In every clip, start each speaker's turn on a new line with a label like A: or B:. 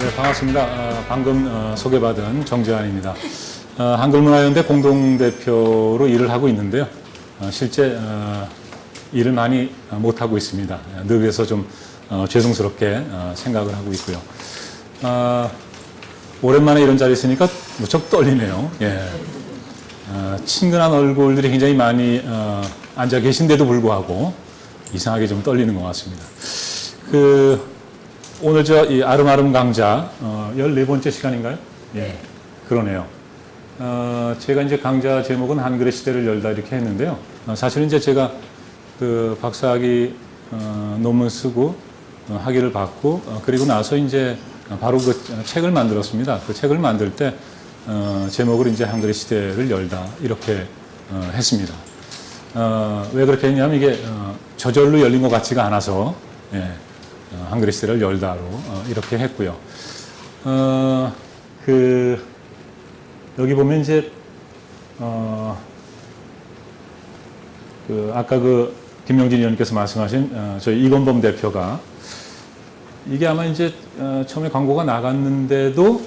A: 네, 반갑습니다. 방금 소개받은 정재환입니다. 한글문화연대 공동대표로 일을 하고 있는데요. 실제 일을 많이 못하고 있습니다. 늘 위해서 좀 죄송스럽게 생각을 하고 있고요. 오랜만에 이런 자리에 있으니까 무척 떨리네요. 예. 친근한 얼굴들이 굉장히 많이 앉아 계신데도 불구하고 이상하게 좀 떨리는 것 같습니다. 오늘 이 아름아름 강좌 14번째 시간인가요? 예, 그러네요. 제가 이제 강좌 제목은 한글의 시대를 열다 이렇게 했는데요. 사실은 이제 제가 그 박사학위 논문 쓰고 학위를 받고 그리고 나서 이제 바로 그 책을 만들었습니다. 그 책을 만들 때 제목을 이제 한글의 시대를 열다 이렇게 했습니다. 왜 그렇게 했냐면 이게 저절로 열린 것 같지가 않아서 예, 한글의 시대를 열다로 이렇게 했고요. 여기 보면 이제 아까 김명진 의원님께서 말씀하신 저희 이건범 대표가 이게 아마 이제 처음에 광고가 나갔는데도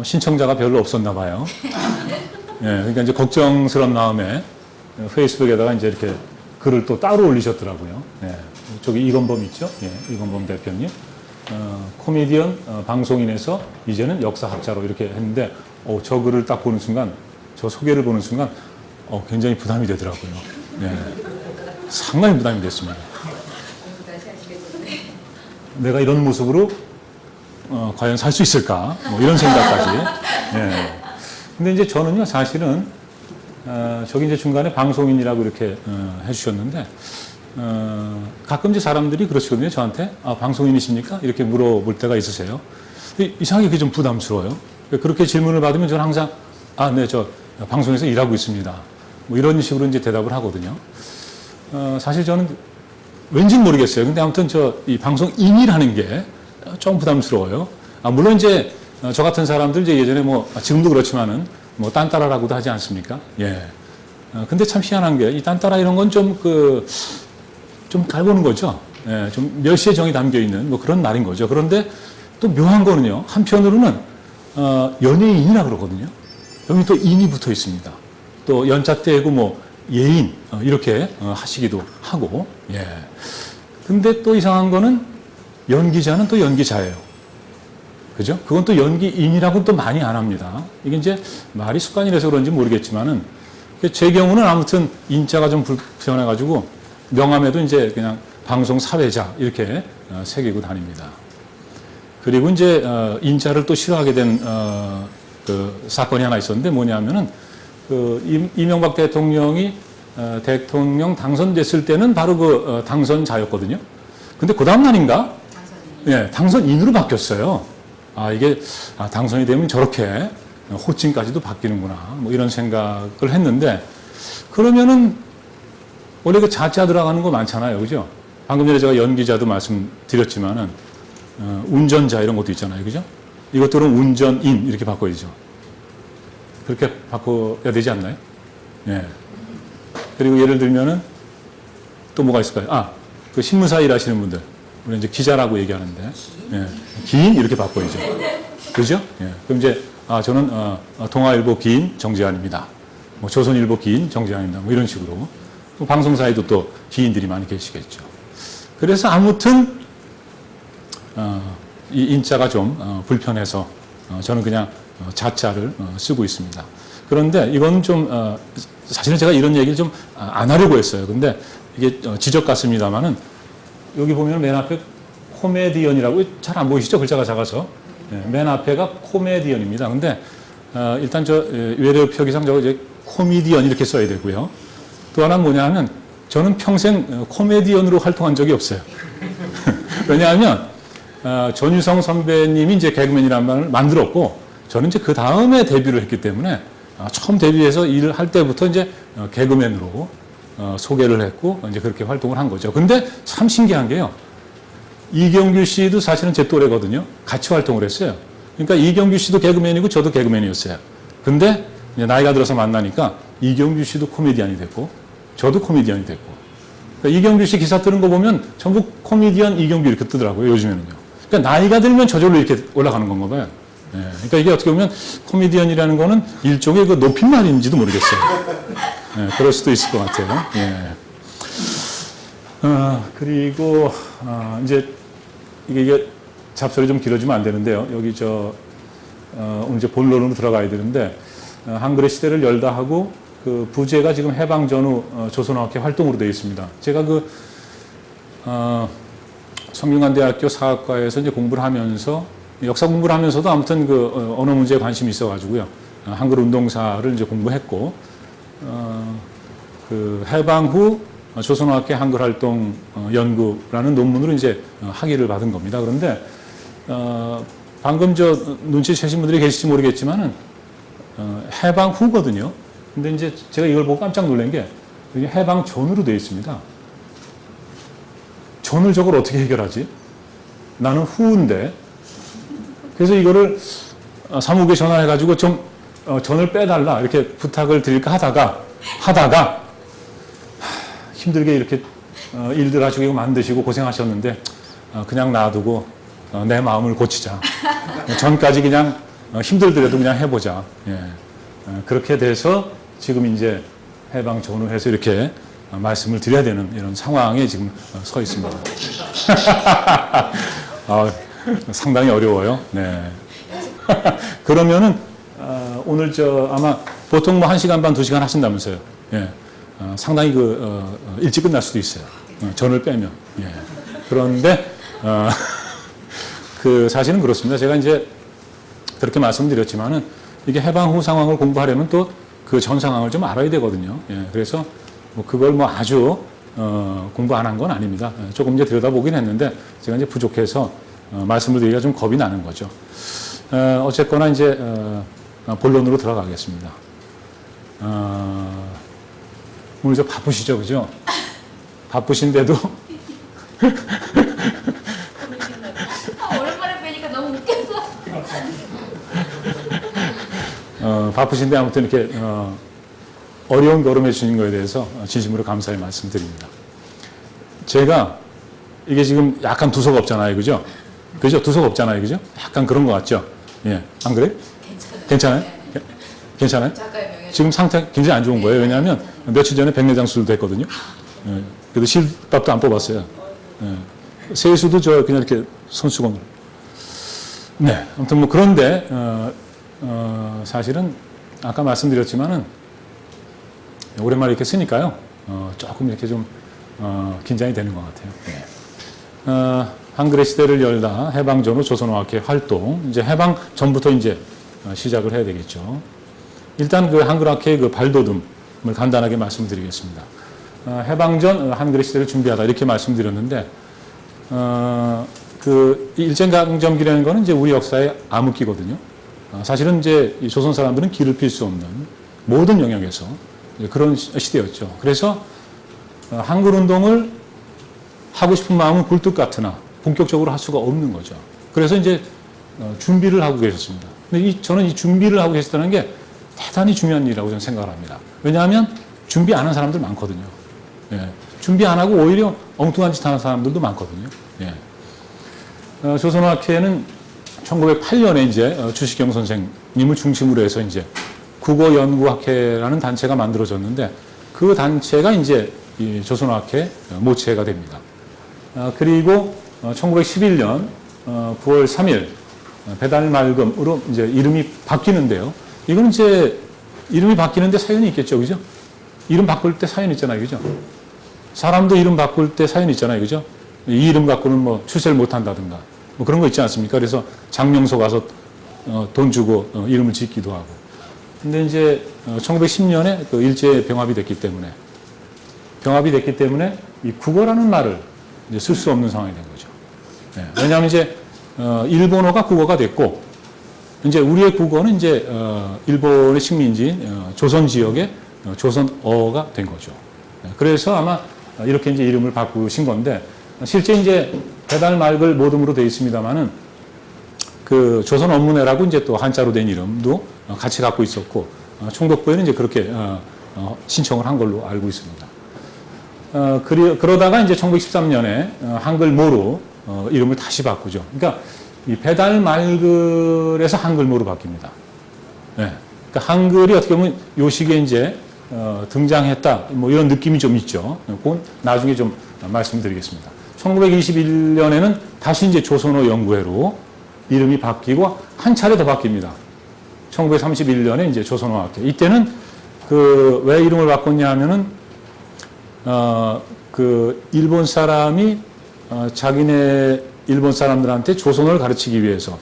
A: 신청자가 별로 없었나 봐요. 예, 그러니까 이제 걱정스러운 마음에 페이스북에다가 이제 이렇게 글을 또 따로 올리셨더라고요. 예, 저기 이건범 있죠? 예, 이건범 대표님. 코미디언 방송인에서 이제는 역사학자로 이렇게 했는데, 저 글을 딱 보는 순간, 저 소개를 보는 순간, 굉장히 부담이 되더라고요. 예, 상당히 부담이 됐습니다. 내가 이런 모습으로 과연 살 수 있을까? 뭐 이런 생각까지. 예. 근데 이제 저는요, 사실은 저기 이제 중간에 방송인이라고 이렇게 해주셨는데, 가끔 이제 사람들이 그러시거든요. 저한테, 방송인이십니까? 이렇게 물어볼 때가 있으세요. 이상하게 그게 좀 부담스러워요. 그렇게 질문을 받으면 저는 항상, 네, 저 방송에서 일하고 있습니다. 뭐 이런 식으로 이제 대답을 하거든요. 사실 저는 왠지 모르겠어요. 근데 아무튼 이 방송인이라는 게 좀 부담스러워요. 물론 이제 저 같은 사람들 이제 예전에 지금도 그렇지만은 딴따라라고도 하지 않습니까? 예. 근데 참 희한한 게 이 딴따라 이런 건 좀 깔보는 거죠. 예, 좀 멸시의 정이 담겨 있는 그런 말인 거죠. 그런데 또 묘한 거는요. 한편으로는 연예인이라 그러거든요. 여기 또 인이 붙어 있습니다. 또 연자 떼고 예인 이렇게 하시기도 하고. 예. 근데 또 이상한 거는 연기자는 또 연기자예요. 그죠? 그건 또 연기인이라고 또 많이 안 합니다. 이게 이제 말이 습관이라서 그런지 모르겠지만은 제 경우는 아무튼 인자가 좀 불편해가지고 명함에도 이제 그냥 방송 사회자 이렇게 새기고 다닙니다. 그리고 이제 인자를 또 싫어하게 된 사건이 하나 있었는데 뭐냐면은 이명박 대통령이 대통령 당선됐을 때는 바로 당선자였거든요. 근데 그 다음 날인가? 예, 당선인으로 바뀌었어요. 이게 당선이 되면 저렇게 호칭까지도 바뀌는구나. 이런 생각을 했는데 그러면은 원래 그 자자 들어가는 거 많잖아요. 그죠? 방금 전에 제가 연기자도 말씀드렸지만은 운전자 이런 것도 있잖아요. 그죠? 이것들은 운전인 이렇게 바꿔야죠. 그렇게 바꿔야 되지 않나요? 예. 그리고 예를 들면은 또 뭐가 있을까요? 그 신문사 일하시는 분들. 우리 이제 기자라고 얘기하는데, 예. 기인 이렇게 바꿔야죠. 그죠? 예. 그럼 이제, 저는, 동아일보 기인 정재환입니다. 조선일보 기인 정재환입니다. 이런 식으로. 또 방송사에도 또 기인들이 많이 계시겠죠. 그래서 아무튼, 이 인자가 좀 불편해서 저는 그냥 자자를 쓰고 있습니다. 그런데 이건 좀, 사실은 제가 이런 얘기를 좀 안 하려고 했어요. 근데 이게 지적 같습니다만은 여기 보면 맨 앞에 코미디언이라고 잘 안 보이시죠? 글자가 작아서. 네, 맨 앞에가 코미디언입니다. 근데 일단 외래 표기상 저거 이제 코미디언 이렇게 써야 되고요. 또 하나 뭐냐면 저는 평생 코미디언으로 활동한 적이 없어요. 왜냐하면 전유성 선배님이 이제 개그맨이라는 말을 만들었고 저는 이제 그 다음에 데뷔를 했기 때문에 처음 데뷔해서 일을 할 때부터 이제 개그맨으로 소개를 했고 이제 그렇게 활동을 한 거죠. 근데 참 신기한 게요. 이경규 씨도 사실은 제 또래거든요. 같이 활동을 했어요. 그러니까 이경규 씨도 개그맨이고 저도 개그맨이었어요. 근데 이제 나이가 들어서 만나니까 이경규 씨도 코미디언이 됐고 저도 코미디언이 됐고 그러니까 이경규 씨 기사 뜨는 거 보면 전부 코미디언 이경규 이렇게 뜨더라고요. 요즘에는요. 그러니까 나이가 들면 저절로 이렇게 올라가는 건가 봐요. 예. 그러니까 이게 어떻게 보면 코미디언이라는 거는 일종의 그 높임말인지도 모르겠어요. 예, 그럴 수도 있을 것 같아요. 예. 그리고 이제 이게 잡설이 좀 길어지면 안 되는데요. 여기 오늘 이제 본론으로 들어가야 되는데 한글의 시대를 열다 하고 그 부제가 지금 해방 전후 조선어학회 활동으로 되어 있습니다. 제가 성균관대학교 사학과에서 이제 공부를 하면서 역사 공부를 하면서도 아무튼 그 언어 문제에 관심이 있어가지고요. 한글 운동사를 이제 공부했고 그 해방 후 조선어학회 한글 활동 연구라는 논문으로 이제 학위를 받은 겁니다. 그런데 방금 눈치채신 분들이 계실지 모르겠지만은 해방 후거든요. 근데 이제 제가 이걸 보고 깜짝 놀란 게 여기 해방 전후로 되어 있습니다. 전을 저걸 어떻게 해결하지? 나는 후인데. 그래서 이거를 사무국에 전화해가지고 좀 전을 빼달라 이렇게 부탁을 드릴까 하다가 힘들게 이렇게 일들 하시고 이거 만드시고 고생하셨는데 그냥 놔두고 내 마음을 고치자. 전까지 그냥 힘들더라도 그냥 해보자. 예. 그렇게 돼서 지금 이제 해방 전후해서 이렇게 말씀을 드려야 되는 이런 상황에 지금 서 있습니다. 상당히 어려워요. 네. 그러면은 오늘 아마 보통 뭐 1시간 반, 2시간 하신다면서요. 예. 상당히 일찍 끝날 수도 있어요. 전을 빼면. 예. 그런데 사실은 그렇습니다. 제가 이제 그렇게 말씀드렸지만은 이게 해방 후 상황을 공부하려면 또 그 전 상황을 좀 알아야 되거든요. 예. 그래서 뭐 그걸 뭐 아주 공부 안 한 건 아닙니다. 조금 이제 들여다보긴 했는데 제가 이제 부족해서 말씀을 드리기가 좀 겁이 나는 거죠. 어쨌거나 이제 본론으로 들어가겠습니다. 오늘 좀 바쁘시죠, 그죠? 바쁘신데도
B: 오랜만에 뵈니까 너무 웃겨서.
A: 바쁘신데 아무튼 이렇게 어려운 걸음해 주신 거에 대해서 진심으로 감사의 말씀드립니다. 제가 이게 지금 약간 두서가 없잖아요, 그죠? 그죠? 두서가 없잖아요, 그죠? 약간 그런 것 같죠? 예, 안 그래? 괜찮아요? 괜찮아요? 지금 상태 굉장히 안 좋은 거예요. 왜냐하면 며칠 전에 백내장수술도 했거든요. 예, 그래도 실밥도 안 뽑았어요. 예, 세수도 그냥 이렇게 손수건으로. 네, 아무튼 뭐 그런데 사실은 아까 말씀드렸지만은 오랜만에 이렇게 쓰니까요. 조금 이렇게 좀 긴장이 되는 것 같아요. 네. 한글의 시대를 열다 해방 전후 조선어학회 활동 이제 해방 전부터 이제 시작을 해야 되겠죠. 일단 그 한글학회의 그 발돋움을 간단하게 말씀드리겠습니다. 해방 전 한글의 시대를 준비하다 이렇게 말씀드렸는데 그 일제강점기라는 거는 이제 우리 역사의 암흑기거든요. 사실은 이제 조선 사람들은 길을 필 수 없는 모든 영역에서 그런 시대였죠. 그래서 한글 운동을 하고 싶은 마음은 굴뚝 같으나 본격적으로 할 수가 없는 거죠. 그래서 이제 준비를 하고 계셨습니다. 근데 저는 이 준비를 하고 계셨다는 게 대단히 중요한 일이라고 저는 생각을 합니다. 왜냐하면 준비 안 한 사람들 많거든요. 예. 준비 안 하고 오히려 엉뚱한 짓 하는 사람들도 많거든요. 예. 조선어학회는 1908년에 이제 주식경 선생님을 중심으로 해서 이제 국어연구학회라는 단체가 만들어졌는데 그 단체가 이제 이 조선어학회 모체가 됩니다. 그리고 1911년 9월 3일 배달 말금으로 이제 이름이 바뀌는데요. 이건 이제 이름이 바뀌는데 사연이 있겠죠, 그죠? 이름 바꿀 때 사연이 있잖아요, 그죠? 사람도 이름 바꿀 때 사연이 있잖아요, 그죠? 이 이름 갖고는 뭐 출세를 못 한다든가 뭐 그런 거 있지 않습니까? 그래서 장명소 가서 돈 주고 이름을 짓기도 하고. 근데 이제 1910년에 그 일제 병합이 됐기 때문에 이 국어라는 말을 이제 쓸 수 없는 상황이 된 거죠. 네. 왜냐하면 이제 일본어가 국어가 됐고 이제 우리의 국어는 이제 일본의 식민지인 조선 지역의 조선어가 된 거죠. 네. 그래서 아마 이렇게 이제 이름을 바꾸신 건데 실제 이제 배달 말글 모듬으로 되어 있습니다만은 그 조선 언문회라고 이제 또 한자로 된 이름도 같이 갖고 있었고 총독부에는 이제 그렇게 신청을 한 걸로 알고 있습니다. 그러다가 이제 1913년에 한글 모로 이름을 다시 바꾸죠. 그러니까 이 배달 말글에서 한글모로 바뀝니다. 예. 그러니까 한글이 어떻게 보면 요 시기에 이제 등장했다, 뭐 이런 느낌이 좀 있죠. 그건 나중에 좀 말씀드리겠습니다. 1921년에는 다시 이제 조선어 연구회로 이름이 바뀌고 한 차례 더 바뀝니다. 1931년에 이제 조선어학회. 이때는 왜 이름을 바꿨냐 하면은, 일본 사람이, 자기네 일본 사람들한테 조선어를 가르치기 위해서.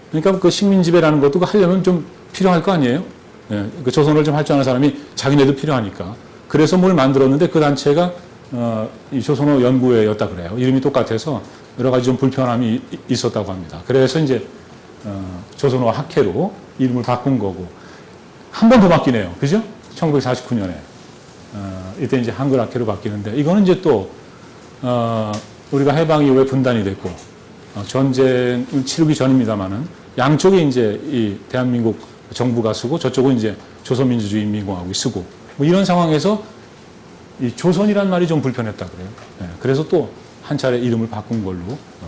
A: 그러니까 그 식민지배라는 것도 하려면 좀 필요할 거 아니에요? 예, 그 조선어를 좀 할 줄 아는 사람이 자기네도 필요하니까. 그래서 뭘 만들었는데 그 단체가, 이 조선어 연구회였다 그래요. 이름이 똑같아서 여러 가지 좀 불편함이 있었다고 합니다. 그래서 이제, 조선어 학회로 이름을 바꾼 거고. 한 번 더 바뀌네요. 그죠? 1949년에. 이때 이제 한글 학회로 바뀌는데, 이거는 이제 또, 우리가 해방 이후에 분단이 됐고, 전쟁을 치르기 전입니다만은, 양쪽에 이제 이 대한민국 정부가 쓰고, 저쪽은 이제 조선민주주의인민공화국이 쓰고, 뭐 이런 상황에서 이 조선이란 말이 좀 불편했다 그래요. 네, 그래서 또 한 차례 이름을 바꾼 걸로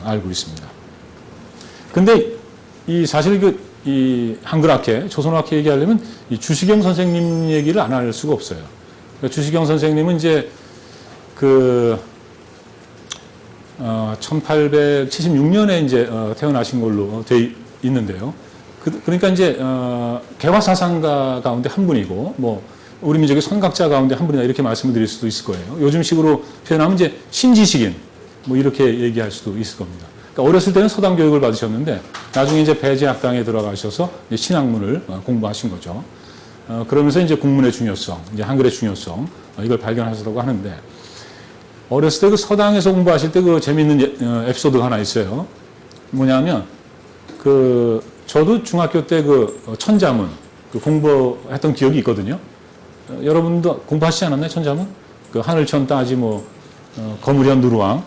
A: 알고 있습니다. 근데 이 사실 이 한글학회, 조선어학회 얘기하려면 이 주시경 선생님 얘기를 안 할 수가 없어요. 그러니까 주시경 선생님은 이제 1876년에 이제 태어나신 걸로 돼 있는데요. 그러니까 이제 개화사상가 가운데 한 분이고, 뭐 우리 민족의 선각자 가운데 한 분이다 이렇게 말씀을 드릴 수도 있을 거예요. 요즘식으로 표현하면 이제 신지식인 뭐 이렇게 얘기할 수도 있을 겁니다. 그러니까 어렸을 때는 서당 교육을 받으셨는데 나중에 이제 배제학당에 들어가셔서 이제 신학문을 공부하신 거죠. 그러면서 이제 국문의 중요성, 이제 한글의 중요성 이걸 발견하셨다고 하는데, 어렸을 때 그 서당에서 공부하실 때 그 재미있는 에피소드가 하나 있어요. 뭐냐면 저도 중학교 때 천자문 공부했던 기억이 있거든요. 여러분도 공부하시지 않았나요? 천자문? 하늘천 따지 뭐 거무련 누르왕.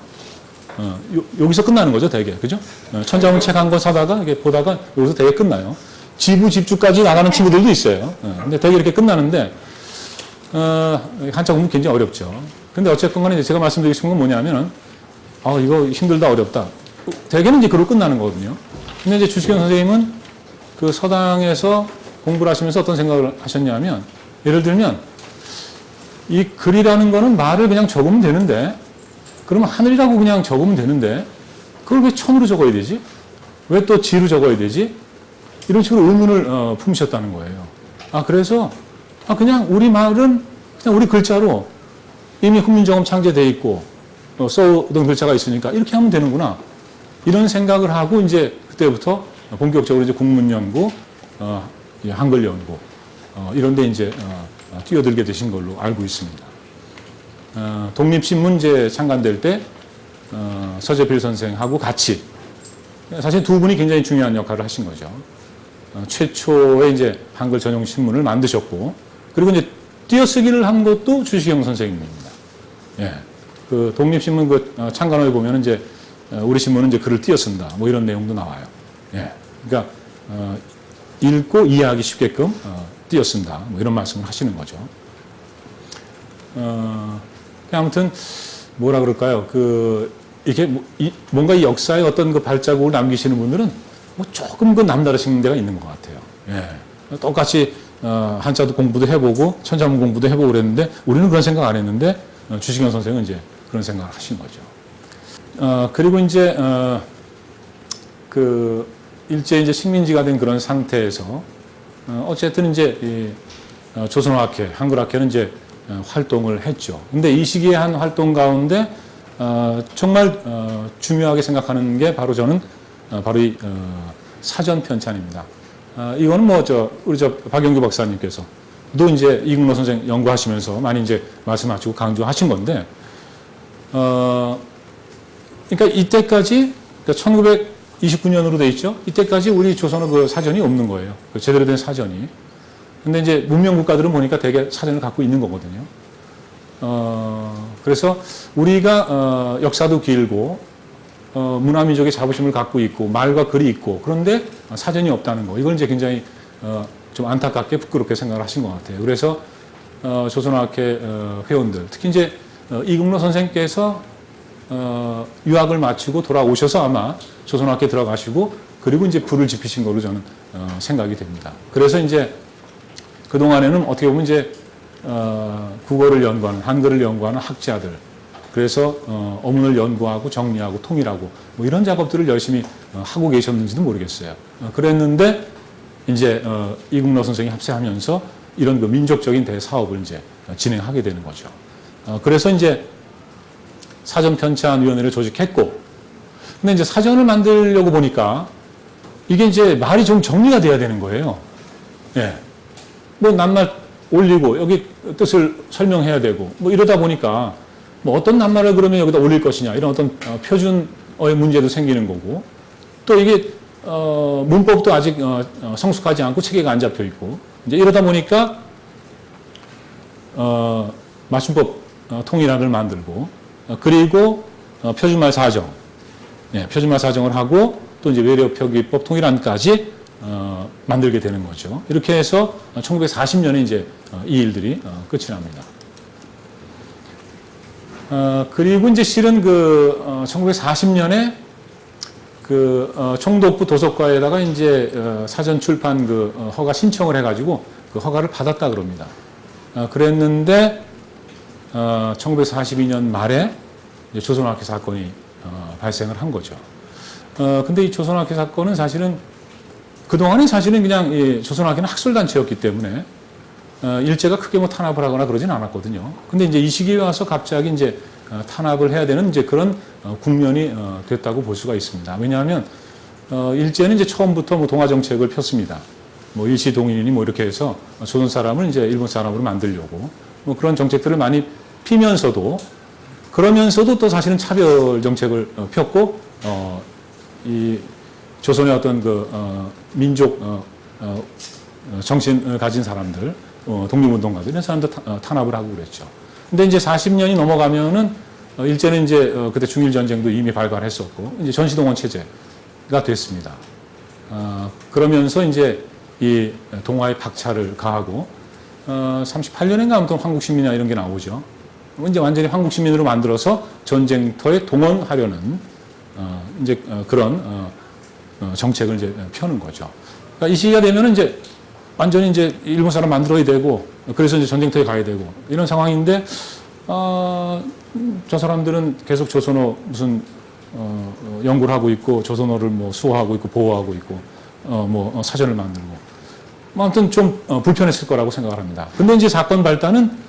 A: 여기서 끝나는 거죠, 되게. 그죠? 천자문 책 한 권 사다가 이렇게 보다가 여기서 되게 끝나요. 지부, 집주까지 나가는 친구들도 있어요. 근데 되게 이렇게 끝나는데, 한자 공부 굉장히 어렵죠. 근데 어쨌건 간에 제가 말씀드리고 싶은 건 뭐냐면은, 이거 힘들다, 어렵다. 대개는 이제 그로 끝나는 거거든요. 근데 이제 주시경 선생님은 그 서당에서 공부를 하시면서 어떤 생각을 하셨냐면, 예를 들면, 이 글이라는 거는 말을 그냥 적으면 되는데, 그러면 하늘이라고 그냥 적으면 되는데, 그걸 왜 천으로 적어야 되지? 왜 또 지로 적어야 되지? 이런 식으로 의문을 품으셨다는 거예요. 그래서, 그냥 우리 말은 그냥 우리 글자로 이미 훈민정음 창제되어 있고, 써오던 글자가 있으니까 이렇게 하면 되는구나. 이런 생각을 하고 이제 그때부터 본격적으로 이제 국문 연구, 한글 연구, 이런 데 이제 뛰어들게 되신 걸로 알고 있습니다. 독립신문 이제 창간될 때, 서재필 선생하고 같이, 사실 두 분이 굉장히 중요한 역할을 하신 거죠. 최초의 이제 한글 전용 신문을 만드셨고, 그리고 이제 띄어쓰기를 한 것도 주시경 선생님입니다. 예. 독립신문 창간호에 보면 이제, 우리 신문은 이제 글을 띄어쓴다. 뭐 이런 내용도 나와요. 예. 그러니까, 읽고 이해하기 쉽게끔, 띄어쓴다. 뭐 이런 말씀을 하시는 거죠. 아무튼, 뭐라 그럴까요? 이게 뭔가 이 역사의 어떤 발자국을 남기시는 분들은 뭐 조금 남다르신 데가 있는 것 같아요. 예. 똑같이, 한자도 공부도 해보고, 천자문 공부도 해보고 그랬는데, 우리는 그런 생각 안 했는데, 주시경 선생은 이제 그런 생각을 하신 거죠. 그리고 이제, 일제 이제 식민지가 된 그런 상태에서, 어쨌든 이제, 조선어학회, 한글학회는 이제, 활동을 했죠. 근데 이 시기에 한 활동 가운데 정말 중요하게 생각하는 게 바로 저는 바로 이 사전 편찬입니다. 이거는 뭐 우리 박영규 박사님께서 또 이제 이국노 선생 연구하시면서 많이 이제 말씀하시고 강조하신 건데, 그러니까 이때까지, 그러니까 1929년으로 돼 있죠. 이때까지 우리 조선어 사전이 없는 거예요. 제대로 된 사전이. 근데 이제 문명 국가들은 보니까 대개 사전을 갖고 있는 거거든요. 그래서 우리가 역사도 길고 문화민족의 자부심을 갖고 있고 말과 글이 있고, 그런데 사전이 없다는 거, 이걸 이제 굉장히 좀 안타깝게 부끄럽게 생각을 하신 것 같아요. 그래서 조선어학회 회원들, 특히 이제 이국노 선생께서 유학을 마치고 돌아오셔서 아마 조선학교에 들어가시고 그리고 이제 불을 지피신 걸로 저는 생각이 됩니다. 그래서 이제 그동안에는 어떻게 보면 이제 국어를 연구하는, 한글을 연구하는 학자들, 그래서 어문을 연구하고 정리하고 통일하고 뭐 이런 작업들을 열심히 하고 계셨는지도 모르겠어요. 그랬는데 이제 이국노 선생이 합세하면서 이런 그 민족적인 대사업을 이제 진행하게 되는 거죠. 그래서 이제 사전편찬위원회를 조직했고, 근데 이제 사전을 만들려고 보니까 이게 이제 말이 좀 정리가 돼야 되는 거예요. 예. 뭐 낱말 올리고 여기 뜻을 설명해야 되고 뭐 이러다 보니까 뭐 어떤 낱말을 그러면 여기다 올릴 것이냐 이런 어떤 표준어의 문제도 생기는 거고, 또 이게 문법도 아직 성숙하지 않고 체계가 안 잡혀 있고 이제 이러다 보니까 맞춤법 통일안을 만들고 그리고 표준말 사정, 예, 표준말 사정을 하고 또 이제 외래어 표기법 통일안까지 만들게 되는 거죠. 이렇게 해서 1940년에 이제 이 일들이 끝이 납니다. 그리고 이제 실은 그 1940년에 그 총독부 도서과에다가 이제 사전 출판 그 허가 신청을 해가지고 그 허가를 받았다 그럽니다. 그랬는데 1942년 말에 이제 조선학회 사건이 발생을 한 거죠. 근데 이 조선학회 사건은 사실은 그동안은 사실은 그냥 이 조선학회는 학술단체였기 때문에 일제가 크게 뭐 탄압을 하거나 그러진 않았거든요. 근데 이제 이 시기에 와서 갑자기 이제 탄압을 해야 되는 이제 그런 국면이 됐다고 볼 수가 있습니다. 왜냐하면 일제는 이제 처음부터 뭐 동아 정책을 폈습니다. 뭐 일시 동인이니 뭐 이렇게 해서 조선 사람을 이제 일본 사람으로 만들려고 뭐 그런 정책들을 많이 피면서도 그러면서도 또 사실은 차별 정책을 폈고 이 조선의 어떤 그 민족 정신을 가진 사람들, 독립운동가들 이런 사람들 탄압을 하고 그랬죠. 근데 이제 40년이 넘어가면은 일제는 이제 그때 중일 전쟁도 이미 발발했었고 이제 전시동원 체제가 됐습니다. 그러면서 이제 이 동아의 박차를 가하고 38년인가 아무튼 한국시민이나 이런 게 나오죠. 이제 완전히 한국시민으로 만들어서 전쟁터에 동원하려는 이제 그런 정책을 이제 펴는 거죠. 그러니까 이 시기가 되면은 이제 완전히 이제 일본 사람 만들어야 되고 그래서 이제 전쟁터에 가야 되고 이런 상황인데 저 사람들은 계속 조선어 무슨 연구를 하고 있고 조선어를 뭐 수호하고 있고 보호하고 있고 뭐 사전을 만들고 뭐 아무튼 좀 불편했을 거라고 생각을 합니다. 근데 이제 사건 발단은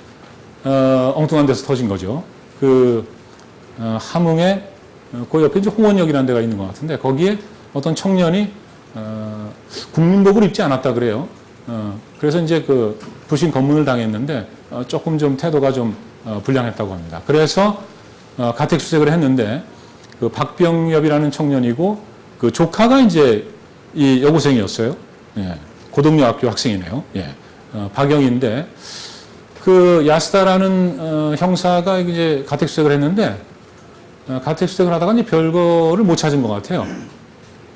A: 엉뚱한 데서 터진 거죠. 그 함흥에 그 옆에 이제 홍원역이라는 데가 있는 것 같은데 거기에 어떤 청년이 국민복을 입지 않았다 그래요. 그래서 이제 그 불신 검문을 당했는데 조금 좀 태도가 좀 불량했다고 합니다. 그래서 가택수색을 했는데 그 박병엽이라는 청년이고 그 조카가 이제 이 여고생이었어요. 예, 고등여학교 학생이네요. 예, 박영인데 그 야스다라는 형사가 이제 가택수색을 했는데 가택수색을 하다가 이제 별거를 못 찾은 것 같아요.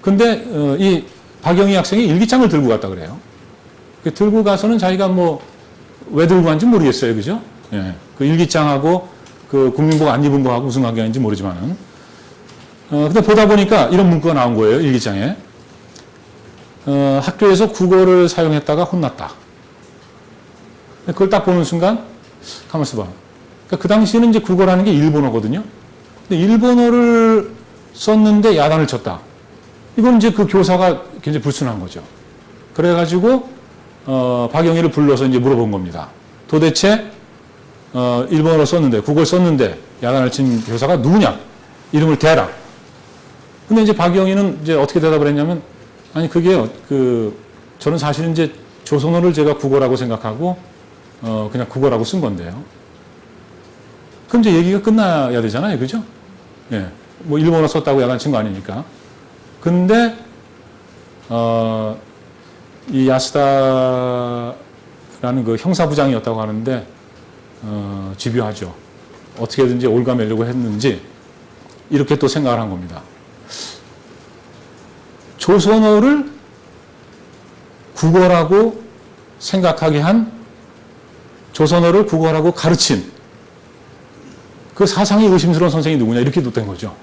A: 근데 이 박영희 학생이 일기장을 들고 갔다 그래요. 들고 가서는 자기가 뭐 왜 들고 간지 모르겠어요, 그죠? 예, 그 일기장하고 그 국민복 안 입은 거하고 무슨 관계인지 모르지만은 근데 보다 보니까 이런 문구가 나온 거예요, 일기장에. 학교에서 국어를 사용했다가 혼났다. 그걸 딱 보는 순간 가만 있어봐. 그러니까 그 당시에는 이제 국어라는 게 일본어거든요. 근데 일본어를 썼는데 야단을 쳤다. 이건 이제 그 교사가 굉장히 불순한 거죠. 그래가지고 박영희를 불러서 이제 물어본 겁니다. 도대체 일본어를 썼는데 국어를 썼는데 야단을 친 교사가 누구냐? 이름을 대라. 근데 이제 박영희는 이제 어떻게 대답을 했냐면 아니 그게요. 저는 사실은 이제 조선어를 제가 국어라고 생각하고 그냥 국어라고 쓴 건데요. 그럼 이제 얘기가 끝나야 되잖아요, 그죠? 예, 뭐 일본어 썼다고 야단 친 거 아니니까. 근데 이 야스다라는 그 형사부장이었다고 하는데 집요하죠. 어떻게든지 올가매려고 했는지 이렇게 또 생각을 한 겁니다. 조선어를 국어라고 생각하게 한 조선어를 국어라고 가르친 그 사상이 의심스러운 선생이 누구냐 이렇게 된 거죠.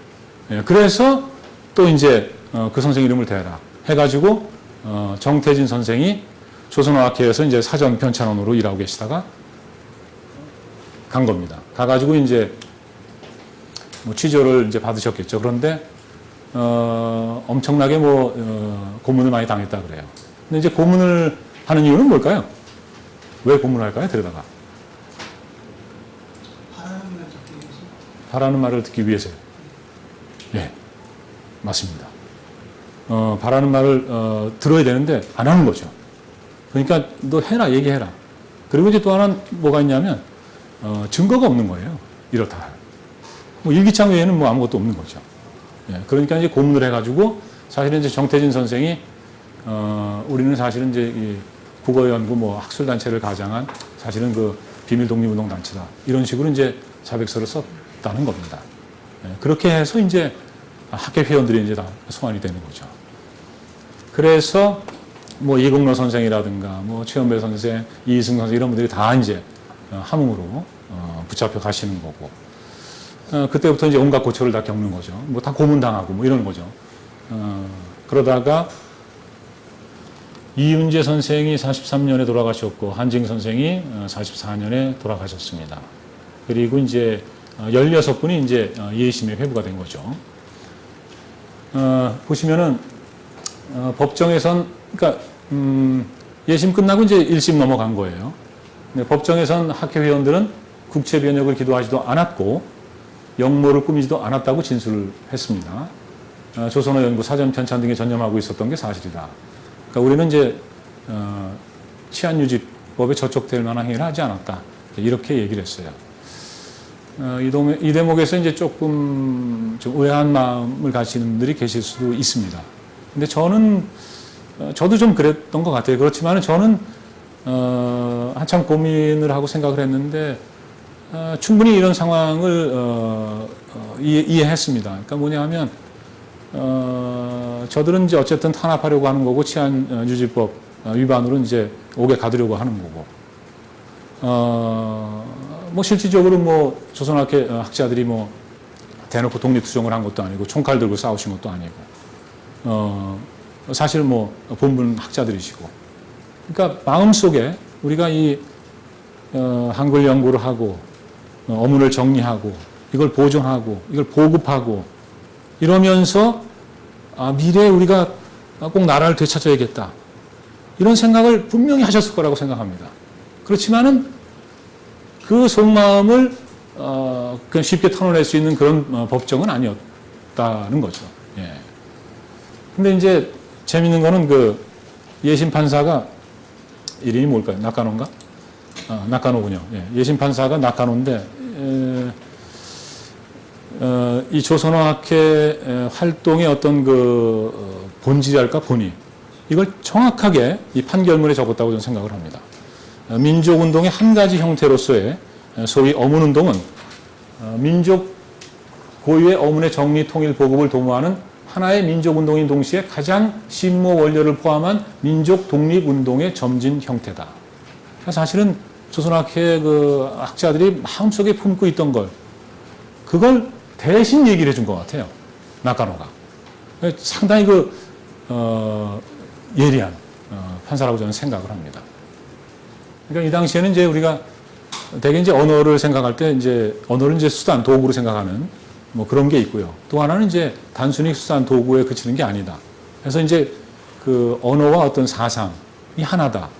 A: 예, 그래서 또 이제 그 선생 이름을 대라 해가지고 정태진 선생이 조선어학회에서 이제 사전 편찬원으로 일하고 계시다가 간 겁니다. 가가지고 이제 뭐 취조를 이제 받으셨겠죠. 그런데 엄청나게 고문을 많이 당했다 그래요. 근데 이제 고문을 하는 이유는 뭘까요? 왜 고문을 할까요? 데려다가 바라는 말을 듣기 위해서요. 예, 맞습니다. 바라는 말을 들어야 되는데 안 하는 거죠. 그러니까 너 해라, 얘기해라. 그리고 이제 또 하나는 뭐가 있냐면 증거가 없는 거예요. 이렇다. 뭐 일기장 외에는 뭐 아무것도 없는 거죠. 예, 그러니까 이제 고문을 해가지고 사실은 이제 정태진 선생이 우리는 사실은 이제 이 국어연구 뭐 학술단체를 가장한 사실은 그 비밀 독립운동단체다. 이런 식으로 이제 자백서를 썼다는 겁니다. 예, 그렇게 해서 이제 학회 회원들이 이제 다 소환이 되는 거죠. 그래서 뭐 이공로 선생이라든가 뭐 최원배 선생, 이승 선생 이런 분들이 다 이제 함흥으로 붙잡혀 가시는 거고, 그때부터 이제 온갖 고초를 다 겪는 거죠. 뭐 다 고문당하고 뭐 이런 거죠. 그러다가 이윤재 선생이 43년에 돌아가셨고 한징 선생이 44년에 돌아가셨습니다. 그리고 이제 16분이 이제 예심에 회부가 된 거죠. 보시면은 법정에선 그러니까 예심 끝나고 이제 1심 넘어간 거예요. 근데 법정에선 학회 회원들은 국채 변역을 기도하지도 않았고 역모를 꾸미지도 않았다고 진술을 했습니다. 조선어 연구 사전 편찬 등에 전념하고 있었던 게 사실이다. 그러니까 우리는 이제 치안유지법에 저촉될 만한 행위를 하지 않았다. 이렇게 얘기를 했어요. 이 대목에서 이제 조금 좀 의아한 마음을 가지는 분들이 계실 수도 있습니다. 근데 저도 좀 그랬던 것 같아요. 그렇지만 저는 한참 고민을 하고 생각을 했는데 충분히 이런 상황을 이해했습니다. 그러니까 뭐냐 하면 저들은 이제 어쨌든 탄압하려고 하는 거고 치안유지법 위반으로 이제 옥에 가두려고 하는 거고 뭐 실질적으로 뭐 조선학회 학자들이 뭐 대놓고 독립투정을 한 것도 아니고 총칼 들고 싸우신 것도 아니고 사실 뭐 본분 학자들이시고 그러니까 마음속에 우리가 이 한글 연구를 하고 어문을 정리하고 이걸 보존하고 이걸 보급하고 이러면서 미래에 우리가 꼭 나라를 되찾아야겠다 이런 생각을 분명히 하셨을 거라고 생각합니다. 그렇지만은 그 속마음을 그냥 쉽게 털어낼 수 있는 그런 법정은 아니었다는 거죠. 예. 근데 이제 재밌는 거는 그 예심 판사가 이름이 뭘까요? 낙간호인가? 낙간호군요. 예. 예심 판사가 낙간호인데 이 조선어학회 활동의 어떤 그 본질이랄까 본의 이걸 정확하게 이 판결문에 적었다고 저는 생각을 합니다. 민족운동의 한 가지 형태로서의 소위 어문운동은 민족 고유의 어문의 정리, 통일, 보급을 도모하는 하나의 민족운동인 동시에 가장 심모 원료를 포함한 민족 독립운동의 점진 형태다. 사실은 조선학회 그 학자들이 마음속에 품고 있던 그걸 대신 얘기를 해준 것 같아요. 낙간호가. 상당히 예리한 판사라고 저는 생각을 합니다. 그러니까 이 당시에는 이제 우리가 대개 이제 언어를 생각할 때 이제 언어를 이제 수단, 도구로 생각하는 뭐 그런 게 있고요. 또 하나는 이제 단순히 수단, 도구에 그치는 게 아니다. 그래서 이제 그 언어와 어떤 사상이 하나다.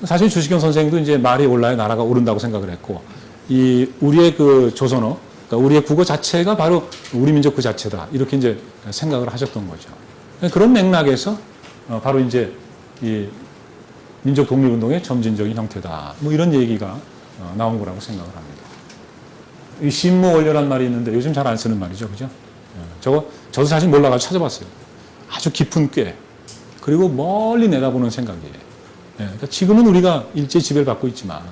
A: 사실 주식경 선생도 이제 말이 올라야 나라가 오른다고 생각을 했고, 이 우리의 그 조선어, 그러니까 우리의 국어 자체가 바로 우리 민족 그 자체다. 이렇게 이제 생각을 하셨던 거죠. 그런 맥락에서 바로 이제 이 민족 독립운동의 점진적인 형태다. 뭐 이런 얘기가 나온 거라고 생각을 합니다. 이 심모 원료란 말이 있는데 요즘 잘 안 쓰는 말이죠. 그죠? 저도 사실 몰라가지고 찾아봤어요. 아주 깊은 꾀. 그리고 멀리 내다보는 생각이에요. 그러니까 지금은 우리가 일제 지배를 받고 있지만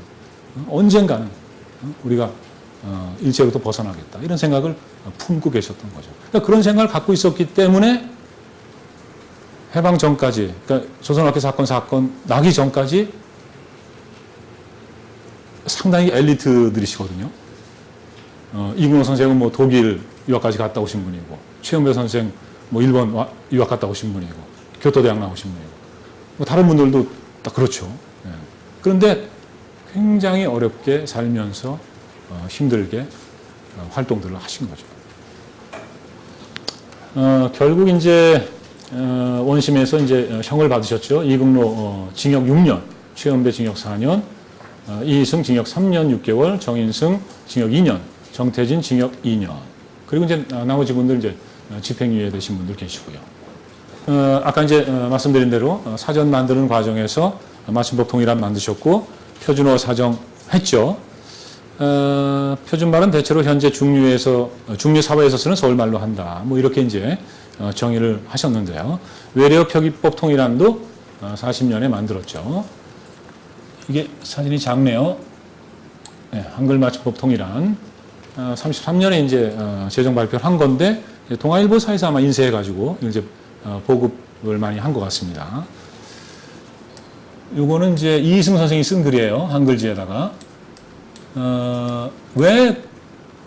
A: 언젠가는 우리가 일제로부터 벗어나겠다. 이런 생각을 품고 계셨던 거죠. 그러니까 그런 생각을 갖고 있었기 때문에 해방 전까지, 그러니까 조선학회 사건 나기 전까지 상당히 엘리트들이시거든요. 이근호 선생은 뭐 독일 유학까지 갔다 오신 분이고, 최은배 선생 뭐 일본 유학 갔다 오신 분이고, 교토대학 나오신 분이고, 뭐 다른 분들도 다 그렇죠. 예. 그런데 굉장히 어렵게 살면서 힘들게 활동들을 하신 거죠. 결국 이제 원심에서 이제 형을 받으셨죠. 이근로 징역 6년, 최은배 징역 4년, 이희승 징역 3년 6개월, 정인승 징역 2년, 정태진 징역 2년. 그리고 이제 나머지 분들 이제 집행유예 되신 분들 계시고요. 아까 이제 말씀드린 대로 사전 만드는 과정에서 맞춤법 통일안 만드셨고 표준어 사정했죠. 표준말은 대체로 현재 중류 사회에서 쓰는 서울말로 한다. 뭐 이렇게 이제 정의를 하셨는데요. 외래어 표기법 통일안도 40년에 만들었죠. 이게 사진이 작네요. 네, 한글 맞춤법 통일안 33년에 이제 제정 발표를 한 건데 동아일보사에서 아마 인쇄해가지고 이제 보급을 많이 한 것 같습니다. 요거는 이제 이희승 선생이 쓴 글이에요. 한글지에다가 왜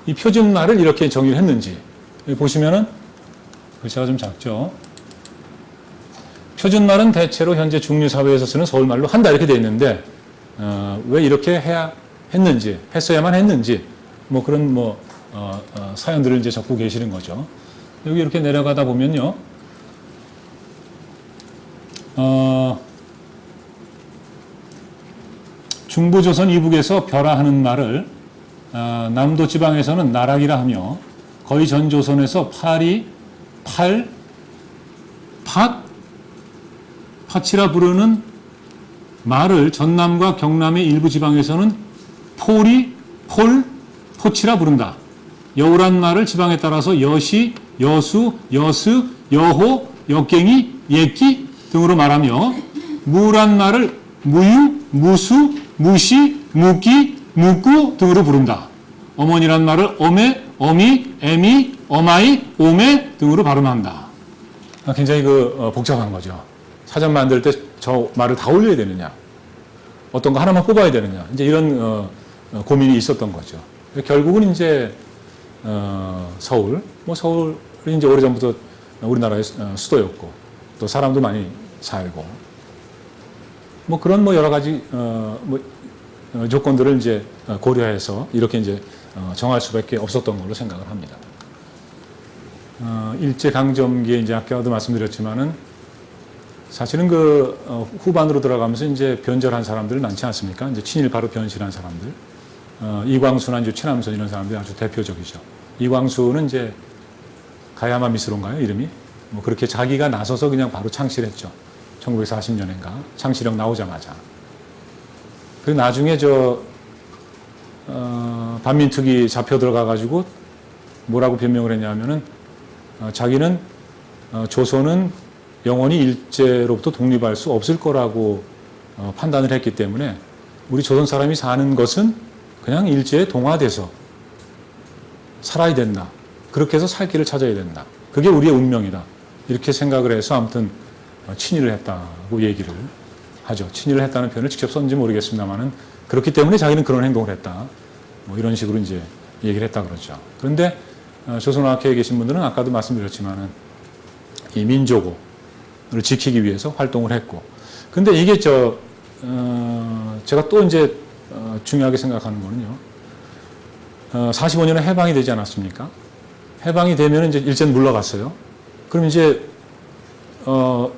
A: 이 표준말을 이렇게 정의를 했는지 여기 보시면은 글자가 좀 작죠. 표준말은 대체로 현재 중류 사회에서 쓰는 서울말로 한다 이렇게 돼 있는데 왜 이렇게 했어야만 했는지 뭐 그런 사연들을 이제 적고 계시는 거죠. 여기 이렇게 내려가다 보면요. 중부조선 이북에서 벼라하는 말을 남도 지방에서는 나락이라 하며 거의 전 조선에서 팥이라 부르는 말을 전남과 경남의 일부 지방에서는 포치라 부른다. 여우란 말을 지방에 따라서 여시, 여수, 여스, 여호, 역갱이, 예끼 등으로 말하며 무란 말을 무유, 무수, 무시, 무기, 무구 등으로 부른다. 어머니란 말을 어메, 어미, 애미, 어마이, 오메 등으로 발음한다. 굉장히 복잡한 거죠. 사전 만들 때 저 말을 다 올려야 되느냐, 어떤 거 하나만 뽑아야 되느냐, 이제 이런 고민이 있었던 거죠. 결국은 이제 서울이 이제 오래전부터 우리나라의 수도였고 또 사람도 많이 살고 뭐 그런 여러 가지 조건들을 이제 고려해서 이렇게 이제 정할 수밖에 없었던 걸로 생각을 합니다. 일제 강점기에 이제 아까도 말씀드렸지만은 사실은 후반으로 들어가면서 이제 변절한 사람들 많지 않습니까? 이제 친일파로 변신한 사람들. 이광수나 이제 최남선 이런 사람들이 아주 대표적이죠. 이광수는 이제 가야마 미스로인가요? 이름이? 뭐 그렇게 자기가 나서서 그냥 바로 창실했죠. 1940년인가. 창실형 나오자마자. 그리고 나중에 반민특위 잡혀 들어가가지고 뭐라고 변명을 했냐면은 자기는 조선은 영원히 일제로부터 독립할 수 없을 거라고 판단을 했기 때문에 우리 조선 사람이 사는 것은 그냥 일제에 동화돼서 살아야 된다. 그렇게 해서 살 길을 찾아야 된다. 그게 우리의 운명이다. 이렇게 생각을 해서 아무튼 친일을 했다고 얘기를 하죠. 친일을 했다는 표현을 직접 썼는지 모르겠습니다만은 그렇기 때문에 자기는 그런 행동을 했다. 뭐 이런 식으로 이제 얘기를 했다 그러죠. 그런데 조선어학회에 계신 분들은 아까도 말씀드렸지만은 이 민족어를 지키기 위해서 활동을 했고, 근데 이게 제가 또 이제 중요하게 생각하는 거는요. 45년에 해방이 되지 않았습니까? 해방이 되면 이제 일제는 물러갔어요. 그럼 이제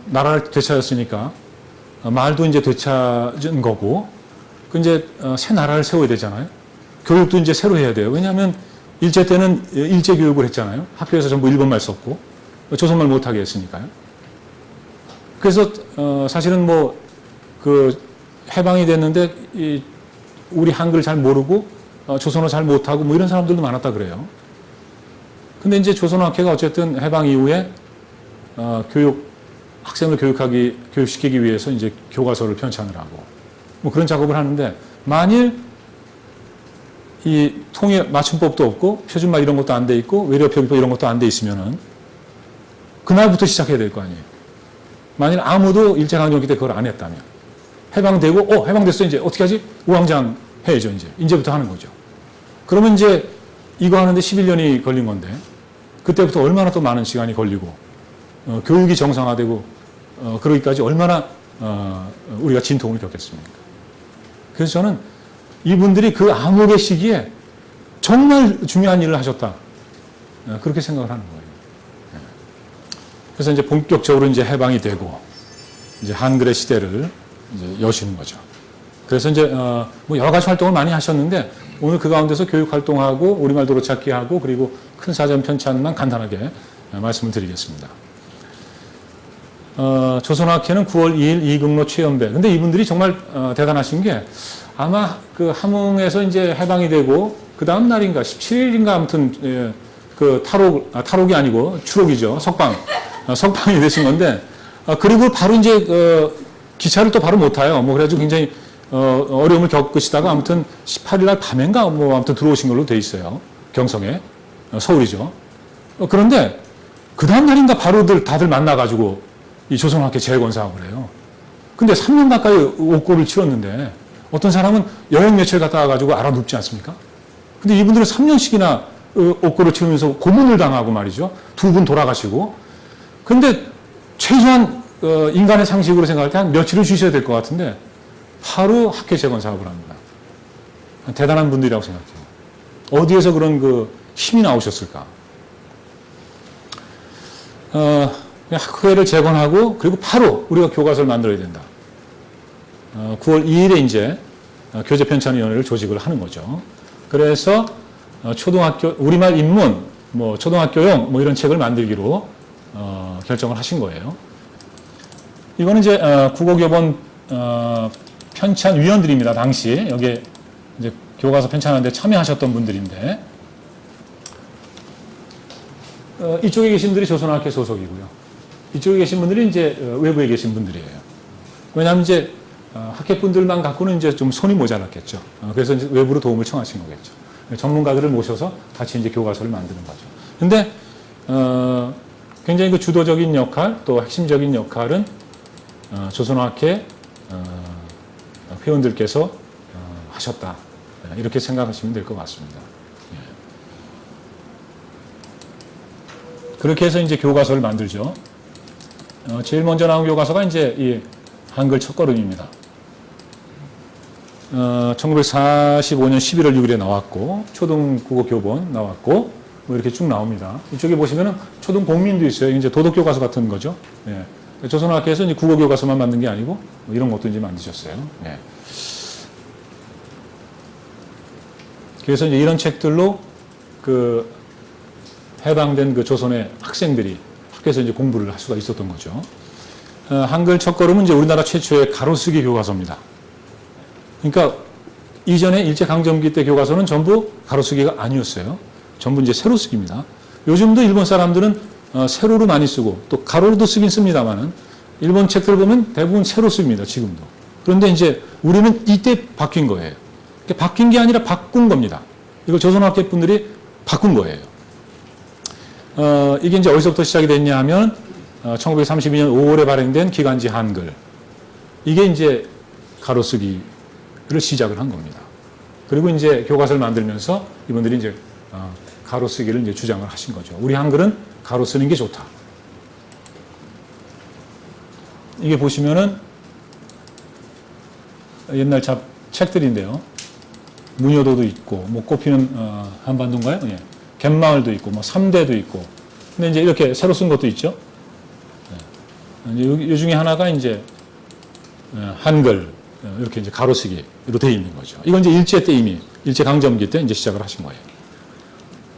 A: 나라를 되찾았으니까 말도 이제 되찾은 거고, 그 이제 새 나라를 세워야 되잖아요. 교육도 이제 새로 해야 돼요. 왜냐하면 일제 때는 일제 교육을 했잖아요. 학교에서 전부 일본말 썼고 조선말 못하게 했으니까요. 그래서 사실은 해방이 됐는데 우리 한글 잘 모르고 조선어 잘 못하고 뭐 이런 사람들도 많았다 그래요. 근데 이제 조선어학회가 어쨌든 해방 이후에 학생을 교육시키기 위해서 이제 교과서를 편찬을 하고 뭐 그런 작업을 하는데, 만일 이 통일 맞춤법도 없고 표준말 이런 것도 안 돼 있고 외래어 표기법 이런 것도 안 돼 있으면은 그날부터 시작해야 될 거 아니에요. 만일 아무도 일제강점기 때 그걸 안 했다면 해방되고 해방됐어 이제 어떻게 하지? 우왕좌왕 해야죠. 이제부터 하는 거죠. 그러면 이제 이거 하는데 11년이 걸린 건데 그때부터 얼마나 또 많은 시간이 걸리고 교육이 정상화되고 그러기까지 얼마나 우리가 진통을 겪겠습니까? 그래서 저는 이분들이 그 암흑의 시기에 정말 중요한 일을 하셨다. 그렇게 생각을 하는 거예요. 그래서 이제 본격적으로 이제 해방이 되고 이제 한글의 시대를 이제 여시는 거죠. 그래서 이제 뭐 여러 가지 활동을 많이 하셨는데 오늘 그 가운데서 교육 활동하고 우리말 도로 찾기 하고 그리고 큰 사전 편찬만 간단하게 말씀을 드리겠습니다. 조선학회는 9월 2일 이금로 최연배. 근데 이분들이 정말 대단하신 게 아마 그 함흥에서 이제 해방이 되고 그 다음 날인가 17일인가 아무튼 그 탈옥이 아니고 추록이죠. 석방이 되신 건데 그리고 바로 이제 기차를 또 바로 못 타요. 뭐 그래가지고 굉장히 어려움을 겪으시다가 아무튼 18일 날 밤엔가 뭐 아무튼 들어오신 걸로 돼 있어요. 경성에 서울이죠. 그런데 그 다음 날인가 바로들 다들 만나가지고 이 조선학회 재건 사업을 해요. 근데 3년 가까이 옥고를 치렀는데 어떤 사람은 여행 며칠 갔다 와가지고 알아눕지 않습니까? 근데 이분들은 3년씩이나 옥고를 치르면서 고문을 당하고 말이죠. 두 분 돌아가시고. 근데 최소한 인간의 상식으로 생각할 때 한 며칠을 주셔야 될 것 같은데 바로 학회 재건 사업을 합니다. 대단한 분들이라고 생각해요. 어디에서 그런 그 힘이 나오셨을까? 학회를 재건하고 그리고 바로 우리가 교과서를 만들어야 된다. 9월 2일에 이제 교재편찬위원회를 조직을 하는 거죠. 그래서 초등학교 우리말 입문, 뭐 초등학교용 뭐 이런 책을 만들기로 결정을 하신 거예요. 이거는 이제 국어교본 편찬위원들입니다. 당시 여기에 이제 교과서 편찬하는데 참여하셨던 분들인데 이쪽에 계신 분들이 조선학회 소속이고요. 이쪽에 계신 분들이 이제 외부에 계신 분들이에요. 왜냐하면 이제 학회 분들만 갖고는 이제 좀 손이 모자랐겠죠. 그래서 이제 외부로 도움을 청하신 거겠죠. 전문가들을 모셔서 같이 이제 교과서를 만드는 거죠. 근데 굉장히 그 주도적인 역할 또 핵심적인 역할은 조선학회 회원들께서 하셨다. 이렇게 생각하시면 될 것 같습니다. 그렇게 해서 이제 교과서를 만들죠. 제일 먼저 나온 교과서가 이제 이 한글 첫걸음입니다. 1945년 11월 6일에 나왔고 초등국어 교본 나왔고 뭐 이렇게 쭉 나옵니다. 이쪽에 보시면은 초등 공민도 있어요. 이제 도덕 교과서 같은 거죠. 예. 조선학회에서 이제 국어 교과서만 만든 게 아니고 뭐 이런 것도 이제 만드셨어요. 예. 그래서 이제 이런 책들로 그 해방된 그 조선의 학생들이 학교에서 이제 공부를 할 수가 있었던 거죠. 한글 첫걸음은 이제 우리나라 최초의 가로쓰기 교과서입니다. 그러니까 이전에 일제강점기 때 교과서는 전부 가로쓰기가 아니었어요. 전부 이제 세로쓰기입니다. 요즘도 일본 사람들은 세로로 많이 쓰고 또 가로로도 쓰긴 씁니다만은 일본 책들 보면 대부분 세로 씁니다. 지금도. 그런데 이제 우리는 이때 바뀐 거예요. 바뀐 게 아니라 바꾼 겁니다. 이걸 조선학회 분들이 바꾼 거예요. 이게 이제 어디서부터 시작이 됐냐 하면 1932년 5월에 발행된 기간지 한글. 이게 이제 가로쓰기를 시작을 한 겁니다. 그리고 이제 교과서를 만들면서 이분들이 이제 가로쓰기를 이제 주장을 하신 거죠. 우리 한글은 가로 쓰는 게 좋다. 이게 보시면은 옛날 책들인데요. 무녀도도 있고, 뭐 꽃피는 한반도인가요? 예. 갯마을도 있고, 뭐 3대도 있고. 근데 이제 이렇게 새로 쓴 것도 있죠. 이 중에 하나가 이제 한글 이렇게 이제 가로쓰기로 되어 있는 거죠. 이건 이제 일제 때 이미 일제 강점기 때 이제 시작을 하신 거예요.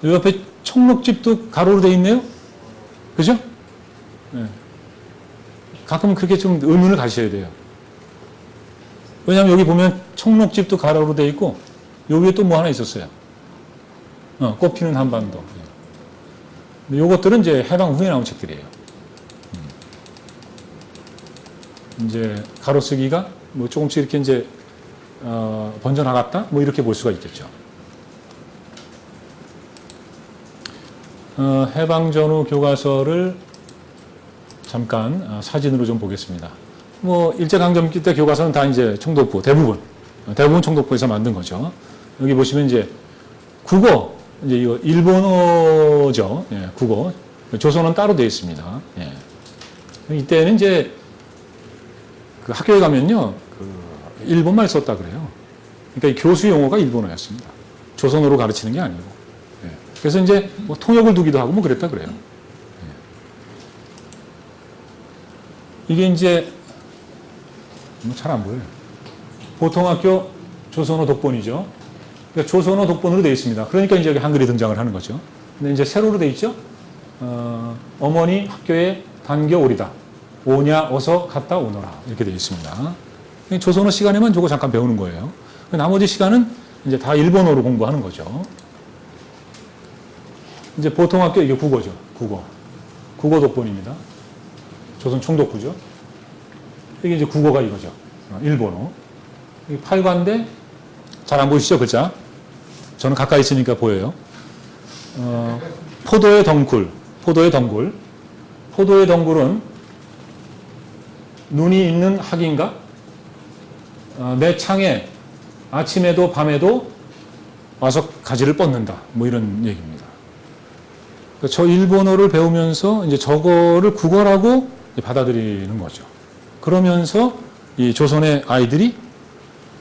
A: 이 옆에 청록집도 가로로 되어 있네요. 그죠? 네. 가끔 그렇게 좀 의문을 가셔야 돼요. 왜냐하면 여기 보면 청록집도 가로로 되어 있고 여기에 또 뭐 하나 있었어요. 꽃피는 한반도. 요것들은 이제 해방 후에 나온 책들이에요. 이제 가로쓰기가 뭐 조금씩 이렇게 이제 번져나갔다? 뭐 이렇게 볼 수가 있겠죠. 해방 전후 교과서를 잠깐 사진으로 좀 보겠습니다. 뭐 일제강점기 때 교과서는 다 이제 청독부 대부분 청독부에서 만든 거죠. 여기 보시면 이제 국어 이제 이거 일본어죠. 예, 국어. 조선어는 따로 되어 있습니다. 예. 이때는 이제 그 학교에 가면요, 그 일본말 썼다 그래요. 그러니까 이 교수 용어가 일본어였습니다. 조선어로 가르치는 게 아니고. 예. 그래서 이제 뭐 통역을 두기도 하고 뭐 그랬다 그래요. 예. 이게 이제 뭐 잘 안 보여요. 보통학교 조선어 독본이죠. 그러니까 조선어 독본으로 되어 있습니다. 그러니까 이제 여기 한글이 등장을 하는 거죠. 근데 이제 세로로 되어 있죠. 어머니 학교에 단교 오리다. 오냐 어서 갔다 오너라. 이렇게 되어 있습니다. 조선어 시간에만 저거 잠깐 배우는 거예요. 나머지 시간은 이제 다 일본어로 공부하는 거죠. 이제 보통학교 이게 국어죠. 국어. 국어 독본입니다. 조선 총독부죠. 이게 이제 국어가 이거죠. 일본어. 이게 8관대. 잘 안 보이시죠? 글자. 저는 가까이 있으니까 보여요. 포도의 덩굴. 포도의 덩굴. 포도의 덩굴은 눈이 있는 학인가? 내 창에 아침에도 밤에도 와서 가지를 뻗는다. 뭐 이런 얘기입니다. 저 일본어를 배우면서 이제 저거를 국어라고 받아들이는 거죠. 그러면서 이 조선의 아이들이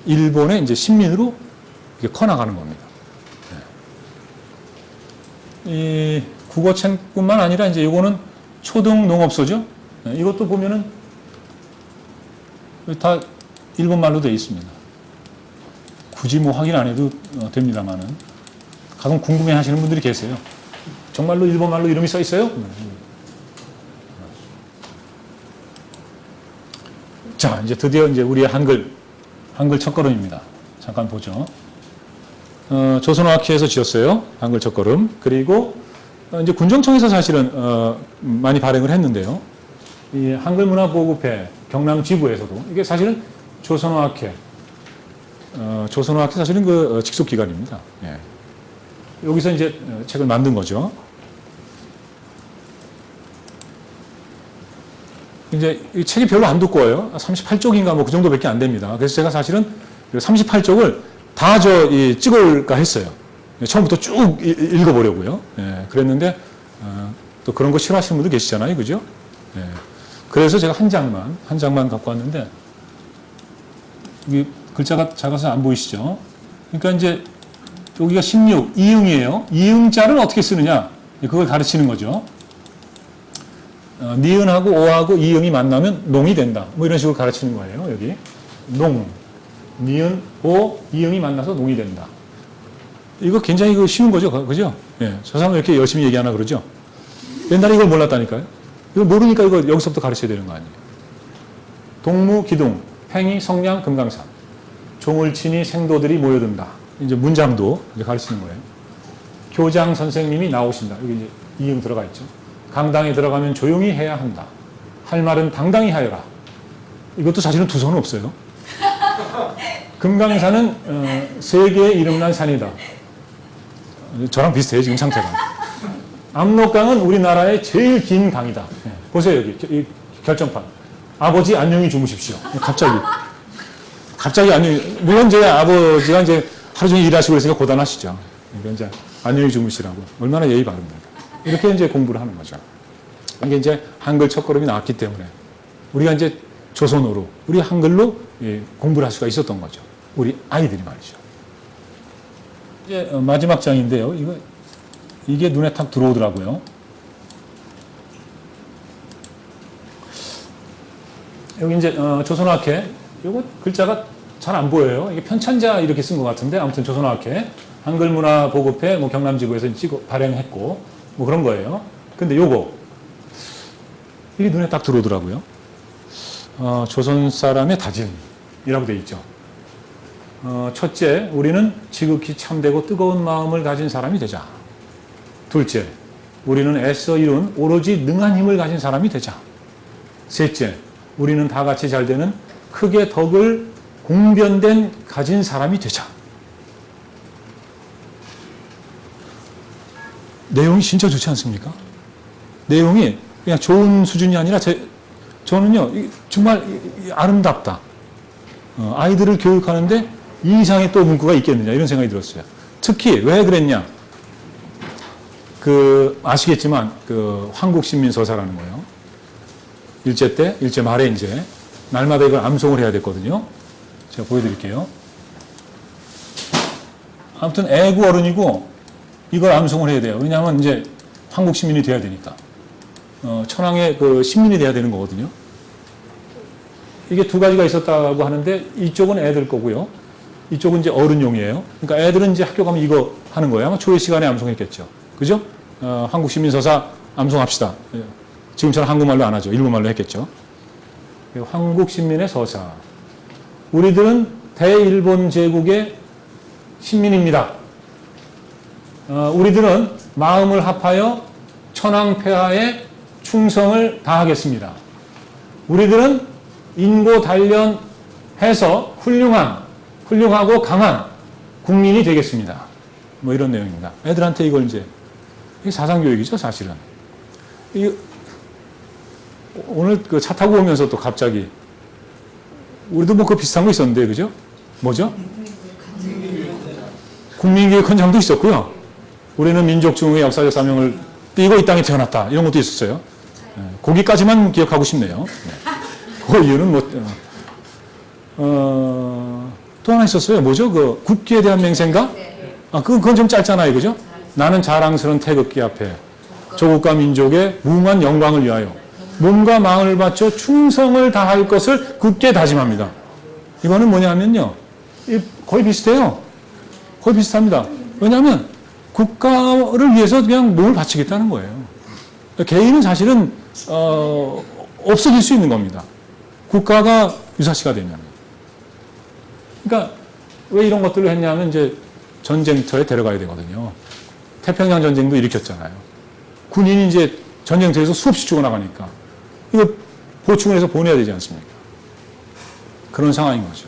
A: 일본의 이제 식민으로 이렇게 커나가는 겁니다. 이 국어책뿐만 아니라 이제 이거는 초등 농업소죠. 이것도 보면은 다 일본말로 되어 있습니다. 굳이 뭐 확인 안 해도 됩니다만은 가끔 궁금해 하시는 분들이 계세요. 정말로 일본말로 이름이 써 있어요? 자, 이제 드디어 이제 우리의 한글 첫걸음입니다. 잠깐 보죠. 조선어학회에서 지었어요. 한글 첫걸음. 그리고 이제 군정청에서 사실은 많이 발행을 했는데요. 이 한글문화보급회 경남 지부에서도 이게 사실은 조선어학회 사실은 그 직속 기관입니다. 예. 여기서 이제 책을 만든 거죠. 이제 이 책이 별로 안 두꺼워요. 38쪽인가 뭐 그 정도밖에 안 됩니다. 그래서 제가 사실은 38쪽을 다 찍어올까 했어요. 처음부터 쭉 읽어보려고요. 예, 그랬는데 또 그런 거 싫어하시는 분도 계시잖아요, 그죠? 예, 그래서 제가 한 장만 갖고 왔는데 이 글자가 작아서 안 보이시죠? 그러니까 이제 여기가 16 이응이에요. 이응자를 어떻게 쓰느냐? 그걸 가르치는 거죠. 니은하고 오하고 이응이 만나면 농이 된다. 뭐 이런 식으로 가르치는 거예요. 여기 농, 니은, 오, 이응이 만나서 농이 된다. 이거 굉장히 쉬운 거죠, 그죠? 예, 저 사람은 이렇게 열심히 얘기하나 그러죠? 옛날에 이걸 몰랐다니까요. 이걸 모르니까 이거 여기서부터 가르쳐야 되는 거 아니에요. 동무, 기둥, 팽이, 성냥, 금강산. 종을 치니 생도들이 모여든다. 이제 문장도 이제 가르치는 거예요. 교장 선생님이 나오신다. 여기 이제 이응 들어가 있죠. 강당에 들어가면 조용히 해야 한다. 할 말은 당당히 하여라. 이것도 사실은 두 손은 없어요. 금강산은 세계에 이름난 산이다. 저랑 비슷해요, 지금 상태가. 압록강은 우리나라의 제일 긴 강이다. 네, 보세요, 여기 이 결정판. 아버지 안녕히 주무십시오. 갑자기 안녕히, 물론 제 아버지가 이제 하루 종일 일하시고 있으니까 고단하시죠. 그러니까 이제 안녕히 주무시라고. 얼마나 예의 바릅니까? 이렇게 이제 공부를 하는 거죠. 이게 이제 한글 첫걸음이 나왔기 때문에 우리가 이제 조선어로, 우리 한글로 공부를 할 수가 있었던 거죠. 우리 아이들이 말이죠. 이제 마지막 장인데요. 이게 눈에 탁 들어오더라고요. 여기 이제 조선어학회, 이거 글자가 잘 안 보여요. 이게 편찬자 이렇게 쓴 것 같은데 아무튼 조선어학회 한글문화보급회 뭐 경남지부에서 발행했고 뭐 그런 거예요. 근데 이게 눈에 딱 들어오더라고요. 조선 사람의 다짐이라고 돼 있죠. 첫째, 우리는 지극히 참되고 뜨거운 마음을 가진 사람이 되자. 둘째, 우리는 애써 이룬 오로지 능한 힘을 가진 사람이 되자. 셋째, 우리는 다 같이 잘 되는 크게 덕을 공변된 가진 사람이 되자. 내용이 진짜 좋지 않습니까? 내용이 그냥 좋은 수준이 아니라 저는요 정말 아름답다. 아이들을 교육하는데 이 이상의 또 문구가 있겠느냐 이런 생각이 들었어요. 특히 왜 그랬냐? 아시겠지만, 황국신민서사라는 거예요. 일제 때, 일제 말에 이제, 날마다 이걸 암송을 해야 됐거든요. 제가 보여드릴게요. 아무튼 애국 어른이고, 이걸 암송을 해야 돼요. 왜냐하면 이제 황국시민이 돼야 되니까. 천황의 신민이 돼야 되는 거거든요. 이게 두 가지가 있었다고 하는데, 이쪽은 애들 거고요. 이쪽은 이제 어른용이에요. 그러니까 애들은 이제 학교 가면 이거 하는 거예요. 아마 초회 시간에 암송했겠죠. 그죠? 황국시민서사 암송합시다. 지금처럼 한국말로 안 하죠. 일본말로 했겠죠. 황국신민의 서사. 우리들은 대일본 제국의 신민입니다. 우리들은 마음을 합하여 천황폐하에 충성을 다하겠습니다. 우리들은 인고 단련해서 훌륭하고 강한 국민이 되겠습니다. 뭐 이런 내용입니다. 애들한테 이걸 이제, 이게 사상교육이죠, 사실은. 오늘 차 타고 오면서 또 갑자기, 우리도 뭐 비슷한 거 있었는데, 그죠? 뭐죠? 국민교육헌장도 있었고요. 우리는 민족중흥의 역사적 사명을 띠고 이 땅에 태어났다. 이런 것도 있었어요. 거기까지만 기억하고 싶네요. 그 이유는 또 하나 있었어요. 뭐죠? 국기에 대한 맹세인가? 그건 좀 짧잖아요. 그죠? 나는 자랑스러운 태극기 앞에 조국과 민족의 무궁한 영광을 위하여 몸과 마음을 바쳐 충성을 다할 것을 굳게 다짐합니다. 이거는 뭐냐면요. 거의 비슷해요. 거의 비슷합니다. 왜냐하면 국가를 위해서 그냥 몸을 바치겠다는 거예요. 개인은 사실은 없어질 수 있는 겁니다. 국가가 유사시가 되면. 그러니까 왜 이런 것들을 했냐면 이제 전쟁터에 데려가야 되거든요. 태평양 전쟁도 일으켰잖아요. 군인이 이제 전쟁터에서 수없이 죽어나가니까 이거 보충을 해서 보내야 되지 않습니까? 그런 상황인 거죠.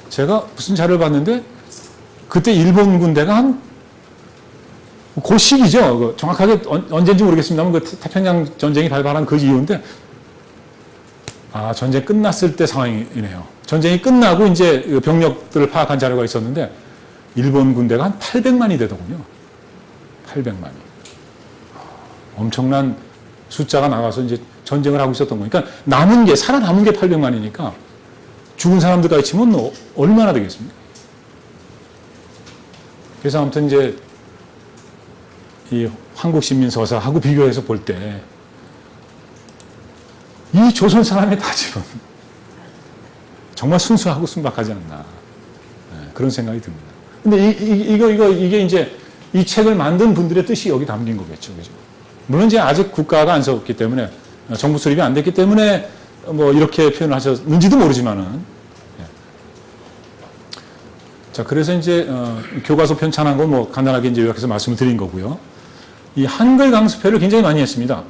A: 제가 무슨 자료를 봤는데 그때 일본 군대가 그 시기죠. 정확하게 언제인지 모르겠습니다만 그 태평양 전쟁이 발발한 그 이후인데 전쟁 끝났을 때 상황이네요. 전쟁이 끝나고 이제 병력들을 파악한 자료가 있었는데 일본 군대가 한 800만이 되더군요. 800만이. 엄청난 숫자가 나가서 이제 전쟁을 하고 있었던 거니까 살아남은 게 800만이니까 죽은 사람들까지 치면 얼마나 되겠습니까? 그래서 아무튼 이제 이 황국신민서사하고 비교해서 볼 때 이 조선 사람의 다짐은 정말 순수하고 순박하지 않나 그런 생각이 듭니다. 근데 이게 이제 이 책을 만든 분들의 뜻이 여기 담긴 거겠죠, 그죠? 물론 이제 아직 국가가 안 섰기 때문에 정부 수립이 안 됐기 때문에 뭐 이렇게 표현을 하셨는지도 모르지만은 자 그래서 이제 교과서 편찬한 건 뭐 간단하게 이제 요약해서 말씀을 드린 거고요. 이 한글 강습회를 굉장히 많이 했습니다.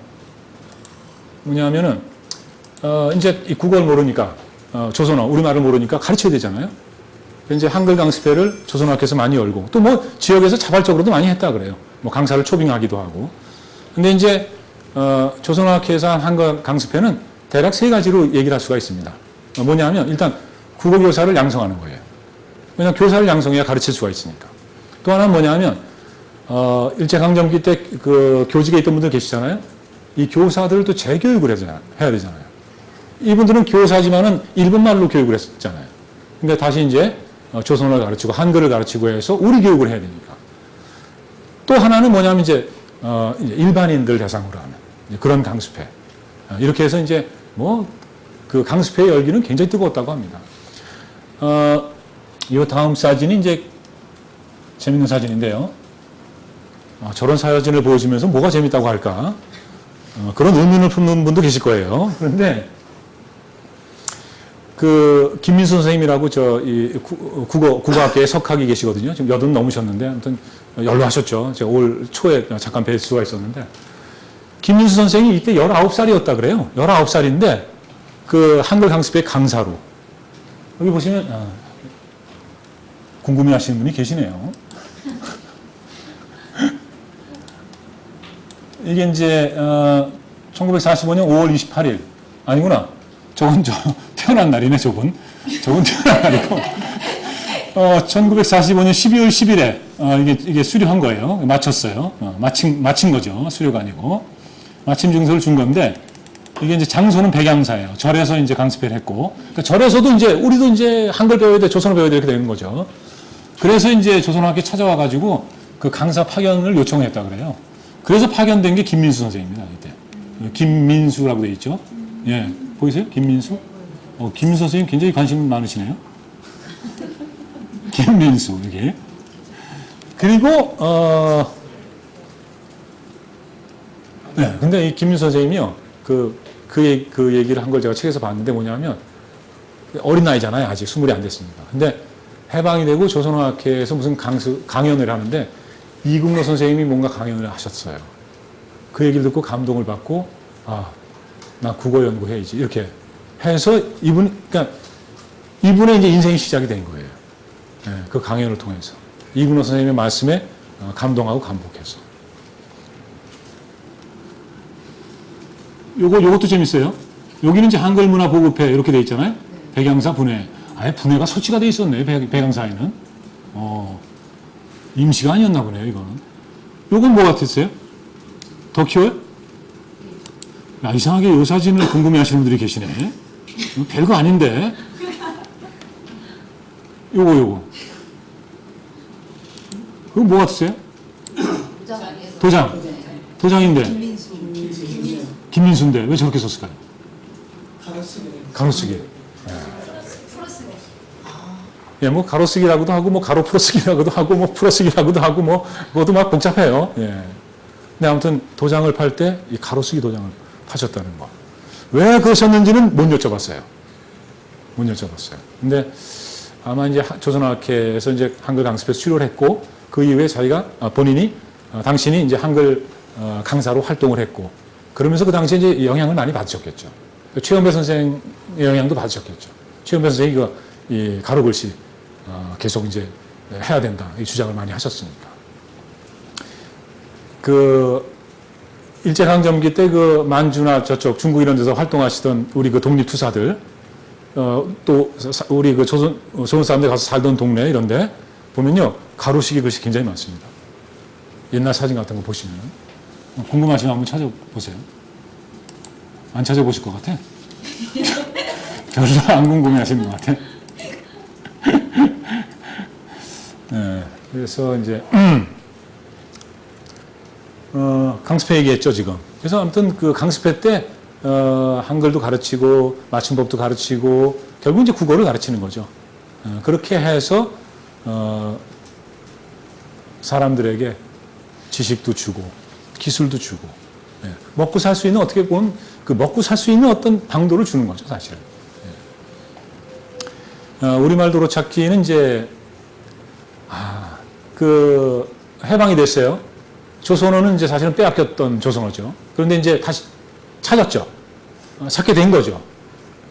A: 뭐냐면은 이제 이 국어를 모르니까 조선어 우리말을 모르니까 가르쳐야 되잖아요. 이제 한글 강습회를 조선학교에서 많이 열고 또 뭐 지역에서 자발적으로도 많이 했다 그래요. 뭐 강사를 초빙하기도 하고. 근데 이제 조선학교에서 한 한글 강습회는 대략 세 가지로 얘기를 할 수가 있습니다. 뭐냐면 일단 국어 교사를 양성하는 거예요. 왜냐하면 교사를 양성해야 가르칠 수가 있으니까. 또 하나는 뭐냐면 일제강점기 때 그 교직에 있던 분들 계시잖아요. 이 교사들을 또 재교육을 해야 되잖아요. 이분들은 교사지만은 일본말로 교육을 했잖아요. 그러니까 다시 이제 조선어를 가르치고 한글을 가르치고 해서 우리 교육을 해야 되니까. 또 하나는 뭐냐면 이제 일반인들 대상으로 하는 그런 강습회. 이렇게 해서 이제 뭐 그 강습회 열기는 굉장히 뜨거웠다고 합니다. 이 다음 사진이 이제 재밌는 사진인데요. 저런 사진을 보여주면서 뭐가 재밌다고 할까? 그런 의문을 품는 분도 계실 거예요. 그런데 그 김민수 선생님이라고 국어학계에 석학이 계시거든요. 지금 80 넘으셨는데 아무튼 연로하셨죠. 제가 올 초에 잠깐 뵐 수가 있었는데 김민수 선생이 이때 19살이었다 그래요. 19살인데 그 한글 강습회 강사로 여기 보시면 궁금해하시는 분이 계시네요. 이게 이제 1945년 5월 28일 아니구나. 저건 태어난 날이네. 저건 태어난 날이고 1945년 12월 10일에 이게 수료한 거예요. 마쳤어요. 마친 거죠. 수료가 아니고 마침 증서를 준 건데 이게 이제 장소는 백양사예요. 절에서 이제 강습회를 했고 그러니까 절에서도 이제 우리도 이제 한글 배워야 돼, 조선어 배워야 돼 이렇게 되는 거죠. 그래서 이제 조선어학회 찾아와 가지고 그 강사 파견을 요청했다 그래요. 그래서 파견된 게 김민수 선생입니다. 이때 김민수라고 돼 있죠. 예, 보이세요? 김민수? 김민수 선생님 굉장히 관심 많으시네요. 김민수 이게 그리고 네, 근데 이 김민수 선생님이요 그 얘기를 한 걸 제가 책에서 봤는데 뭐냐면 어린 나이잖아요. 아직 20이 안 됐으니까. 근데 해방이 되고 조선어학회에서 무슨 강연을 하는데 이국노 선생님이 뭔가 강연을 하셨어요. 그 얘기를 듣고 감동을 받고 나 국어 연구해야지 이렇게 해서 그러니까 이분의 이제 인생이 시작이 된 거예요. 네, 그 강연을 통해서 이국노 선생님의 말씀에 감동하고 감복해서 요것도 재밌어요. 여기는 이제 한글문화보급회 이렇게 돼 있잖아요. 백양사 분회. 아예 분해가 설치가 돼 있었네. 백양사에는. 임시가 아니었나 보네요. 이거는. 요건 뭐 같았어요? 더 키워요? 야, 이상하게 요 사진을 궁금해하시는 분들이 계시네. 별거 아닌데. 요거. 그거 뭐 같았어요? 도장인데. 김민수인데 왜 저렇게 썼을까요? 가로쓰기. 예, 뭐 가로쓰기라고도 하고 뭐 가로 풀어쓰기라고도 하고 뭐 풀어쓰기라고도 하고 뭐 그것도 막 복잡해요. 예. 근데 아무튼 도장을 팔 때 이 가로쓰기 도장을 파셨다는 거. 왜 그러셨는지는 못 여쭤봤어요. 근데 아마 이제 조선어학회에서 이제 한글 강습에 수료를 했고 그 이후에 자기가 당신이 이제 한글 강사로 활동을 했고 그러면서 그 당시에 이제 영향을 많이 받으셨겠죠. 최연배 선생의 영향도 받으셨겠죠. 최연배 선생이 이 가로 글씨 계속 이제 해야 된다 이 주장을 많이 하셨으니까. 그 일제강점기 때 그 만주나 저쪽 중국 이런 데서 활동하시던 우리 그 독립투사들 또 우리 그 조선 사람들 가서 살던 동네 이런데 보면요 가로시기 글씨 굉장히 많습니다. 옛날 사진 같은 거 보시면 궁금하시면 한번 찾아보세요. 안 찾아보실 것 같아? 별로 안 궁금해하시는 것 같아. 네, 그래서 이제 강습회 얘기했죠 지금. 그래서 아무튼 그 강습회 때 한글도 가르치고 맞춤법도 가르치고 결국 이제 국어를 가르치는 거죠. 그렇게 해서 사람들에게 지식도 주고 기술도 주고 먹고 살 수 있는 어떻게 보면 그 먹고 살 수 있는 어떤 방도를 주는 거죠 사실. 우리말 도로찾기는 이제 그 해방이 됐어요. 조선어는 이제 사실은 빼앗겼던 조선어죠. 그런데 이제 다시 찾았죠. 찾게 된 거죠.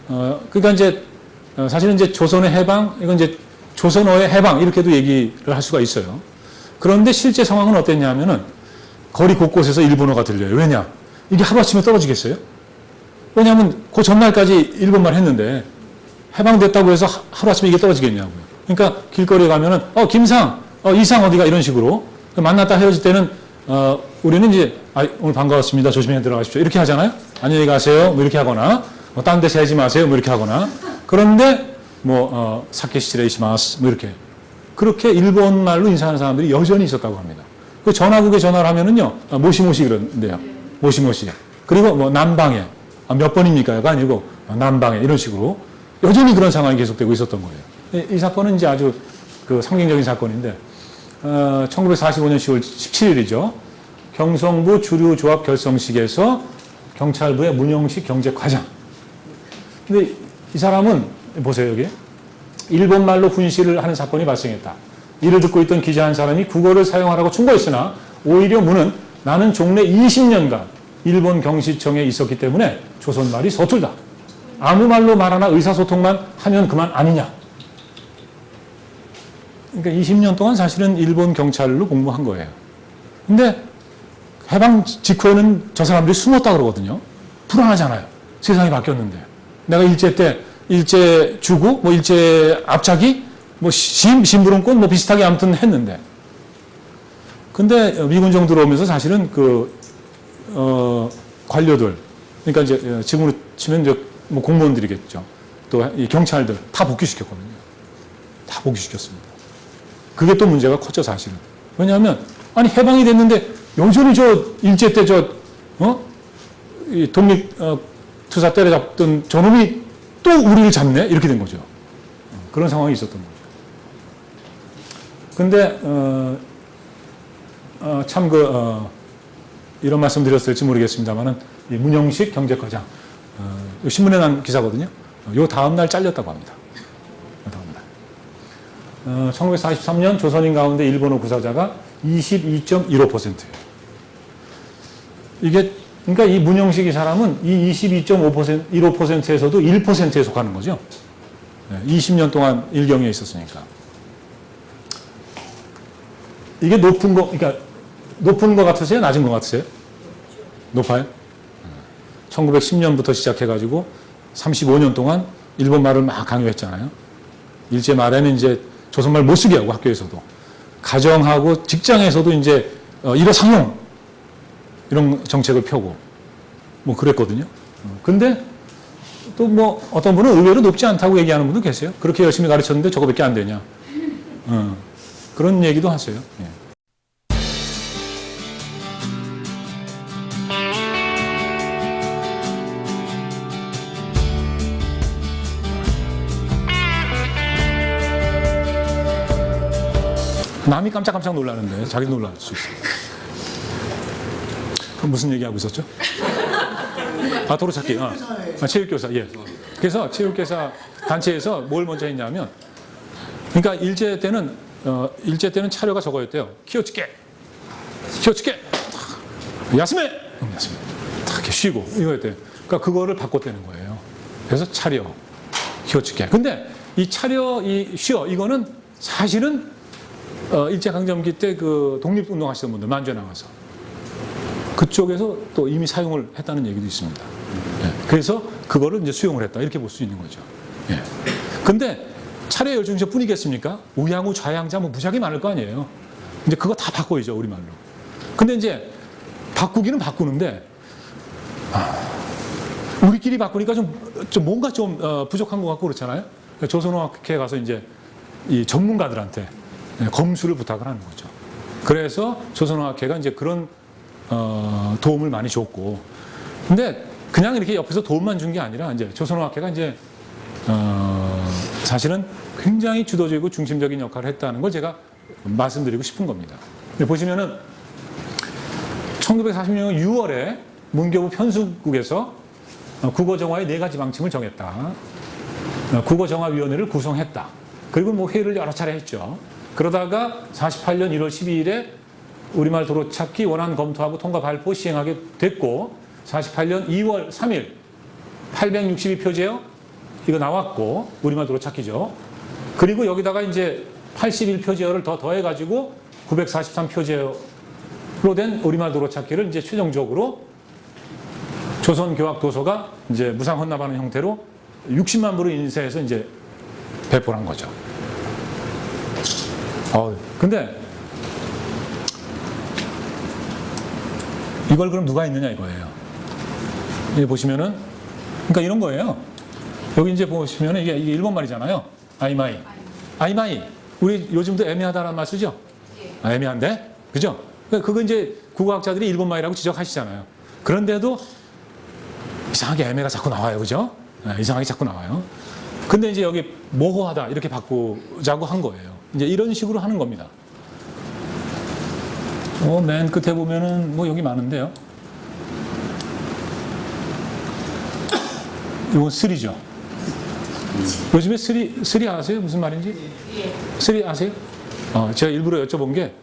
A: 그러니까 이제 사실은 이제 조선의 해방, 이건 이제 조선어의 해방 이렇게도 얘기를 할 수가 있어요. 그런데 실제 상황은 어땠냐면은 거리 곳곳에서 일본어가 들려요. 왜냐? 이게 하루아침에 떨어지겠어요? 왜냐하면 그 전날까지 일본말 했는데 해방됐다고 해서 하루아침에 이게 떨어지겠냐고요. 그러니까 길거리에 가면은 김상, 이상 어디가 이런 식으로 만났다 헤어질 때는 우리는 이제 오늘 반가웠습니다. 조심히 들어가십시오. 이렇게 하잖아요. 안녕히 가세요. 뭐 이렇게 하거나 딴 데서 하지 마세요. 뭐 이렇게 하거나 그런데 사케 시레이시마스 뭐 이렇게 그렇게 일본말로 인사하는 사람들이 여전히 있었다고 합니다. 그 전화국에 전화를 하면은요 모시모시 그런데요. 모시모시. 그리고 남방에 몇 번입니까가 아니고 남방에 이런 식으로 여전히 그런 상황이 계속되고 있었던 거예요. 이 사건은 이제 아주 그 상징적인 사건인데 1945년 10월 17일이죠. 경성부 주류조합 결성식에서 경찰부의 문영식 경제과장. 근데 이 사람은 보세요 여기 일본말로 훈시를 하는 사건이 발생했다. 이를 듣고 있던 기자 한 사람이 국어를 사용하라고 충고했으나 오히려 무는 나는 종래 20년간 일본 경시청에 있었기 때문에 조선말이 서툴다. 아무 말로 말하나 의사소통만 하면 그만 아니냐. 그러니까 20년 동안 사실은 일본 경찰로 공부한 거예요. 근데 해방 직후에는 저 사람들이 숨었다 그러거든요. 불안하잖아요. 세상이 바뀌었는데. 내가 일제 때 일제 주고 일제 압착이 뭐 심부름꾼 뭐 비슷하게 아무튼 했는데, 근데 미군 정 들어오면서 사실은 관료들, 그러니까 이제 지금으로 치면 이제 뭐 공무원들이겠죠. 또 이 경찰들 다 복귀시켰거든요. 다 복귀시켰습니다. 그게 또 문제가 컸죠, 사실은. 왜냐하면 아니 해방이 됐는데 여전히 일제 때 이 독립 투사 때려잡던 저놈이 또 우리를 잡네? 이렇게 된 거죠. 그런 상황이 있었던 거죠. 근데 참 이런 말씀 드렸을지 모르겠습니다만은 이 문영식 경제과장 신문에 난 기사거든요. 요 다음 날 잘렸다고 합니다. 요 다음 날. 1943년 조선인 가운데 일본어 구사자가 22.15%예요. 이게 그러니까 이 문영식 이 사람은 이 22.15%에서도 1%에 속하는 거죠. 20년 동안 일경에 있었으니까. 이게 그러니까 높은 거 같으세요? 낮은 거 같으세요? 높아요? 1910년부터 시작해가지고 35년 동안 일본 말을 막 강요했잖아요. 일제 말에는 이제 조선말 못 쓰게 하고 학교에서도. 가정하고 직장에서도 이제 일어상용 이런 정책을 펴고 뭐 그랬거든요. 근데 또 뭐 어떤 분은 의외로 높지 않다고 얘기하는 분도 계세요. 그렇게 열심히 가르쳤는데 저거밖에 안 되냐. 그런 얘기도 하세요. 예. 남이 깜짝깜짝 놀라는데 자기도 놀랄 수 있어요. 그럼 무슨 얘기하고 있었죠? 도로찾기. 체육교사. 예. 그래서 체육교사 단체에서 뭘 먼저 했냐면, 그러니까 일제 때는 차려가 저거였대요. 키워치게. 야스메. 다 이렇게 쉬고 이거였대요. 그러니까 그거를 바꿨다는 거예요. 그래서 차려, 키워치게. 근데 이 차려, 이 쉬어 이거는 사실은 일제강점기 때 그 독립운동 하시던 분들 만주에 나가서 그쪽에서 또 이미 사용을 했다는 얘기도 있습니다. 예. 그래서 그거를 이제 수용을 했다 이렇게 볼 수 있는 거죠. 예. 근데 차례 열중자 뿐이겠습니까? 우양우 좌양자 뭐 무지하게 많을 거 아니에요. 이제 그거 다 바꿔야죠 우리말로. 근데 이제 바꾸기는 바꾸는데 우리끼리 바꾸니까 좀 뭔가 좀 부족한 것 같고 그렇잖아요. 조선어학회에 가서 이제 이 전문가들한테 검수를 부탁을 하는 거죠. 그래서 조선어학회가 이제 그런 도움을 많이 줬고, 근데 그냥 이렇게 옆에서 도움만 준 게 아니라 이제 조선어학회가 이제 사실은 굉장히 주도적이고 중심적인 역할을 했다는 걸 제가 말씀드리고 싶은 겁니다. 근데 보시면은 1940년 6월에 문교부 편수국에서 국어정화의 4가지 방침을 정했다. 국어정화위원회를 구성했다. 그리고 뭐 회의를 여러 차례 했죠. 그러다가 48년 1월 12일에 우리말 도로찾기 원안 검토하고 통과 발표 시행하게 됐고, 48년 2월 3일 862표제요. 이거 나왔고 우리말 도로찾기죠. 그리고 여기다가 이제 81표제어를 더 더해가지고 943표제어로 된 우리말 도로찾기를 이제 최종적으로 조선교학도서가 이제 무상 헌납하는 형태로 60만 부를 인쇄해서 이제 배포를 한 거죠. 근데 이걸 그럼 누가 했느냐 이거예요. 여기 보시면은, 그러니까 이런 거예요. 여기 이제 보시면은 이게 일본 말이잖아요. 아이마이. 우리 요즘도 애매하다라는 말 쓰죠? 애매한데? 그죠? 그거 이제 국어학자들이 일본 말이라고 지적하시잖아요. 그런데도 이상하게 애매가 자꾸 나와요. 그죠? 이상하게 자꾸 나와요. 근데 이제 여기 모호하다 이렇게 바꾸자고 한 거예요. 이제 이런 식으로 하는 겁니다. 맨 끝에 보면은 뭐 여기 많은데요. 이건 쓰리죠. 요즘에 쓰리 아세요? 무슨 말인지? 쓰리 아세요? 제가 일부러 여쭤본 게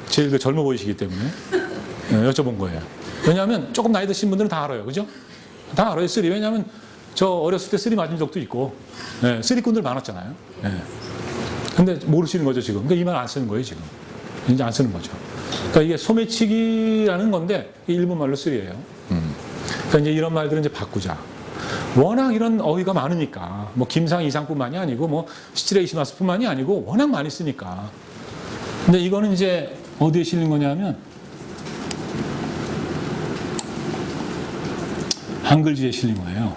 A: 제일 그 젊어 보이시기 때문에 여쭤본 거예요. 왜냐하면 조금 나이 드신 분들은 다 알아요. 그죠? 다 알아요. 쓰리. 왜냐하면 저 어렸을 때 쓰리 맞은 적도 있고 쓰리꾼들 많았잖아요. 근데 모르시는 거죠 지금. 그러니까 이 말 안 쓰는 거예요 지금. 이제 안 쓰는 거죠. 그러니까 이게 소매치기라는 건데 일본 말로 쓰리예요. 그러니까 이제 이런 말들은 이제 바꾸자. 워낙 이런 어휘가 많으니까 뭐 김상 이상뿐만이 아니고 뭐 시치레이시마스뿐만이 아니고 워낙 많이 쓰니까. 근데 이거는 이제 어디에 실린 거냐면 한글지에 실린 거예요.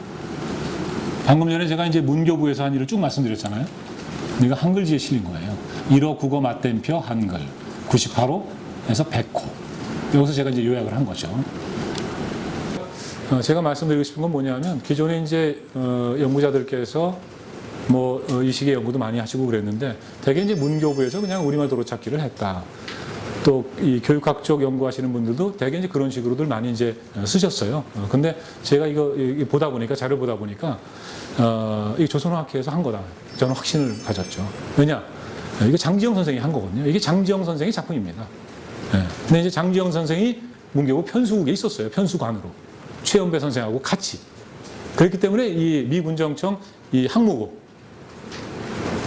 A: 방금 전에 제가 이제 문교부에서 한 일을 쭉 말씀드렸잖아요. 이거 한글지에 실린 거예요. 1호 국어 맞댐표 한글 98호에서 100호. 여기서 제가 이제 요약을 한 거죠. 제가 말씀드리고 싶은 건 뭐냐면 기존에 이제 연구자들께서 뭐 이 시기에 연구도 많이 하시고 그랬는데 대개 이제 문교부에서 그냥 우리말 도로찾기를 했다. 또 이 교육학 쪽 연구하시는 분들도 대개 이제 그런 식으로들 많이 이제 쓰셨어요. 근데 제가 이거 보다 보니까 자료 보다 보니까 이 조선어학회에서 한 거다. 저는 확신을 가졌죠. 왜냐? 이거 장지영 선생이 한 거거든요. 이게 장지영 선생의 작품입니다. 근데 이제 장지영 선생이 문교부 편수국에 있었어요. 편수관으로. 최연배 선생하고 같이. 그렇기 때문에 이 미군정청 이 항모국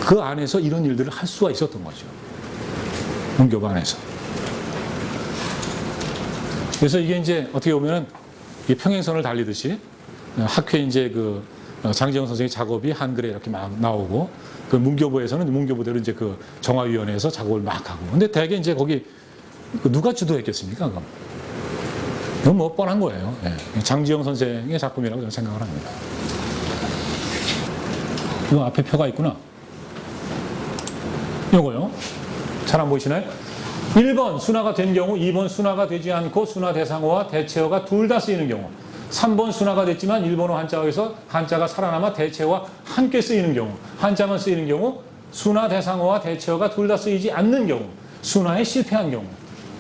A: 그 안에서 이런 일들을 할 수가 있었던 거죠. 문교부 안에서. 그래서 이게 이제 어떻게 보면은 평행선을 달리듯이 학회 이제 그 장지영 선생의 작업이 한글에 이렇게 막 나오고 그 문교부에서는 문교부대로 이제 그 정화위원회에서 작업을 막 하고. 근데 대개 이제 거기 누가 주도했겠습니까? 그럼? 이건 뭐 뻔한 거예요. 예. 장지영 선생의 작품이라고 저는 생각을 합니다. 이 앞에 표가 있구나. 요거요. 잘 안 보이시나요? 1번 순화가 된 경우, 2번 순화가 되지 않고 순화 대상어와 대체어가 둘 다 쓰이는 경우, 3번 순화가 됐지만 일본어 한자어에서 한자가 살아남아 대체어와 함께 쓰이는 경우, 한자만 쓰이는 경우, 순화 대상어와 대체어가 둘 다 쓰이지 않는 경우, 순화에 실패한 경우.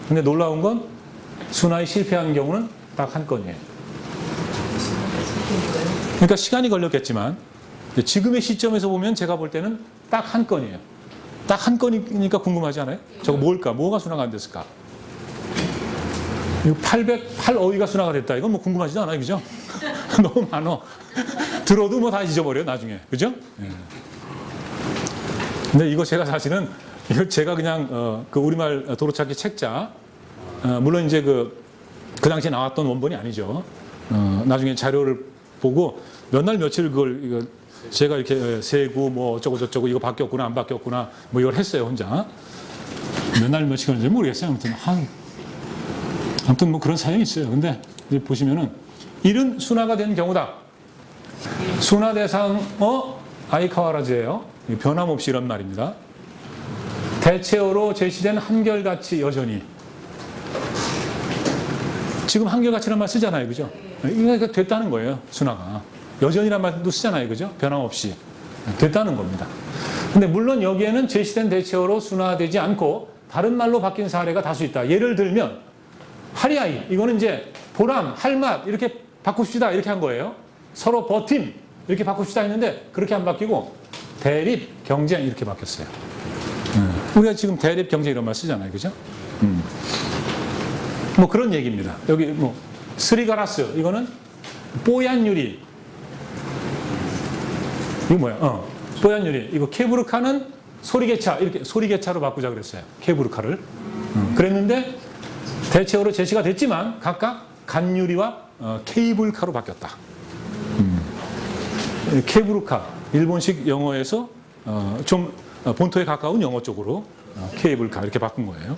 A: 근데 놀라운 건 순화에 실패한 경우는 딱 한 건이에요. 그러니까 시간이 걸렸겠지만 지금의 시점에서 보면 제가 볼 때는 딱 한 건이에요. 딱 한 건이니까 궁금하지 않아요? 저거 뭘까? 뭐가 순화가 안 됐을까? 808어휘가 순화가 됐다. 이건 뭐 궁금하지도 않아요. 그죠? 너무 많어. 들어도 뭐 다 잊어버려요. 나중에. 그죠? 예. 근데 이거 제가 사실은 이거 제가 그냥 그 우리말 도로찾기 책자 물론 이제 그 당시에 나왔던 원본이 아니죠. 나중에 자료를 보고 몇 날 며칠 그걸 이거 제가 이렇게 세고 뭐 어쩌고 저쩌고 이거 바뀌었구나 안 바뀌었구나 뭐 이걸 했어요 혼자. 몇 날 며칠 걸는지 모르겠어요. 아무튼 뭐 그런 사연이 있어요. 근데 보시면은 이른 순화가 된 경우다. 순화 대상어 아이카와라즈예요. 변함없이 이런 말입니다. 대체어로 제시된 한결같이 여전히. 지금 한결같이란 말 쓰잖아요. 그죠? 이거 됐다는 거예요. 순화가. 여전이란 말도 쓰잖아요. 그죠? 변함없이. 됐다는 겁니다. 근데 물론 여기에는 제시된 대체어로 순화되지 않고 다른 말로 바뀐 사례가 다수 있다. 예를 들면 하리아이. 이거는 이제 보람, 할맛 이렇게 바꿉시다. 이렇게 한 거예요. 서로 버팀 이렇게 바꿉시다 했는데 그렇게 안 바뀌고 대립, 경쟁 이렇게 바뀌었어요. 우리가 지금 대립, 경쟁 이런 말 쓰잖아요. 그죠? 뭐 그런 얘기입니다. 여기 뭐 스리가라스 이거는 뽀얀 유리. 이거 뭐야? 뽀얀 유리. 이거 케부르카는 소리개차 이렇게 소리개차로 바꾸자 그랬어요. 케부르카를. 그랬는데 대체어로 제시가 됐지만 각각 간유리와 케이블카로 바뀌었다. 케부르카 일본식 영어에서 좀 본토에 가까운 영어 쪽으로 케이블카 이렇게 바꾼 거예요.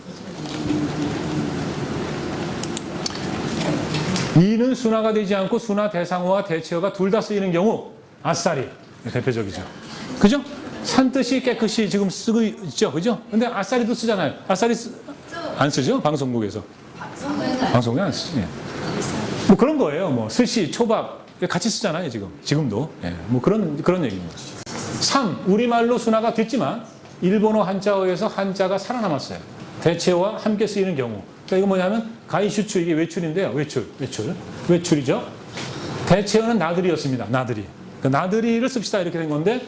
A: 이는 순화가 되지 않고 순화 대상어와 대체어가 둘 다 쓰이는 경우 아싸리 대표적이죠. 그죠? 산뜻이 깨끗이 지금 쓰고 있죠. 그죠? 근데 아싸리도 쓰잖아요. 아싸리 안 쓰죠? 방송국에서. 방송국에 안 쓰지. 뭐 그런 거예요. 뭐 스시, 초밥 같이 쓰잖아요. 지금도. 예. 뭐 그런 얘기입니다. 3. 우리말로 순화가 됐지만 일본어 한자어에서 한자가 살아남았어요. 대체어와 함께 쓰이는 경우. 그러니까 이거 뭐냐면 가이슈츠 이게 외출인데요. 외출이죠. 대체어는 나들이였습니다. 나들이. 그러니까 나들이를 씁시다 이렇게 된 건데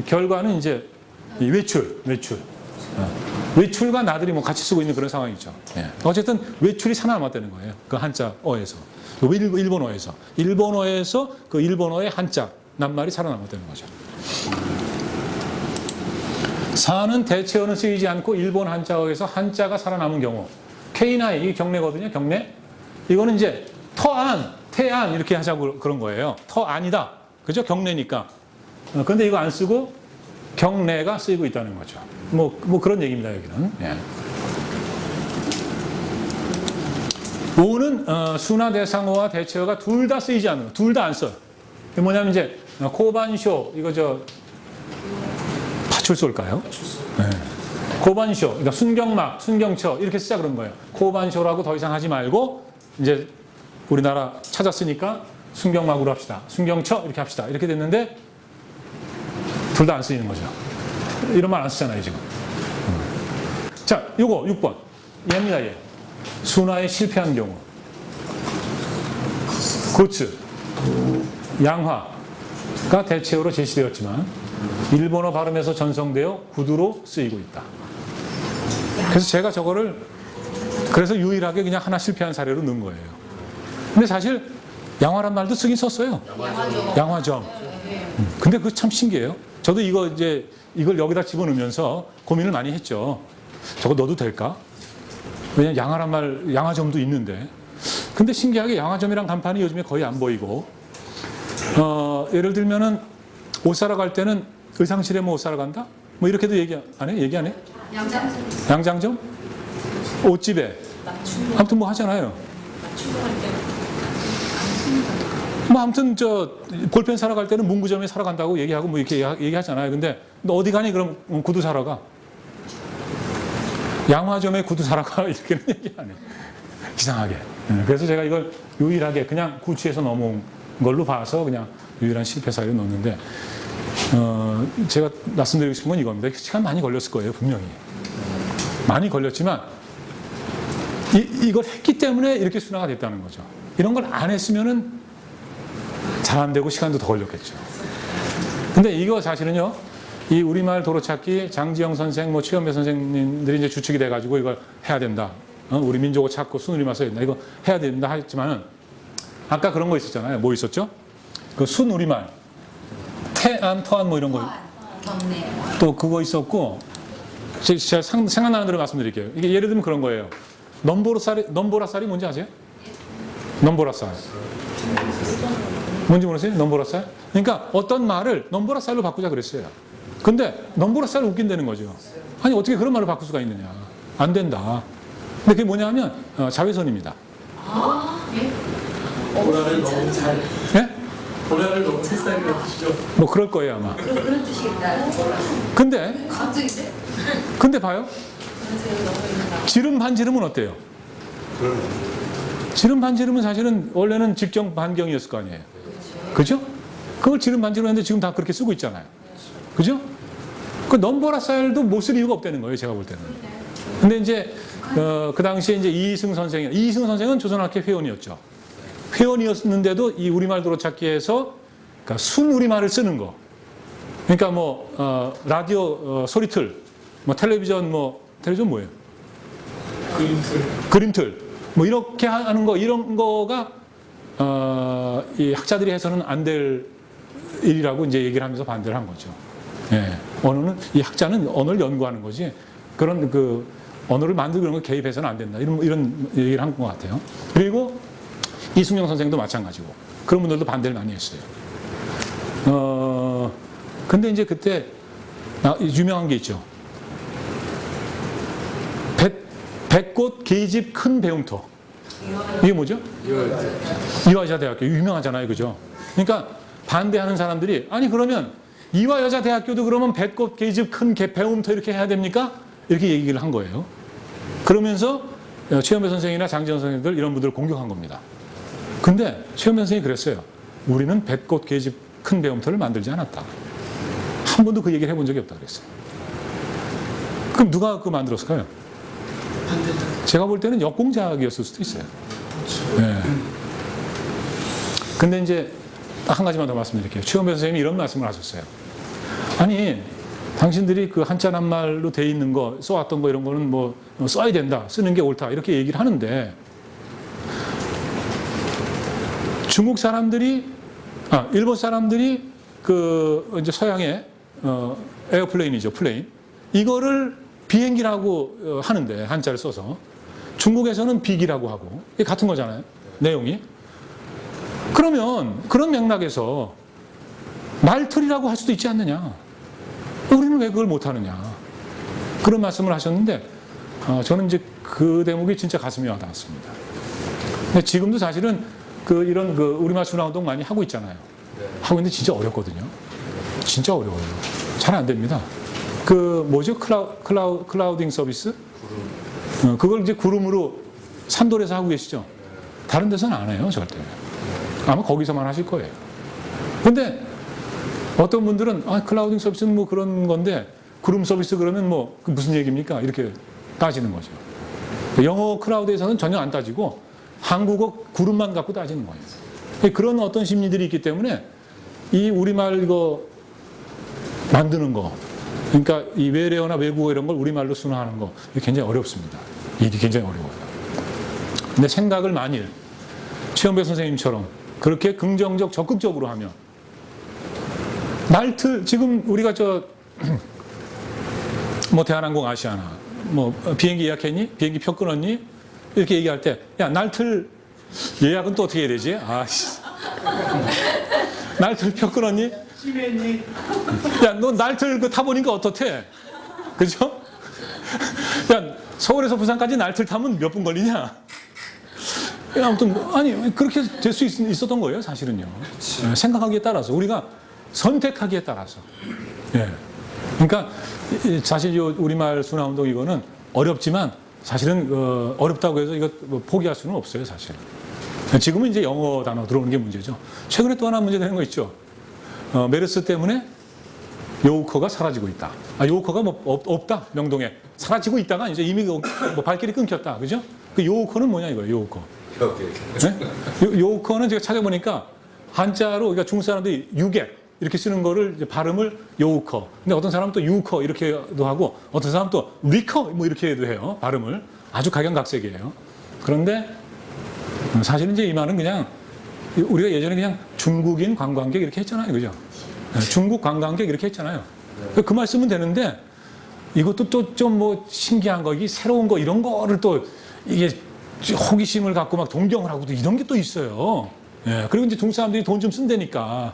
A: 결과는 이제 외출과 나들이 뭐 같이 쓰고 있는 그런 상황이죠. 예. 어쨌든 외출이 살아남았다는 거예요. 그 한자어에서. 일본어에서 그 일본어의 한자 낱말이 살아남았다는 거죠. 4는 대체어는 쓰이지 않고 일본 한자어에서 한자가 살아남은 경우. K9 이 경례거든요. 경례. 이거는 이제 터안 태안 이렇게 하자고 그런 거예요. 터 안이다. 그죠? 경내니까. 그런데 이거 안 쓰고 경내가 쓰이고 있다는 거죠. 뭐 그런 얘기입니다, 여기는. 예. 오는 수나 대상어와 대체어가 둘 다 쓰이지 않는 거. 둘 다 안 써요. 이게 뭐냐면 이제 코반쇼 이거 파출소일까요? 네. 코반쇼, 그러니까 순경막, 순경처 이렇게 쓰자 그런 거예요. 코반쇼라고 더 이상 하지 말고 이제 우리나라 찾았으니까 순경막으로 합시다. 순경처 이렇게 합시다. 이렇게 됐는데 둘 다 안 쓰이는 거죠. 이런 말 안 쓰잖아요, 지금. 자, 요거 6번. 얘입니다, 얘. 순화에 실패한 경우. 고츠, 양화가 대체어로 제시되었지만 일본어 발음에서 전성되어 구두로 쓰이고 있다. 그래서 제가 저거를 그래서 유일하게 그냥 하나 실패한 사례로 넣은 거예요. 근데 사실 양화란 말도 쓰긴 썼어요. 양화점. 근데 그거 참 신기해요. 저도 이걸 여기다 집어넣으면서 고민을 많이 했죠. 저거 넣어도 될까? 왜냐면 양화란 말, 양화점도 있는데. 근데 신기하게 양화점이랑 간판이 요즘에 거의 안 보이고, 예를 들면은 옷 사러 갈 때는 의상실에 뭐 옷 사러 간다? 뭐 이렇게도 얘기 안 해? 얘기 안 해? 양장점? 옷집에. 아무튼 뭐 하잖아요. 뭐 아무튼 볼펜 사러 갈 때는 문구점에 사러 간다고 얘기하고 뭐 이렇게 얘기하잖아요. 근데 너 어디 가니? 그럼 구두 사러 가. 양화점에 구두 사러 가. 이렇게는 얘기 안 해. 이상하게. 그래서 제가 이걸 유일하게 그냥 구치에서 넘어온 걸로 봐서 그냥 유일한 실패 사례를 넣었는데, 제가 말씀드리고 싶은 건 이겁니다. 시간 많이 걸렸을 거예요, 분명히. 많이 걸렸지만, 이걸 했기 때문에 이렇게 순화가 됐다는 거죠. 이런 걸 안 했으면은 잘 안 되고 시간도 더 걸렸겠죠. 근데 이거 사실은요, 이 우리말 도로찾기 장지영 선생, 뭐 최현배 선생님들이 이제 주축이 돼가지고 이걸 해야 된다. 우리 민족어 찾고 순우리말 써야 된다. 이거 해야 된다 했지만은, 아까 그런 거 있었잖아요. 뭐 있었죠? 그 순우리말. 태안, 터안 뭐 이런 거. 또 그거 있었고, 제가 생각나는 대로 말씀드릴게요. 이게 예를 들면 그런 거예요. 넘보라쌀이 뭔지 아세요? 넘보라쌀. 뭔지 모르세요? 넘보라쌀? 그러니까 어떤 말을 넘보라쌀로 바꾸자 그랬어요. 근데 넘보라쌀 웃긴다는 거죠. 아니 어떻게 그런 말을 바꿀 수가 있느냐. 안 된다. 근데 그게 뭐냐면 자외선입니다.
B: 보라를 너무 잘.
A: 예?
B: 보라를 너무 새싹이라 뜻이죠.
A: 뭐 그럴 거예요 아마.
C: 그런 뜻이겠다.
A: 근데
C: 갑자기인데?
A: 근데 봐요. 지름 반지름은 어때요? 지름 반지름은 사실은 원래는 직경 반경이었을 거 아니에요. 그죠? 그걸 지름 반지름 했는데 지금 다 그렇게 쓰고 있잖아요. 그죠? 그 넘보라쌀도 못 쓸 이유가 없다는 거예요, 제가 볼 때는. 근데 이제 그 당시에 이제 이승 선생은 조선학회 회원이었죠. 회원이었는데도 이 우리말 도로찾기에서 그러니까 순우리말을 쓰는 거. 그러니까 뭐 라디오 소리틀, 뭐 텔레비전 뭐예요? 그림틀. 뭐 이렇게 하는 거 이런 거가 이 학자들이 해서는 안 될 일이라고 이제 얘기를 하면서 반대를 한 거죠. 예. 언어는 이 학자는 언어를 연구하는 거지 그런 그 언어를 만들고 이런 거 개입해서는 안 된다. 이런 얘기를 한 것 같아요. 그리고 이승용 선생도 마찬가지고 그런 분들도 반대를 많이 했어요. 근데 이제 그때 유명한 게 있죠. 백꽃 계집 큰 배움터. 이게 뭐죠? 이화여자대학교. 유명하잖아요. 그죠? 그러니까 반대하는 사람들이 아니 그러면 이화여자대학교도 그러면 백꽃 계집 큰 배움터 이렇게 해야 됩니까? 이렇게 얘기를 한 거예요. 그러면서 최현배 선생이나 장지영 선생님들 이런 분들을 공격한 겁니다. 근데 최현배 선생님이 그랬어요. 우리는 백꽃 계집 큰 배움터를 만들지 않았다. 한 번도 그 얘기를 해본 적이 없다 그랬어요. 그럼 누가 그거 만들었을까요? 제가 볼 때는 역공작이었을 수도 있어요. 네. 근데 이제 딱 한 가지만 더 말씀드릴게요. 최현배 선생님이 이런 말씀을 하셨어요. 아니, 당신들이 그 한자 낱말로 돼 있는 거, 써왔던 거 이런 거는 뭐 써야 된다, 쓰는 게 옳다 이렇게 얘기를 하는데 중국 사람들이, 일본 사람들이 그 이제 서양의 에어플레인이죠, 플레인. 이거를 비행기라고 하는데 한자를 써서 중국에서는 비기라고 하고 이게 같은 거잖아요, 내용이. 그러면 그런 맥락에서 말틀이라고 할 수도 있지 않느냐. 우리는 왜 그걸 못하느냐. 그런 말씀을 하셨는데 저는 이제 그 대목이 진짜 가슴이 와닿았습니다. 근데 지금도 사실은 이런 우리말 순환운동 많이 하고 있잖아요. 하고 있는데 진짜 어렵거든요. 진짜 어려워요. 잘 안 됩니다. 뭐죠? 클라우딩 서비스? 그걸 이제 구름으로 산돌에서 하고 계시죠? 다른 데서는 안 해요, 절대. 아마 거기서만 하실 거예요. 근데 어떤 분들은 클라우딩 서비스는 뭐 그런 건데 구름 서비스 그러면 뭐 무슨 얘기입니까? 이렇게 따지는 거죠. 영어 클라우드에서는 전혀 안 따지고 한국어 구름만 갖고 따지는 거예요. 그런 어떤 심리들이 있기 때문에 이 우리말 이거 만드는 거, 그러니까 이 외래어나 외국어 이런 걸 우리말로 순화하는 거 이게 굉장히 어렵습니다. 일이 굉장히 어려워요. 근데 생각을 만일 최영배 선생님처럼 그렇게 긍정적, 적극적으로 하면 말틀 지금 우리가 뭐 대한항공 아시아나 뭐 비행기 예약했니? 비행기 표 끊었니? 이렇게 얘기할 때 야 날틀 예약은 또 어떻게 해야 되지? 날틀 표 끊었니?
B: 심했니?
A: 야 너 날틀 타보니까 어떻대? 그죠? 야 서울에서 부산까지 날틀 타면 몇 분 걸리냐? 아무튼 아니 그렇게 될 수 있었던 거예요 사실은요. 생각하기에 따라서 우리가 선택하기에 따라서. 예. 그러니까 사실 우리말 순화운동 이거는 어렵지만 사실은 어렵다고 해서 이거 뭐 포기할 수는 없어요 사실. 지금은 이제 영어 단어 들어오는 게 문제죠. 최근에 또 하나 문제되는 거 있죠. 메르스 때문에 요우커가 사라지고 있다. 요우커가 뭐 없다 명동에 사라지고 있다가 이제 이미 뭐 발길이 끊겼다, 그죠? 그 요우커는 뭐냐 이거예요, 요우커. 네? 요우커는 제가 찾아보니까 한자로 그러니까 중국 사람들이 유객 이렇게 쓰는 거를 이제 발음을 요우커. 근데 어떤 사람은 또 유커 이렇게도 하고 어떤 사람은 또 리커 뭐 이렇게도 해요. 발음을 아주 각양각색이에요. 그런데 사실은 이제 이 말은 그냥 우리가 예전에 그냥 중국인 관광객 이렇게 했잖아요, 그죠? 중국 관광객 이렇게 했잖아요. 그 말 쓰면 되는데 이것도 또 좀 뭐 신기한 거, 이 새로운 거 이런 거를 또 이게 호기심을 갖고 막 동경을 하고도 이런 게 또 있어요. 예, 그리고 이제 중국 사람들이 돈 좀 쓴다니까.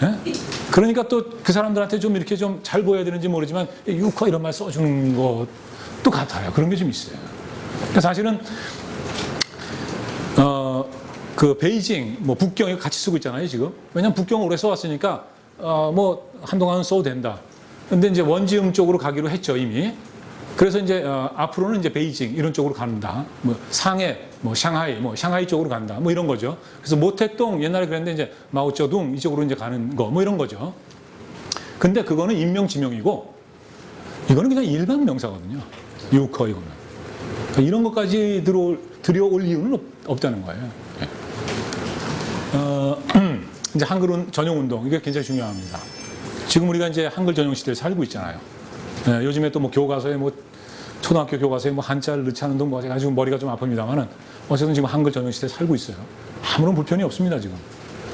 A: 예? 그러니까 또 그 사람들한테 좀 이렇게 좀 잘 보여야 되는지 모르지만 유커 이런 말 써주는 것도 같아요. 그런 게 좀 있어요. 그러니까 사실은 그 베이징, 뭐 북경 이거 같이 쓰고 있잖아요 지금. 왜냐면 북경을 오래 써왔으니까 뭐 한동안은 써도 된다. 근데 이제 원지음 쪽으로 가기로 했죠 이미. 그래서 이제 앞으로는 이제 베이징 이런 쪽으로 간다. 뭐 상해, 뭐 샹하이 쪽으로 간다. 뭐 이런 거죠. 그래서 모택동 옛날에 그랬는데 이제 마오쩌둥 이쪽으로 이제 가는 거 뭐 이런 거죠. 근데 그거는 인명 지명이고 이거는 그냥 일반 명사거든요. 유커 이거는. 그러니까 이런 것까지 들여올 이유는 없다는 거예요. 이제 한글 전용 운동 이게 굉장히 중요합니다. 지금 우리가 이제 한글 전용 시대에 살고 있잖아요. 네, 요즘에 또 뭐 교과서에 뭐 초등학교 교과서에 뭐 한자를 넣지 않은 동 뭐 제가 지금 머리가 좀 아픕니다만은 어쨌든 지금 한글 전용 시대에 살고 있어요. 아무런 불편이 없습니다 지금.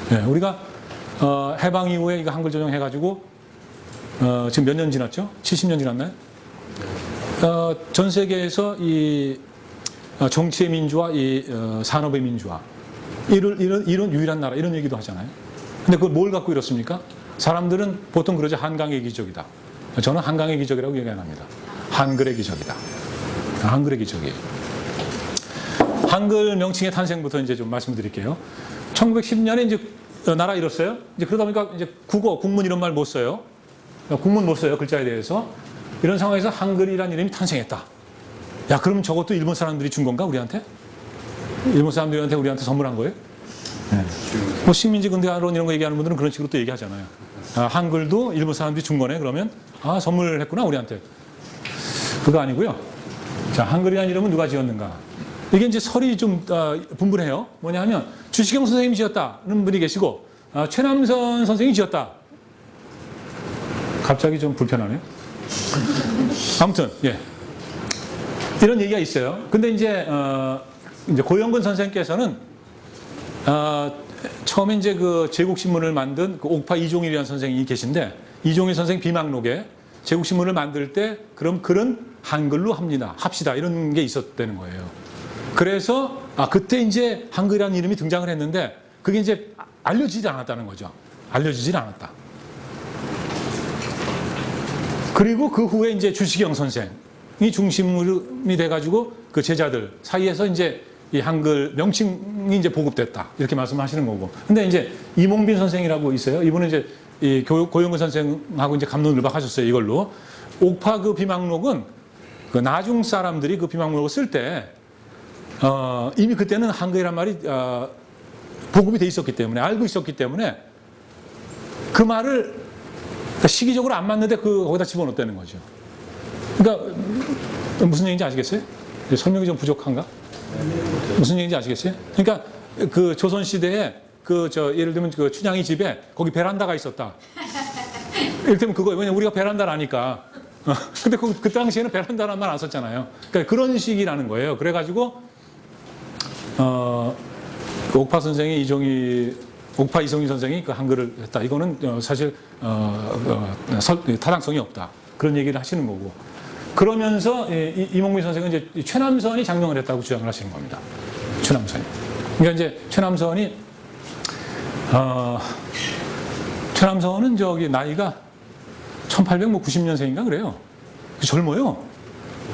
A: 네, 우리가 해방 이후에 이거 한글 전용 해가지고 지금 몇 년 지났죠? 70년 지났나요? 전 세계에서 이 정치의 민주화, 이 산업의 민주화 이런 유일한 나라 이런 얘기도 하잖아요. 근데 그걸 뭘 갖고 이렇습니까? 사람들은 보통 그러죠. 한강의 기적이다. 저는 한강의 기적이라고 얘기 안 합니다. 한글의 기적이다. 한글의 기적이에요. 한글 명칭의 탄생부터 이제 좀 말씀드릴게요. 1910년에 이제 나라 이뤘어요. 이제 그러다 보니까 이제 국어, 국문 이런 말 못 써요. 국문 못 써요. 글자에 대해서. 이런 상황에서 한글이라는 이름이 탄생했다. 야, 그럼 저것도 일본 사람들이 준 건가, 우리한테? 일본 사람들한테 우리한테 선물한 거예요? 네. 뭐 식민지 근대화론 이런 거 얘기하는 분들은 그런 식으로 또 얘기하잖아요. 한글도 일본 사람들이 준 거네, 그러면? 선물을 했구나, 우리한테. 그거 아니고요. 자, 한글이라는 이름은 누가 지었는가? 이게 이제 설이 좀 분분해요. 뭐냐 하면, 주시경 선생님이 지었다는 분이 계시고, 최남선 선생님이 지었다. 갑자기 좀 불편하네요. 아무튼, 예. 이런 얘기가 있어요. 근데 이제 고영근 선생께서는, 처음에 이제 그 제국신문을 만든 그 옥파 이종일이라는 선생이 계신데, 이종일 선생 비망록에 제국신문을 만들 때, 그럼 글은 한글로 합시다. 이런 게 있었다는 거예요. 그래서, 그때 이제 한글이라는 이름이 등장을 했는데, 그게 이제 알려지지 않았다는 거죠. 알려지질 않았다. 그리고 그 후에 이제 주시경 선생이 중심이 돼가지고 그 제자들 사이에서 이제 이 한글 명칭이 이제 보급됐다. 이렇게 말씀하시는 거고. 근데 이제 이몽빈 선생이라고 있어요. 이분은 이제 이 고영근 선생하고 이제 갑론을박 하셨어요. 이걸로. 옥파 그 비망록은 그 나중 사람들이 그 비망록을 쓸 때, 이미 그때는 한글이란 말이, 보급이 돼 있었기 때문에, 알고 있었기 때문에 그 말을 시기적으로 안 맞는데 거기다 집어넣었다는 거죠. 그러니까 무슨 얘기인지 아시겠어요? 설명이 좀 부족한가? 무슨 얘기인지 아시겠어요? 그러니까 그 조선시대에 예를 들면 그 춘향이 집에 거기 베란다가 있었다. 이를테면 그거, 왜냐면 우리가 베란다를 아니까. 근데 그 당시에는 베란다란 말 안 썼잖아요. 그러니까 그런 식이라는 거예요. 그래가지고, 그 옥파 선생이 옥파 이성희 선생이 그 한글을 했다. 이거는 사실, 타당성이 없다. 그런 얘기를 하시는 거고. 그러면서 이몽민 선생은 이제 최남선이 장명을 했다고 주장을 하시는 겁니다. 최남선이. 그러니까 이제 최남선은 나이가 1890년생인가 그래요. 젊어요.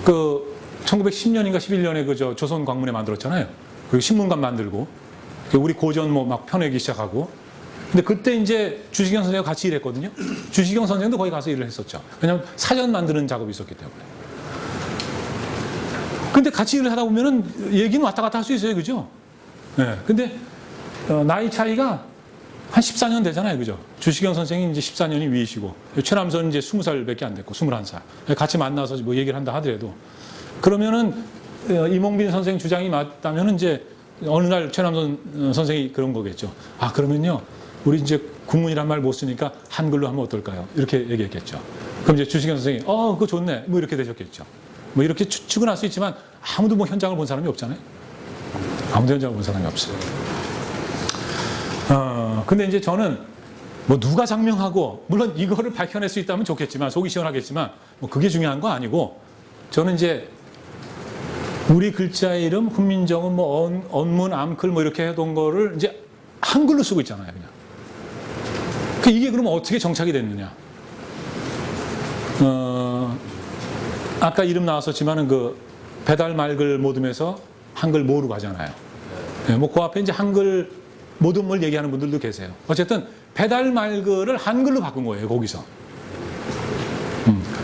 A: 그 1910년인가 11년에 그 조선 광문에 만들었잖아요. 그리고 신문관 만들고 우리 고전 뭐 막 펴내기 시작하고. 근데 그때 이제 주시경 선생과 같이 일했거든요. 주시경 선생도 거기 가서 일을 했었죠. 왜냐하면 사전 만드는 작업이 있었기 때문에. 근데 같이 일을 하다 보면은 얘기는 왔다 갔다 할 수 있어요. 그죠? 네. 근데 나이 차이가 한 14년 되잖아요. 그죠? 주시경 선생이 이제 14년이 위이시고, 최남선은 이제 20살밖에 안 됐고, 21살. 같이 만나서 뭐 얘기를 한다 하더라도. 그러면은, 이몽빈 선생 주장이 맞다면은 이제 어느 날 최남선 선생이 그런 거겠죠. 아, 그러면요. 우리 이제 국문이란 말 못 쓰니까 한글로 하면 어떨까요? 이렇게 얘기했겠죠. 그럼 이제 주시경 선생이, 그거 좋네. 뭐 이렇게 되셨겠죠. 뭐 이렇게 추측은 할 수 있지만 아무도 뭐 현장을 본 사람이 없잖아요. 아무도 현장을 본 사람이 없어요. 근데 이제 저는 뭐 누가 장명하고, 물론 이거를 밝혀낼 수 있다면 좋겠지만, 속이 시원하겠지만, 뭐 그게 중요한 거 아니고, 저는 이제 우리 글자 이름, 훈민정음, 뭐 언문, 암클 뭐 이렇게 해둔 거를 이제 한글로 쓰고 있잖아요, 그냥. 이게 그러면 어떻게 정착이 됐느냐? 아까 이름 나왔었지만은 그 배달 말글 모듬에서 한글 모르고 하잖아요. 네, 뭐 그 앞에 이제 한글 모듬을 얘기하는 분들도 계세요. 어쨌든 배달 말글을 한글로 바꾼 거예요, 거기서.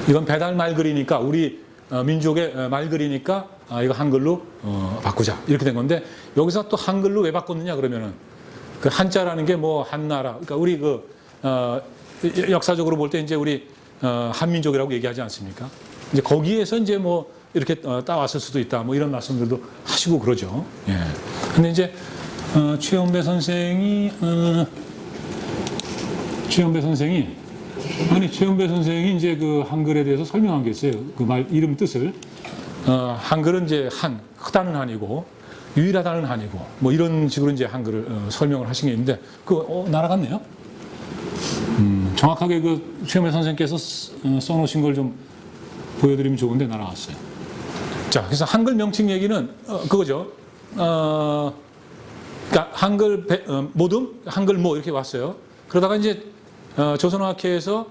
A: 이건 배달 말글이니까 우리 민족의 말글이니까 이거 한글로 바꾸자 이렇게 된 건데, 여기서 또 한글로 왜 바꿨느냐 그러면은 그 한자라는 게 뭐 한나라, 그러니까 우리 역사적으로 볼 때 이제 우리 한민족이라고 얘기하지 않습니까? 이제 거기에서 이제 뭐 이렇게 따왔을 수도 있다 뭐 이런 말씀들도 하시고 그러죠. 예. 근데 이제 최원배 선생이 이제 그 한글에 대해서 설명한 게 있어요. 그 말 이름 뜻을. 한글은 이제 크다는 한이고 유일하다는 한이고 뭐 이런 식으로 이제 한글을 설명을 하신 게 있는데 날아갔네요. 정확하게 그 최원배 선생께서 써놓으신 걸 좀 보여드리면 좋은데 날아갔어요. 자, 그래서 한글 명칭 얘기는 그거죠. 그러니까 한글 모듬, 한글 모 이렇게 왔어요. 그러다가 이제 조선어학회에서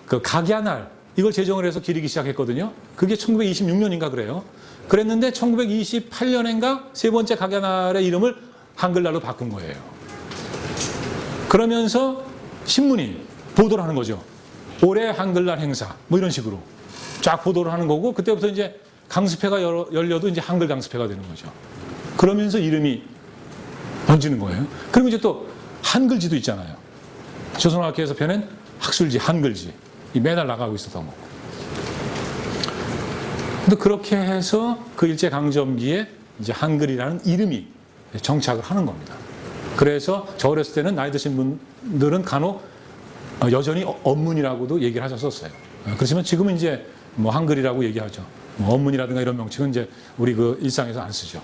A: 그 각야날 이걸 제정을 해서 기리기 시작했거든요. 그게 1926년인가 그래요. 그랬는데 1928년인가 세 번째 각야날의 이름을 한글날로 바꾼 거예요. 그러면서 신문이 보도를 하는 거죠. 올해 한글날 행사 뭐 이런 식으로 쫙 보도를 하는 거고, 그때부터 이제 강습회가 열려도 이제 한글 강습회가 되는 거죠. 그러면서 이름이 번지는 거예요. 그리고 이제 또 한글지도 있잖아요. 조선어학회에서 펴낸 학술지, 한글지. 매달 나가고 있었던 거고. 근데 그렇게 해서 그 일제강점기에 이제 한글이라는 이름이 정착을 하는 겁니다. 그래서 저 어렸을 때는 나이 드신 분들은 간혹 여전히 언문이라고도 얘기를 하셨었어요. 그렇지만 지금은 이제 뭐 한글이라고 얘기하죠. 뭐 언문이라든가 이런 명칭은 이제 우리 그 일상에서 안 쓰죠.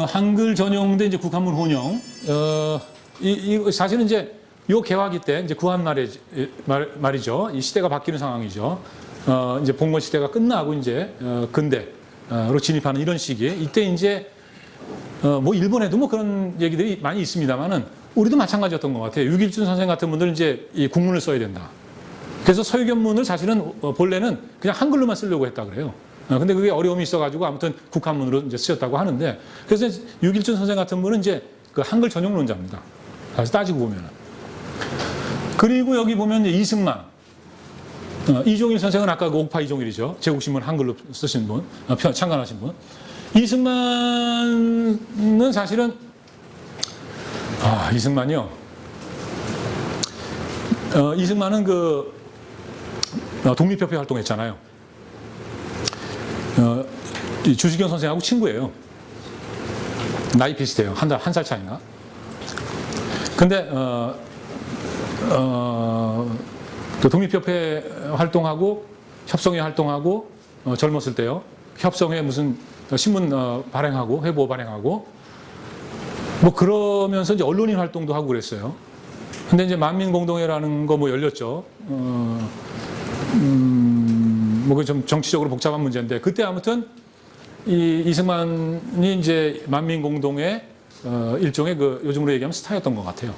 A: 한글 전용대 이제 국한문 혼용. 사실은 이제 요 개화기 때 이제 구한 말이죠. 이 시대가 바뀌는 상황이죠. 이제 봉건 시대가 끝나고 이제 근대로 진입하는 이런 시기에 이때 이제 뭐 일본에도 뭐 그런 얘기들이 많이 있습니다만은 우리도 마찬가지였던 것 같아요. 유길준 선생 같은 분들은 이제 이 국문을 써야 된다. 그래서 서유견문을 사실은 본래는 그냥 한글로만 쓰려고 했다 그래요. 근데 그게 어려움이 있어가지고 아무튼 국한문으로 이제 쓰였다고 하는데, 그래서 유길준 선생 같은 분은 이제 그 한글 전용론자입니다. 그래서 따지고 보면은. 그리고 여기 보면 이제 이승만, 이종일 선생은 아까 그 옥파 이종일이죠. 제국신문 한글로 쓰신 분, 창간하신 분. 이승만은 사실은 이승만이요. 이승만은 그 독립협회 활동했잖아요. 이 주시경 선생하고 친구예요. 나이 비슷해요. 한 살 차이인가. 근데 그 독립협회 활동하고 협성회 활동하고 젊었을 때요. 협성회 무슨 신문 발행하고 회보 발행하고 뭐 그러면서 이제 언론인 활동도 하고 그랬어요. 근데 이제 만민공동회라는 거 뭐 열렸죠. 뭐 그 좀 정치적으로 복잡한 문제인데, 그때 아무튼 이 이승만이 이제 만민공동회 일종의 그 요즘으로 얘기하면 스타였던 것 같아요.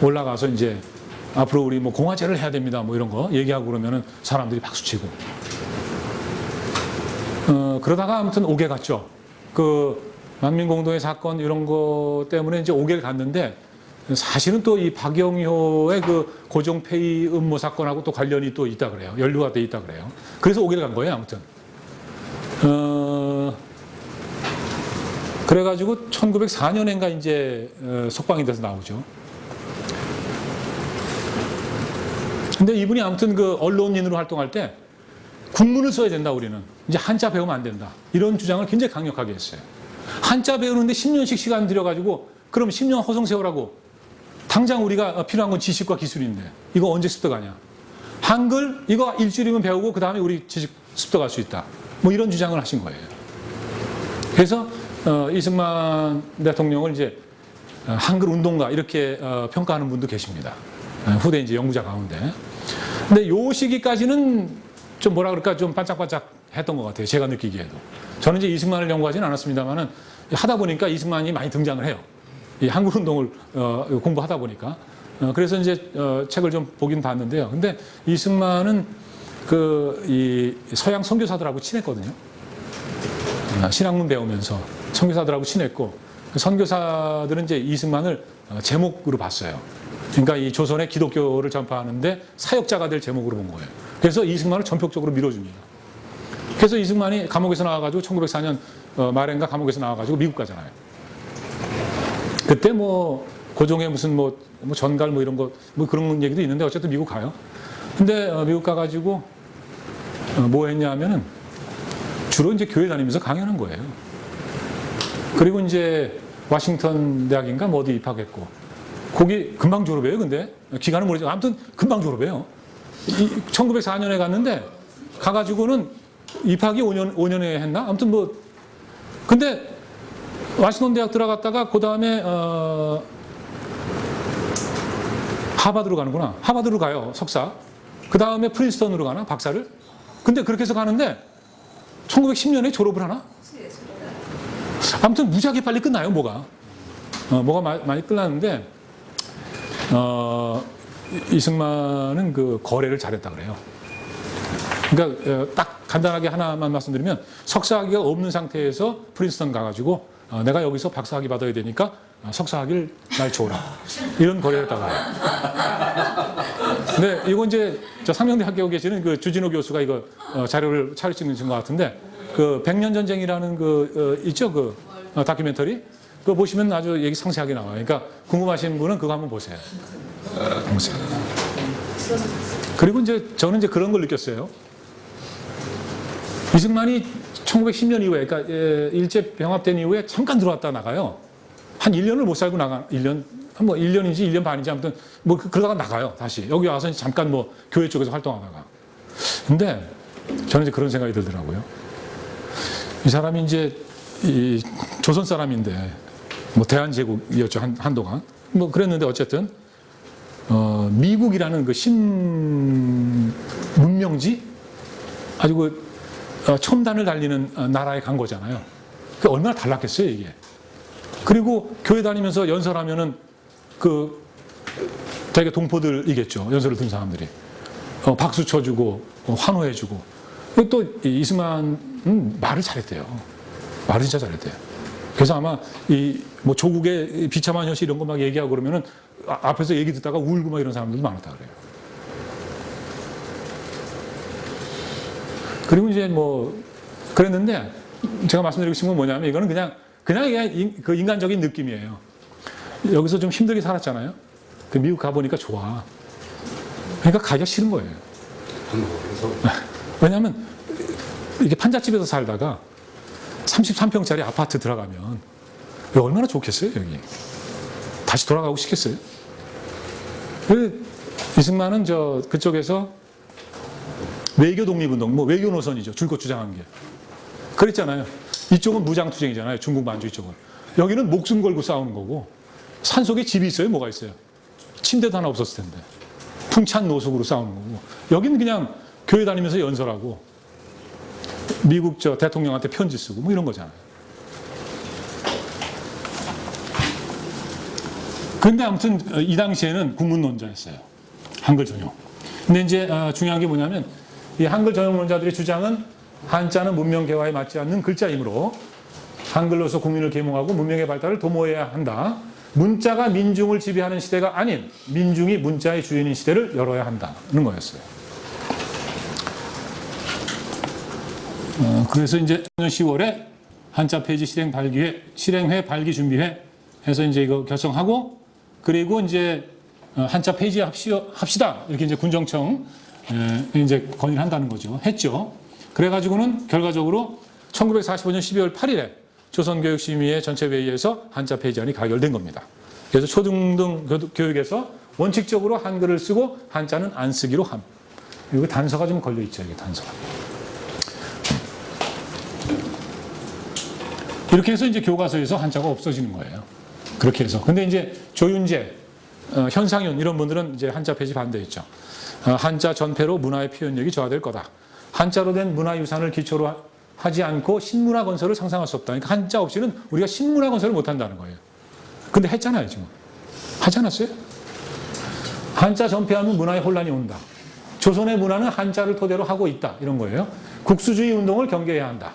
A: 올라가서 이제 앞으로 우리 뭐 공화제를 해야 됩니다 뭐 이런 거 얘기하고 그러면은 사람들이 박수치고. 그러다가 아무튼 옥에 갔죠. 그 만민공동회 사건 이런 거 때문에 이제 옥에 갔는데, 사실은 또 이 박영효의 그 고종폐위 음모 사건하고 또 관련이 또 있다 그래요. 연루가 돼 있다 그래요. 그래서 오기를 간 거예요, 아무튼. 그래가지고 1904년인가 이제 석방이 돼서 나오죠. 근데 이분이 아무튼 그 언론인으로 활동할 때 국문을 써야 된다, 우리는. 이제 한자 배우면 안 된다. 이런 주장을 굉장히 강력하게 했어요. 한자 배우는데 10년씩 시간 들여가지고 그럼 10년 허송 세월하고 당장 우리가 필요한 건 지식과 기술인데 이거 언제 습득하냐. 한글 이거 일주일이면 배우고 그 다음에 우리 지식 습득할 수 있다. 뭐 이런 주장을 하신 거예요. 그래서 이승만 대통령을 이제 한글 운동가 이렇게 평가하는 분도 계십니다. 후대 이제 연구자 가운데. 근데 요 시기까지는 좀 뭐라 그럴까 좀 반짝반짝 했던 것 같아요. 제가 느끼기에도. 저는 이제 이승만을 연구하지는 않았습니다만은 하다 보니까 이승만이 많이 등장을 해요. 이 한글 운동을 공부하다 보니까. 그래서 이제 책을 좀 보긴 봤는데요. 근데 이승만은 이 서양 선교사들하고 친했거든요. 신학문 배우면서 선교사들하고 친했고, 선교사들은 이제 이승만을 제목으로 봤어요. 그러니까 이 조선의 기독교를 전파하는데 사역자가 될 제목으로 본 거예요. 그래서 이승만을 전폭적으로 밀어줍니다. 그래서 이승만이 감옥에서 나와가지고 1904년 말인가 감옥에서 나와가지고 미국 가잖아요. 그때 뭐 고종의 무슨 뭐 전갈 뭐 이런 거 뭐 그런 얘기도 있는데 어쨌든 미국 가요. 근데 미국 가가지고 뭐 했냐면은 주로 이제 교회 다니면서 강연한 거예요. 그리고 이제 워싱턴 대학인가 뭐 어디 입학했고, 거기 금방 졸업해요. 근데 기간은 모르죠. 아무튼 금방 졸업해요. 1904년에 갔는데 가가지고는 입학이 5년에 했나? 아무튼 뭐 근데 워싱턴 대학 들어갔다가 그 다음에 하버드로 가는구나. 하버드로 가요, 석사. 그 다음에 프린스턴으로 가나, 박사를. 근데 그렇게 해서 가는데 1910년에 졸업을 하나? 아무튼 무지하게 빨리 끝나요, 뭐가. 뭐가 많이 끝났는데 이승만은 그 거래를 잘했다 그래요. 그러니까 딱 간단하게 하나만 말씀드리면, 석사학위가 없는 상태에서 프린스턴 가가지고 내가 여기서 박사학위 받아야 되니까 석사학위를 날 줘라. 이런 거래를 했다고 해요. 근데 이거 이제 저 상명대 학교에 계시는 그 주진호 교수가 이거 자료를 찾으신 것 같은데, 그 백년 전쟁이라는 있죠, 그 다큐멘터리. 그거 보시면 아주 얘기 상세하게 나와요. 그러니까 궁금하신 분은 그거 한번 보세요. 보세요. 그리고 이제 저는 이제 그런 걸 느꼈어요. 이승만이 1910년 이후에, 그러니까 일제 병합된 이후에 잠깐 들어왔다 나가요. 한 1년을 못 살고 나가, 1년, 뭐 1년인지 1년 반인지 아무튼 뭐 그러다가 나가요, 다시. 여기 와서 잠깐 뭐 교회 쪽에서 활동하다가. 근데 저는 이제 그런 생각이 들더라고요. 이 사람이 이제 이 조선 사람인데, 뭐 대한제국이었죠, 한동안. 뭐 그랬는데 어쨌든, 미국이라는 그 신문명지? 아주 그 첨단을 달리는 나라에 간 거잖아요. 그 얼마나 달랐겠어요, 이게. 그리고 교회 다니면서 연설하면은 자기가 동포들이겠죠. 연설을 든 사람들이. 박수 쳐주고, 환호해주고. 그리고 또 이승만은 말을 잘했대요. 말을 진짜 잘했대요. 그래서 아마 뭐 조국의 비참한 현실 이런 거 막 얘기하고 그러면은 앞에서 얘기 듣다가 울고 막 이런 사람들도 많았다 그래요. 그리고 이제 뭐 그랬는데 제가 말씀드리고 싶은 건 뭐냐면 이거는 그냥 그 인간적인 느낌이에요. 여기서 좀 힘들게 살았잖아요. 그 미국 가보니까 좋아. 그러니까 가기가 싫은 거예요. 왜냐하면 이렇게 판잣집에서 살다가 33평짜리 아파트 들어가면 얼마나 좋겠어요, 여기. 다시 돌아가고 싶겠어요. 이승만은 그쪽에서 외교 독립운동, 뭐 외교 노선이죠. 줄곧 주장한 게. 그랬잖아요. 이쪽은 무장투쟁이잖아요. 중국 만주 이쪽은. 여기는 목숨 걸고 싸우는 거고 산속에 집이 있어요? 뭐가 있어요? 침대도 하나 없었을 텐데. 풍찬 노숙으로 싸우는 거고. 여기는 그냥 교회 다니면서 연설하고 미국 대통령한테 편지 쓰고 뭐 이런 거잖아요. 그런데 아무튼 이 당시에는 국문론자였어요. 한글 전용. 근데 이제 중요한 게 뭐냐면 이 한글 전용론자들의 주장은 한자는 문명 개화에 맞지 않는 글자이므로 한글로서 국민을 계몽하고 문명의 발달을 도모해야 한다. 문자가 민중을 지배하는 시대가 아닌 민중이 문자의 주인인 시대를 열어야 한다는 거였어요. 그래서 이제 10월에 한자 폐지 실행회 발기 준비회 해서 이제 이거 결성하고 그리고 이제 한자 폐지합시다 이렇게 이제 군정청 이제 건의를 한다는 거죠. 했죠. 그래가지고는 결과적으로 1945년 12월 8일에 조선교육심의회 전체 회의에서 한자 폐지안이 가결된 겁니다. 그래서 초등등 교육에서 원칙적으로 한글을 쓰고 한자는 안 쓰기로 함. 이거 단서가 좀 걸려 있죠. 이게 단서가. 이렇게 해서 이제 교과서에서 한자가 없어지는 거예요. 그렇게 해서. 근데 이제 조윤재, 현상윤 이런 분들은 이제 한자 폐지 반대했죠. 한자 전폐로 문화의 표현력이 저하될 거다. 한자로 된 문화유산을 기초로 하지 않고 신문화 건설을 상상할 수 없다. 그러니까 한자 없이는 우리가 신문화 건설을 못 한다는 거예요. 근데 했잖아요, 지금. 하지 않았어요? 한자 전폐하면 문화에 혼란이 온다. 조선의 문화는 한자를 토대로 하고 있다. 이런 거예요. 국수주의 운동을 경계해야 한다.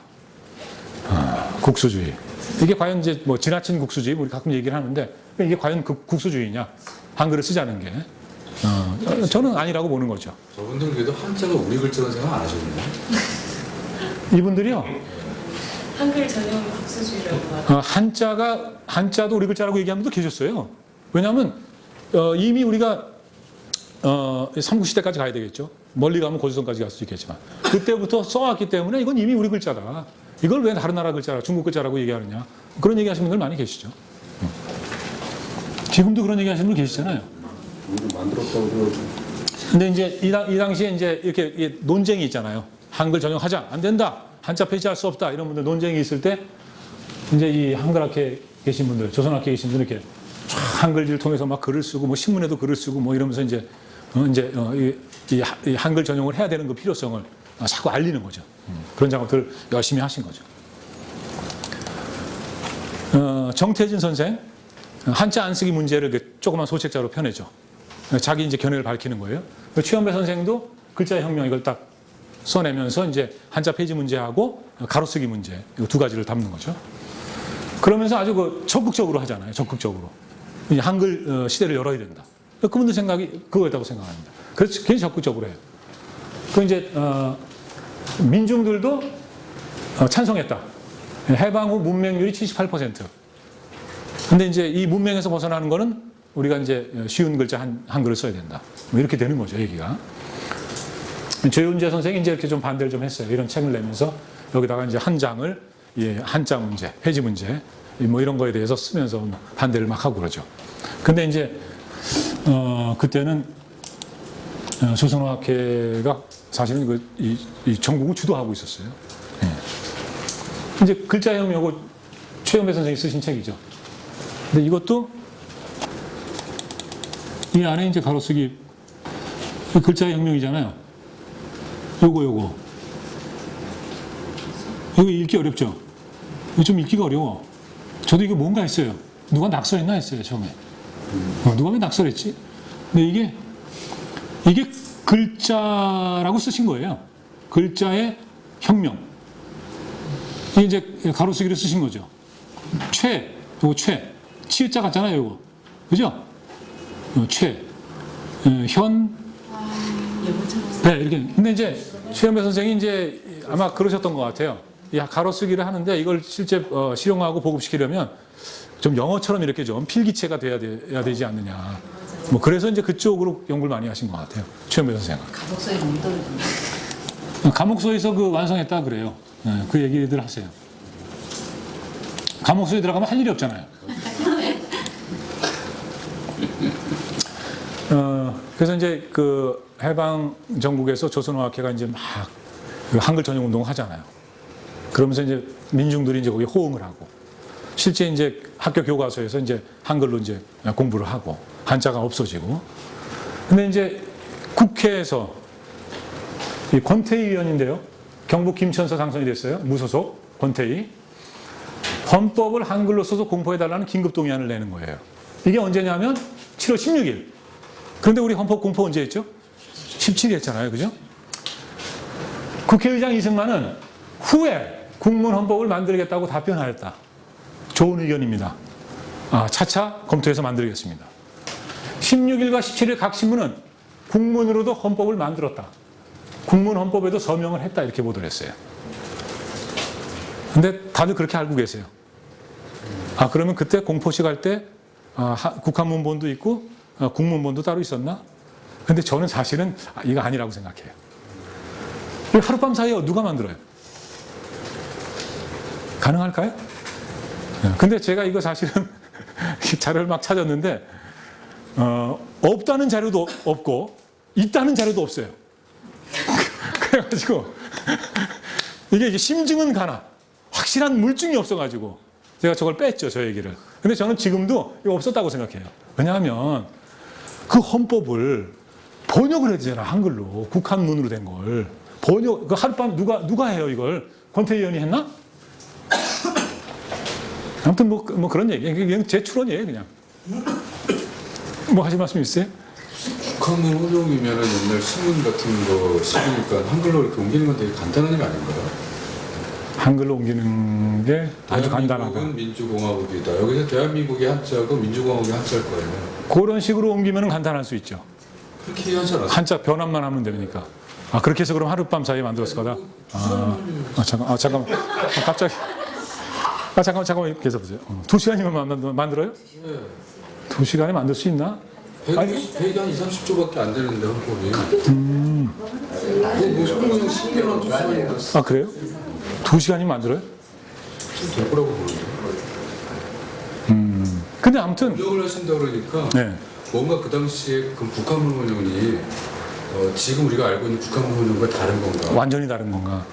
A: 국수주의. 이게 과연 이제 뭐 지나친 국수주의, 우리 가끔 얘기를 하는데 이게 과연 국수주의냐? 한글을 쓰자는 게. 저는 아니라고 보는 거죠.
C: 저분들 그래도 한자가 우리 글자라는 생각 안 하셨나요?
A: 이분들이요.
D: 한글 전용 국수주의라고 하죠.
A: 한자도 우리 글자라고 얘기하는 분도 계셨어요. 왜냐하면 이미 우리가 삼국시대까지 가야 되겠죠. 멀리 가면 고조선까지 갈 수 있겠지만 그때부터 써왔기 때문에 이건 이미 우리 글자다. 이걸 왜 다른 나라 글자라 중국 글자라고 얘기하느냐. 그런 얘기 하시는 분들 많이 계시죠. 지금도 그런 얘기 하시는 분 계시잖아요.
C: 만들었다고 그러고.
A: 근데 이제 이 당시에 이제 이렇게 논쟁이 있잖아요. 한글 전용하자. 안 된다. 한자 폐지할 수 없다. 이런 분들 논쟁이 있을 때 이제 이 한글학회에 계신 분들, 조선학회에 계신 분들 이렇게 한글지를 통해서 막 글을 쓰고 뭐 신문에도 글을 쓰고 뭐 이러면서 이제 이 한글 전용을 해야 되는 그 필요성을 자꾸 알리는 거죠. 그런 작업들을 열심히 하신 거죠. 정태진 선생 한자 안 쓰기 문제를 조그만 소책자로 펴내죠. 자기 이제 견해를 밝히는 거예요. 최원배 선생도 글자 혁명 이걸 딱 써내면서 이제 한자 폐지 문제하고 가로쓰기 문제 이 두 가지를 담는 거죠. 그러면서 아주 적극적으로 하잖아요. 적극적으로 이제 한글 시대를 열어야 된다. 그분들 생각이 그거였다고 생각합니다. 그래서 굉장히 적극적으로 해요. 그 이제 민중들도 찬성했다. 해방 후 문맹률이 78%. 근데 이제 이 문맹에서 벗어나는 거는 우리가 이제 쉬운 글자 한글을 써야 된다. 뭐 이렇게 되는 거죠, 얘기가. 조윤재 선생이 이제 이렇게 좀 반대를 좀 했어요. 이런 책을 내면서 여기다가 이제 한 장을 한자 문제, 폐지 문제, 뭐 이런 거에 대해서 쓰면서 반대를 막 하고 그러죠. 근데 이제, 그때는 조선어학회가 사실은 이 전국을 주도하고 있었어요. 예. 이제 글자혁명하고 최영배 선생이 쓰신 책이죠. 근데 이것도 이 안에 이제 가로쓰기 글자혁명이잖아요. 요거. 이거 읽기 어렵죠? 이거 좀 읽기가 어려워. 저도 이게 뭔가 했어요. 누가 낙서했나 했어요, 처음에. 누가 왜 낙서했지? 근데 이게 글자라고 쓰신 거예요. 글자의 혁명. 이게 이제 가로쓰기로 쓰신 거죠. 요거 치읓자 같잖아요, 요거. 그죠? 최. 현. 네, 이렇게. 근데 이제 최현배 선생이 이제 아마 그러셨던 것 같아요. 이 가로쓰기를 하는데 이걸 실제 실용하고 보급시키려면 좀 영어처럼 이렇게 좀 필기체가 돼야 되지 않느냐. 뭐 그래서 이제 그쪽으로 연구를 많이 하신 것 같아요. 최현배 선생은.
E: 가독서에 못 떨어진다.
A: 감옥소에서 그 완성했다 그래요. 네, 그 얘기들 하세요. 감옥소에 들어가면 할 일이 없잖아요. 그래서 이제 그 해방 전국에서 조선어학회가 이제 막 그 한글 전용 운동을 하잖아요. 그러면서 이제 민중들이 이제 거기 호응을 하고 실제 이제 학교 교과서에서 이제 한글로 이제 공부를 하고 한자가 없어지고. 근데 이제 국회에서 이 권태희 의원인데요. 경북 김천서 당선이 됐어요. 무소속 권태희. 헌법을 한글로 써서 공포해달라는 긴급동의안을 내는 거예요. 이게 언제냐면 7월 16일. 그런데 우리 헌법 공포 언제 했죠? 17일 했잖아요. 그죠? 국회의장 이승만은 후에 국문 헌법을 만들겠다고 답변하였다. 좋은 의견입니다. 차차 검토해서 만들겠습니다. 16일과 17일 각 신문은 국문으로도 헌법을 만들었다. 국문 헌법에도 서명을 했다. 이렇게 보도를 했어요. 근데 다들 그렇게 알고 계세요. 그러면 그때 공포식 할 때 국한문본도 있고 국문본도 따로 있었나? 근데 저는 사실은 이거 아니라고 생각해요. 하룻밤 사이에 누가 만들어요? 가능할까요? 근데 제가 이거 사실은 자료를 막 찾았는데 없다는 자료도 없고 있다는 자료도 없어요. 그래가지고 이게 심증은 가나 확실한 물증이 없어가지고 제가 저걸 뺐죠, 저 얘기를. 근데 저는 지금도 이거 없었다고 생각해요. 왜냐하면 그 헌법을 번역을 해야 되잖아, 한글로. 국한문으로 된 걸. 번역, 그 하룻밤 누가 해요, 이걸? 권태희 의원이 했나? 아무튼 뭐 그런 얘기. 그냥 제 추론이에요, 그냥. 뭐 하실 말씀 있어요?
C: 북한문 혼용이면은 옛날 신문 같은 거 씹으니까 한글로 이렇게 옮기는 건 되게 간단한 일 아닌가요?
A: 한글로 옮기는 게 아주 간단하다.
C: 대한민국은 민주공화국이다. 여기서 대한민국의 한자고 민주공화국의 한자일 거예요.
A: 그런 식으로 옮기면 간단할 수 있죠.
C: 그렇게 하지 않았어요?
A: 한자 변환만 하면 되니까. 그렇게 해서 그럼 하룻밤 사이에 만들었을 거다? 잠깐만. 갑자기. 잠깐만, 계속 보세요. 2시간이면 만들어요?
C: 네.
A: 2시간에 만들 수 있나?
C: 회기 한 30초밖에 안 되는데 헌법이. 뭐 성공은 10년
A: 그래요? 2시간이면 만들어요?
C: 될 거라고 보는데.
A: 근데 아무튼
C: 번역을 하신다 그러니까
A: 네.
C: 뭔가 그 당시에 그 북한문 혼용이 지금 우리가 알고 있는 북한문 혼용과 다른 건가?
A: 완전히 다른 건가?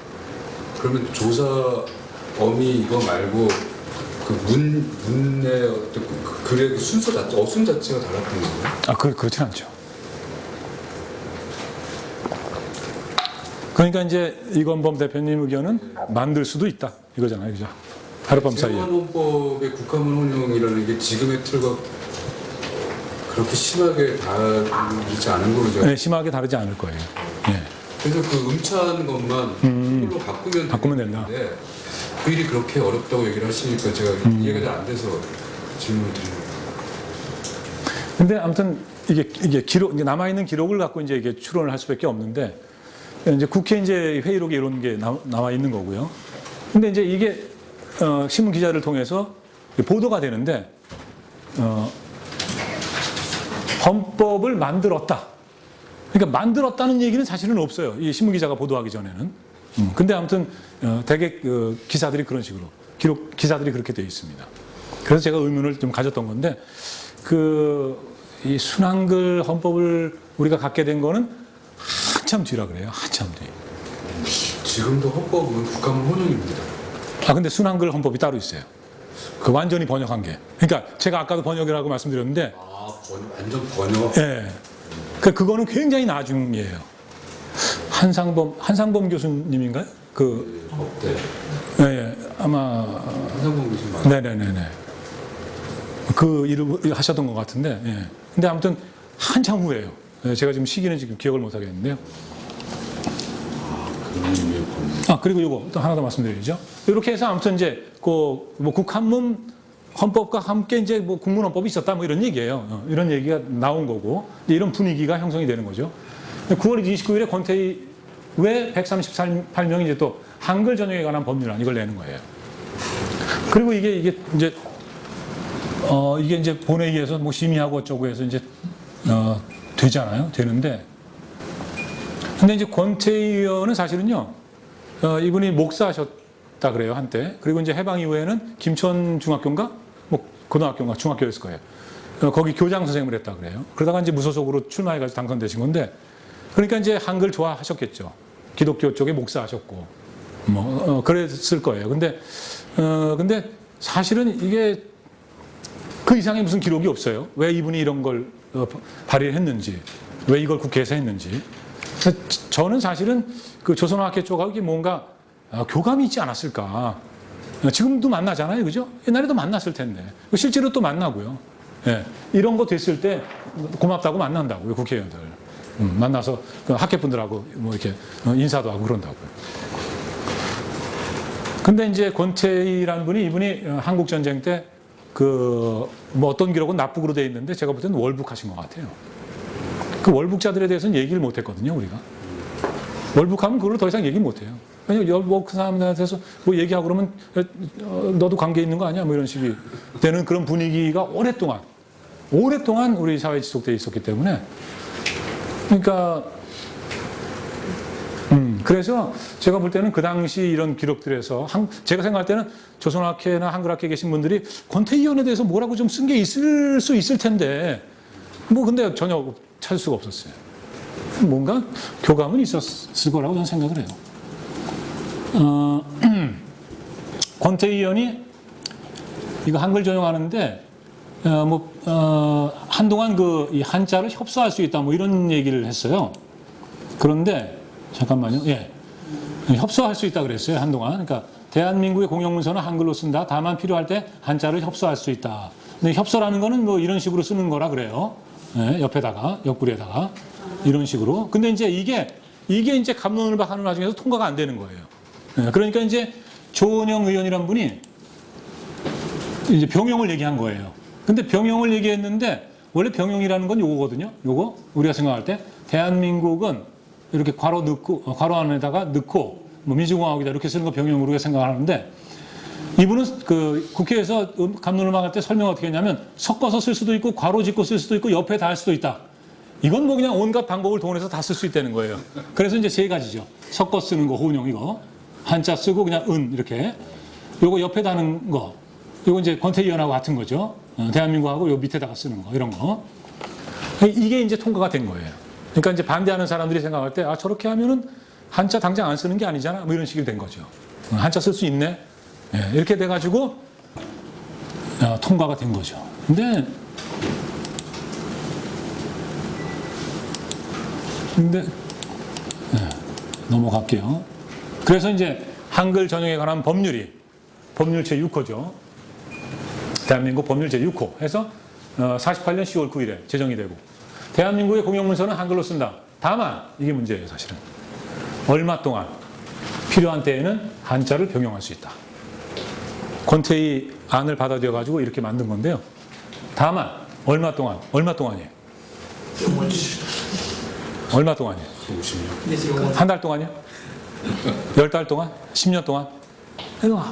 C: 그러면 조사 어미 이거 말고 그 문의 어떤 글의 그 순서 자체, 어순 자체가 달랐던 건가요?
A: 그렇진 않죠. 그러니까 이제 이건범 대표님 의견은 만들 수도 있다 이거잖아요, 그죠? 하룻밤 사이에.
C: 헌법의 국가문 혼용이라는 게 지금의 틀과 그렇게 심하게 다르지 않은 거죠.
A: 네, 심하게 다르지 않을 거예요. 네.
C: 그래서 그 음차한 것만 한글로 바꾸면
A: 된다.
C: 되는데 그 일이 그렇게 어렵다고 얘기를 하시니까 제가 이해가 잘 안 돼서 질문을 드린 거예요.
A: 근데 아무튼 이게 기록, 남아 있는 기록을 갖고 이제 이게 추론을 할 수밖에 없는데 이제 국회 이제 회의록에 이런 게 나와 있는 거고요. 근데 이제 이게 신문 기자를 통해서 보도가 되는데 헌법을 만들었다. 그러니까 만들었다는 얘기는 사실은 없어요. 이 신문 기자가 보도하기 전에는. 근데 아무튼 대개 기사들이 그런 식으로 기사들이 그렇게 되어 있습니다. 그래서 제가 의문을 좀 가졌던 건데 이 순한글 헌법을 우리가 갖게 된 거는 한참 뒤라 그래요. 한참 뒤.
C: 지금도 헌법은 국가문 혼용입니다.
A: 근데 순한글 헌법이 따로 있어요. 그 완전히 번역한 게. 그러니까 제가 아까도 번역이라고 말씀드렸는데
C: 완전 번역.
A: 예. 그거는 굉장히 나중이에요. 한상범 교수님인가요?
C: 법대.
A: 예, 아마.
C: 한상범 교수님 맞아요.
A: 네네네네. 그 일을 하셨던 것 같은데, 예. 근데 아무튼 한참 후에요. 예, 제가 지금 시기는 지금 기억을 못 하겠는데요. 그리고 요거 또 하나 더 말씀드리죠. 이렇게 해서 아무튼 이제 뭐 국한문 헌법과 함께 이제 뭐 국문헌법이 있었다 뭐 이런 얘기예요. 이런 얘기가 나온 거고 이런 분위기가 형성이 되는 거죠. 9월 29일에 권태희 외 138명이 이제 또 한글 전용에 관한 법률안 이걸 내는 거예요. 그리고 이게 이제 본회의에서 뭐 심의하고 어쩌고 해서 이제 되잖아요. 되는데 근데 이제 권태희 의원은 사실은요 이분이 목사하셨다 그래요 한때. 그리고 이제 해방 이후에는 김천 중학교인가 뭐 고등학교인가 중학교였을 거예요. 거기 교장 선생님을 했다 그래요. 그러다가 이제 무소속으로 출마해가지고 당선되신 건데 그러니까 이제 한글 좋아하셨겠죠. 기독교 쪽에 목사하셨고 뭐 그랬을 거예요. 근데 사실은 이게 그 이상의 무슨 기록이 없어요. 왜 이분이 이런 걸 발의를 했는지, 왜 이걸 국회에서 했는지. 저는 사실은 그 조선어학회 쪽하고 이게 뭔가 교감이 있지 않았을까. 지금도 만나잖아요, 그죠? 옛날에도 만났을 텐데 실제로 또 만나고요. 예, 이런 거 됐을 때 고맙다고 만난다고요, 국회의원들. 만나서 그 학회분들하고 뭐 이렇게 인사도 하고 그런다고요. 근데 이제 권태희라는 분이 이분이 한국 전쟁 때 그 뭐 어떤 기록은 납북으로 돼 있는데 제가 볼 때는 월북하신 것 같아요. 그 월북자들에 대해서는 얘기를 못 했거든요, 우리가. 월북하면 그걸 더 이상 얘기 못 해요. 왜냐면 월북 사람들한테서 뭐 얘기하고 그러면 너도 관계 있는 거 아니야? 뭐 이런 식이 되는 그런 분위기가 오랫동안 우리 사회에 지속되어 있었기 때문에 그러니까 그래서 제가 볼 때는 그 당시 이런 기록들에서 제가 생각할 때는 조선학회나 한글학회에 계신 분들이 권태희 의원에 대해서 뭐라고 좀 쓴 게 있을 수 있을 텐데 뭐 근데 전혀 찾을 수가 없었어요. 뭔가 교감은 있었을 거라고 저는 생각을 해요. 권태희 의원이 이거 한글 전용하는데 한동안 이 한자를 협소할 수 있다 뭐 이런 얘기를 했어요. 그런데 잠깐만요. 예. 협소할 수 있다 그랬어요. 한동안. 그러니까 대한민국의 공용문서는 한글로 쓴다. 다만 필요할 때 한자를 협소할 수 있다. 근데 협소라는 거는 뭐 이런 식으로 쓰는 거라 그래요. 예, 옆에다가 옆구리에다가 이런 식으로. 근데 이제 이게 이제 갑론을 하는 와중에서 통과가 안 되는 거예요. 예, 그러니까 이제 조은영 의원이란 분이 이제 병용을 얘기한 거예요. 근데 병용을 얘기했는데 원래 병용이라는 건 요거거든요. 요거 우리가 생각할 때 대한민국은 이렇게 괄호 안에다가 넣고 뭐 민주공화국이다 이렇게 쓰는 거 병용으로 생각하는데 이분은 그 국회에서 갑론을막 할 때 설명 어떻게 했냐면 섞어서 쓸 수도 있고 괄호 짓고 쓸 수도 있고 옆에 다 할 수도 있다. 이건 뭐 그냥 온갖 방법을 동원해서 다 쓸 수 있다는 거예요. 그래서 이제 세 가지죠. 섞어 쓰는 거 호은용 이거 한자 쓰고 그냥 이렇게 요거 옆에 다는 거 요거 이제 권태희 의원하고 같은 거죠. 대한민국하고 요 밑에다가 쓰는 거 이런 거 이게 이제 통과가 된 거예요. 그러니까 이제 반대하는 사람들이 생각할 때 저렇게 하면은 한자 당장 안 쓰는 게 아니잖아 뭐 이런 식이 된 거죠. 한자 쓸 수 있네. 예, 이렇게 돼가지고 통과가 된 거죠. 근데 넘어갈게요. 그래서 이제 한글 전용에 관한 법률 제6호죠. 대한민국 법률 제6호 해서 48년 10월 9일에 제정이 되고 대한민국의 공용문서는 한글로 쓴다. 다만 이게 문제예요, 사실은. 얼마 동안 필요한 때에는 한자를 병용할 수 있다. 권태희 안을 받아들여 가지고 이렇게 만든 건데요. 다만 얼마 동안이에요? 얼마 동안이에요?
C: 50년.
A: 한 달 동안이요? 10달 동안? 10년 동안? 이거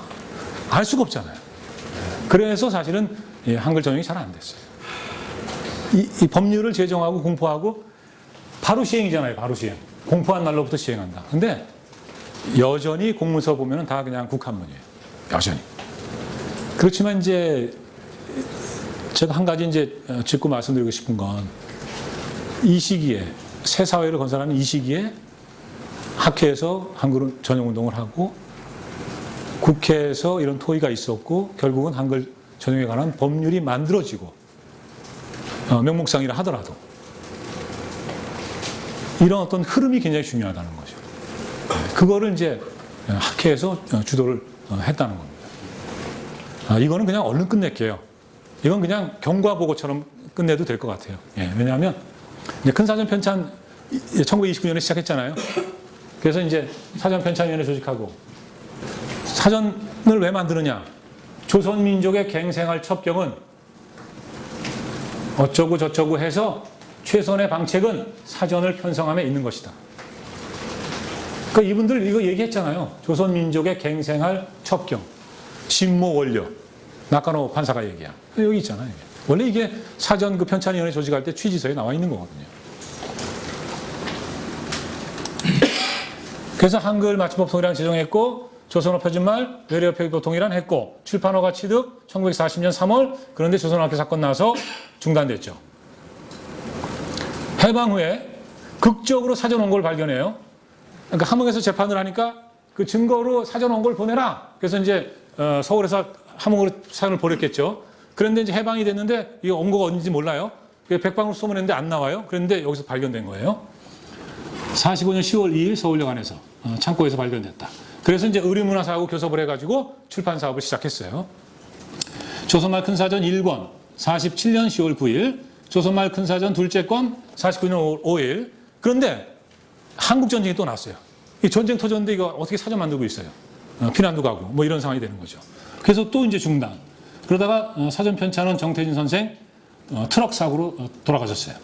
A: 알 수가 없잖아요. 그래서 사실은 한글 전용이 잘 안 됐어요. 이 법률을 제정하고 공포하고 바로 시행이잖아요. 바로 시행. 공포한 날로부터 시행한다. 근데 여전히 공문서 보면은 다 그냥 국한문이에요. 여전히. 그렇지만 이제 제가 한 가지 이제 짚고 말씀드리고 싶은 건 이 시기에 새 사회를 건설하는 이 시기에 학회에서 한글 전용 운동을 하고 국회에서 이런 토의가 있었고 결국은 한글 전용에 관한 법률이 만들어지고 명목상이라 하더라도 이런 어떤 흐름이 굉장히 중요하다는 거죠. 그거를 이제 학회에서 주도를 했다는 겁니다. 이거는 그냥 얼른 끝낼게요. 이건 그냥 경과 보고처럼 끝내도 될 것 같아요. 예, 왜냐하면 이제 큰 사전 편찬 1929년에 시작했잖아요. 그래서 이제 사전 편찬위원회 조직하고 사전을 왜 만드느냐? 조선민족의 갱생할 첩경은 어쩌고 저쩌고 해서 최선의 방책은 사전을 편성함에 있는 것이다. 그러니까 이분들 이거 얘기했잖아요. 조선민족의 갱생할 첩경, 진모 원료, 낙관호 판사가 얘기야. 여기 있잖아요. 이게. 원래 이게 사전 그 편찬위원회 조직할 때 취지서에 나와 있는 거거든요. 그래서 한글 맞춤법 통일안 제정했고 조선어 표준말, 외래어 표기법 통일안 했고 출판어가 취득 1940년 3월 그런데 조선어학회 사건 나서 중단됐죠. 해방 후에 극적으로 사전 원고를 발견해요. 그러니까 함흥에서 재판을 하니까 그 증거로 사전 원고를 보내라. 그래서 이제 서울에서 함흥으로 사연을 보냈겠죠. 그런데 이제 해방이 됐는데 이 원고가 어딘지 몰라요. 백방으로 소문했는데 안 나와요. 그런데 여기서 발견된 거예요. 45년 10월 2일 서울역 안에서 창고에서 발견됐다. 그래서 이제 의류문화사하고 교섭을 해가지고 출판 사업을 시작했어요. 조선말 큰사전 1권 47년 10월 9일, 조선말 큰사전 둘째 권 49년 5일. 그런데 한국전쟁이 또 났어요. 이 전쟁 터졌는데 이거 어떻게 사전 만들고 있어요. 피난도 가고 뭐 이런 상황이 되는 거죠. 그래서 또 이제 중단. 그러다가 사전 편찬원 정태진 선생 트럭 사고로 돌아가셨어요.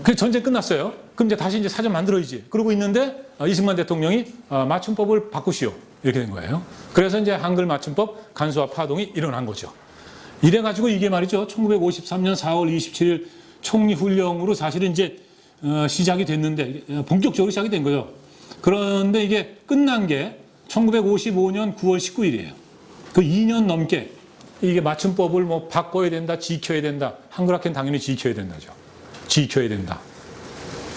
A: 그 전쟁 끝났어요. 그럼 이제 다시 이제 사전 만들어야지. 그러고 있는데 이승만 대통령이 맞춤법을 바꾸시오. 이렇게 된 거예요. 그래서 이제 한글 맞춤법 간소화 파동이 일어난 거죠. 이래가지고 이게 말이죠. 1953년 4월 27일 총리훈령으로 사실은 이제 시작이 됐는데 본격적으로 시작이 된 거죠. 그런데 이게 끝난 게 1955년 9월 19일이에요. 그 2년 넘게 이게 맞춤법을 뭐 바꿔야 된다, 지켜야 된다. 한글학회는 당연히 지켜야 된다죠. 지켜야 된다.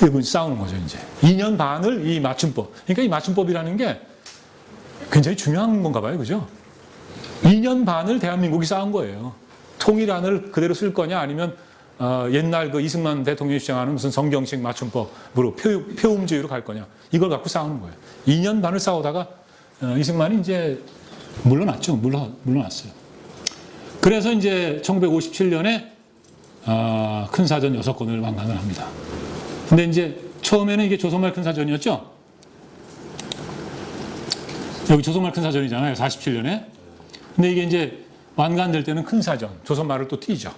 A: 이건 싸우는 거죠, 이제. 2년 반을 이 맞춤법. 그러니까 이 맞춤법이라는 게 굉장히 중요한 건가 봐요. 그죠? 2년 반을 대한민국이 싸운 거예요. 통일안을 그대로 쓸 거냐 아니면 옛날 그 이승만 대통령이 주장하는 무슨 성경식 맞춤법으로 표음주의로 갈 거냐. 이걸 갖고 싸우는 거예요. 2년 반을 싸우다가 이승만이 이제 물러났죠. 물러났어요. 그래서 이제 1957년에 큰 사전 6권을 완간을 합니다. 근데 이제 처음에는 이게 조선말 큰 사전이었죠? 여기 조선말 큰 사전이잖아요. 47년에. 근데 이게 이제 완간될 때는 큰 사전, 조선말을 또 띄죠.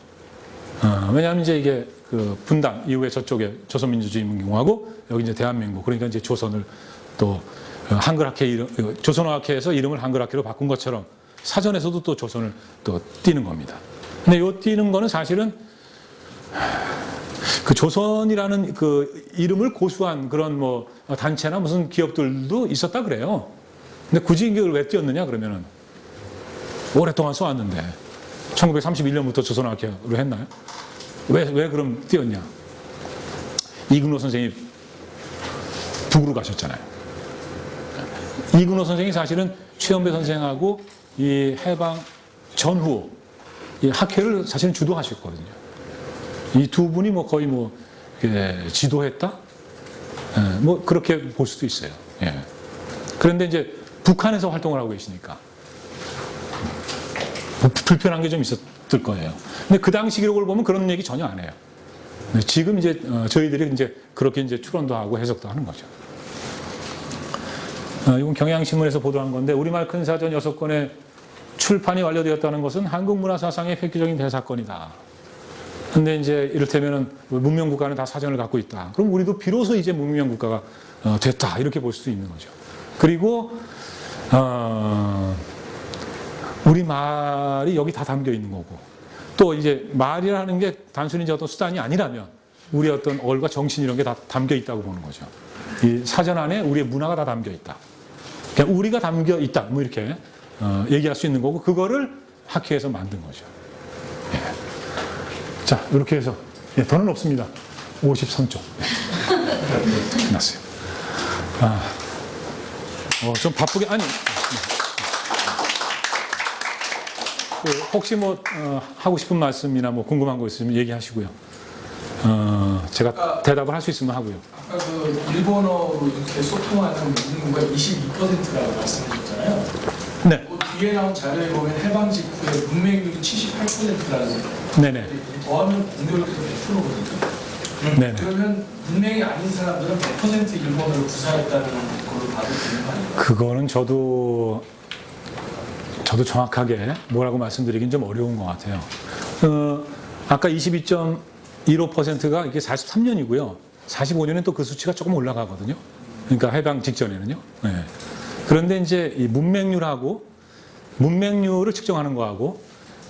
A: 왜냐하면 이제 이게 그 분당 이후에 저쪽에 조선민주주의인민공화국, 여기 이제 대한민국, 그러니까 이제 조선을 또 한글학회 이름, 조선어학회에서 이름을 한글학회로 바꾼 것처럼 사전에서도 또 조선을 또 띄는 겁니다. 근데 요 띄는 거는 사실은 그 조선이라는 그 이름을 고수한 그런 뭐 단체나 무슨 기업들도 있었다 그래요. 근데 굳이 이걸 왜 띄었느냐 그러면은 오랫동안 써왔는데 1931년부터 조선어학회로 했나요? 왜 그럼 띄었냐? 이근호 선생이 북으로 가셨잖아요. 이근호 선생이 사실은 최연배 선생하고 이 해방 전후 이 학회를 사실은 주도하셨거든요. 이 두 분이 뭐 거의 뭐 지도했다? 뭐 그렇게 볼 수도 있어요. 예. 그런데 이제 북한에서 활동을 하고 계시니까 불편한 게 좀 있었을 거예요. 근데 그 당시 기록을 보면 그런 얘기 전혀 안 해요. 지금 이제 저희들이 이제 그렇게 이제 추론도 하고 해석도 하는 거죠. 이건 경향신문에서 보도한 건데 우리말 큰 사전 6권의 출판이 완료되었다는 것은 한국 문화 사상의 획기적인 대사건이다. 근데 이제 이를테면은 문명국가는 다 사전을 갖고 있다. 그럼 우리도 비로소 이제 문명국가가 됐다. 이렇게 볼 수도 있는 거죠. 그리고 우리 말이 여기 다 담겨 있는 거고 또 이제 말이라는 게 단순히 이제 어떤 수단이 아니라면 우리 어떤 얼과 정신 이런 게 다 담겨 있다고 보는 거죠. 이 사전 안에 우리의 문화가 다 담겨 있다. 그러니까 우리가 담겨 있다. 뭐 이렇게 얘기할 수 있는 거고 그거를 학회에서 만든 거죠. 예. 자, 이렇게 해서 더는 없습니다. 53쪽. 네. 끝났어요. 좀 바쁘게 아니. 혹시 뭐 하고 싶은 말씀이나 뭐 궁금한 거 있으면 얘기하시고요. 제가 대답을 할 수 있으면 하고요.
B: 아까 그 일본어로 이렇게 소통하는 인구가 22%라고 말씀하셨잖아요.
A: 네.
B: 그 뒤에 나온 자료에 보면 해방 직후에 문맹률이 78%라는
A: 네네.
B: 더하면 공교롭게도 100%거든요.
A: 네네.
B: 그러면 문맹이 아닌 사람들은 100% 일본어를 구사했다는 걸로 봐도 되는 거 아닌가요?
A: 그거는 저도 정확하게 뭐라고 말씀드리긴 좀 어려운 것 같아요. 아까 22.15%가 이게 43년이고요. 45년에 또 그 수치가 조금 올라가거든요. 그러니까 해방 직전에는요. 네. 그런데 이제 이 문맹률을 측정하는 거하고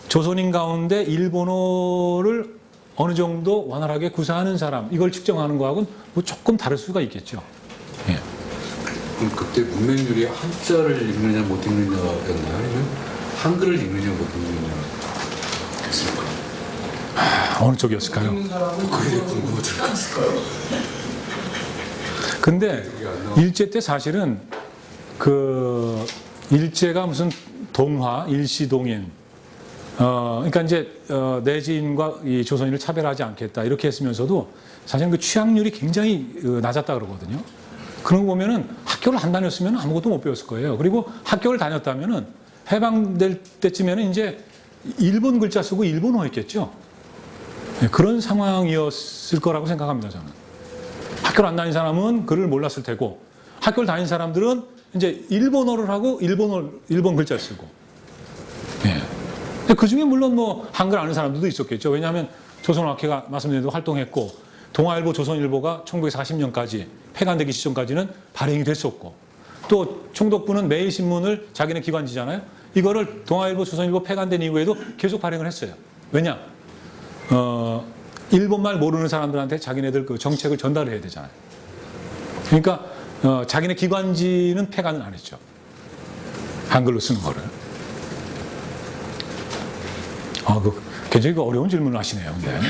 A: 조선인 가운데 일본어를 어느 정도 원활하게 구사하는 사람 이걸 측정하는 거하고는 뭐 조금 다를 수가 있겠죠. 예.
C: 그럼 그때 문맹률이 한자를 읽느냐 못 읽느냐였나요? 아니면 한글을 읽느냐 못 읽느냐였을까요?
A: 어느 쪽이었을까요?
B: 읽는 사람은
C: 그게
B: 그거는
C: 궁금하더라고요.
A: 근데
C: 기억이 안 나와.
A: 일제 때 사실은 그 일제가 무슨 동화, 일시동인, 그러니까 이제 내지인과 이 조선인을 차별하지 않겠다 이렇게 했으면서도 사실은 그 취학률이 굉장히 낮았다 그러거든요. 그런 거 보면은 학교를 안 다녔으면 아무것도 못 배웠을 거예요. 그리고 학교를 다녔다면은 해방될 때쯤에는 이제 일본 글자 쓰고 일본어 했겠죠. 네, 그런 상황이었을 거라고 생각합니다, 저는. 학교를 안 다닌 사람은 글을 몰랐을 테고, 학교를 다닌 사람들은 이제 일본어를 하고 일본 글자 쓰고. 예. 근데 그 중에 물론 뭐 한글 아는 사람들도 있었겠죠. 왜냐하면 조선학회가 말씀드린 대로 활동했고, 동아일보, 조선일보가 1940년까지 폐간되기 시점까지는 발행이 됐었고, 또 총독부는 매일신문을 자기네 기관지잖아요. 이거를 동아일보, 조선일보 폐간된 이후에도 계속 발행을 했어요. 왜냐? 일본말 모르는 사람들한테 자기네들 그 정책을 전달해야 되잖아요. 그러니까 자기네 기관지는 폐간을 안 했죠. 한글로 쓰는 거를. 굉장히 어려운 질문을 하시네요. 근데.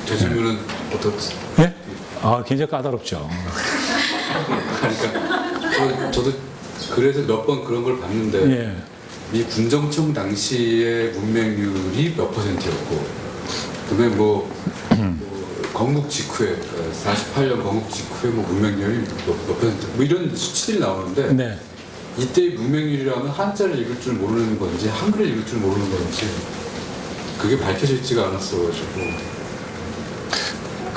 C: 제 질문은 어떻지?
A: 예? 굉장히 까다롭죠.
C: 그러니까 저도 그래서 몇 번 그런 걸 봤는데
A: 예.
C: 미 군정청 당시의 문맹률이 몇 %였고 그다음에 뭐 건국 직후에 48년 건국 직후에 뭐 문맹률이 몇 %, 뭐 이런 수치들이 나오는데
A: 네.
C: 이때의 문맹률이라면 한자를 읽을 줄 모르는 건지 한글을 읽을 줄 모르는 건지 그게 밝혀져 있지가 않았어가지고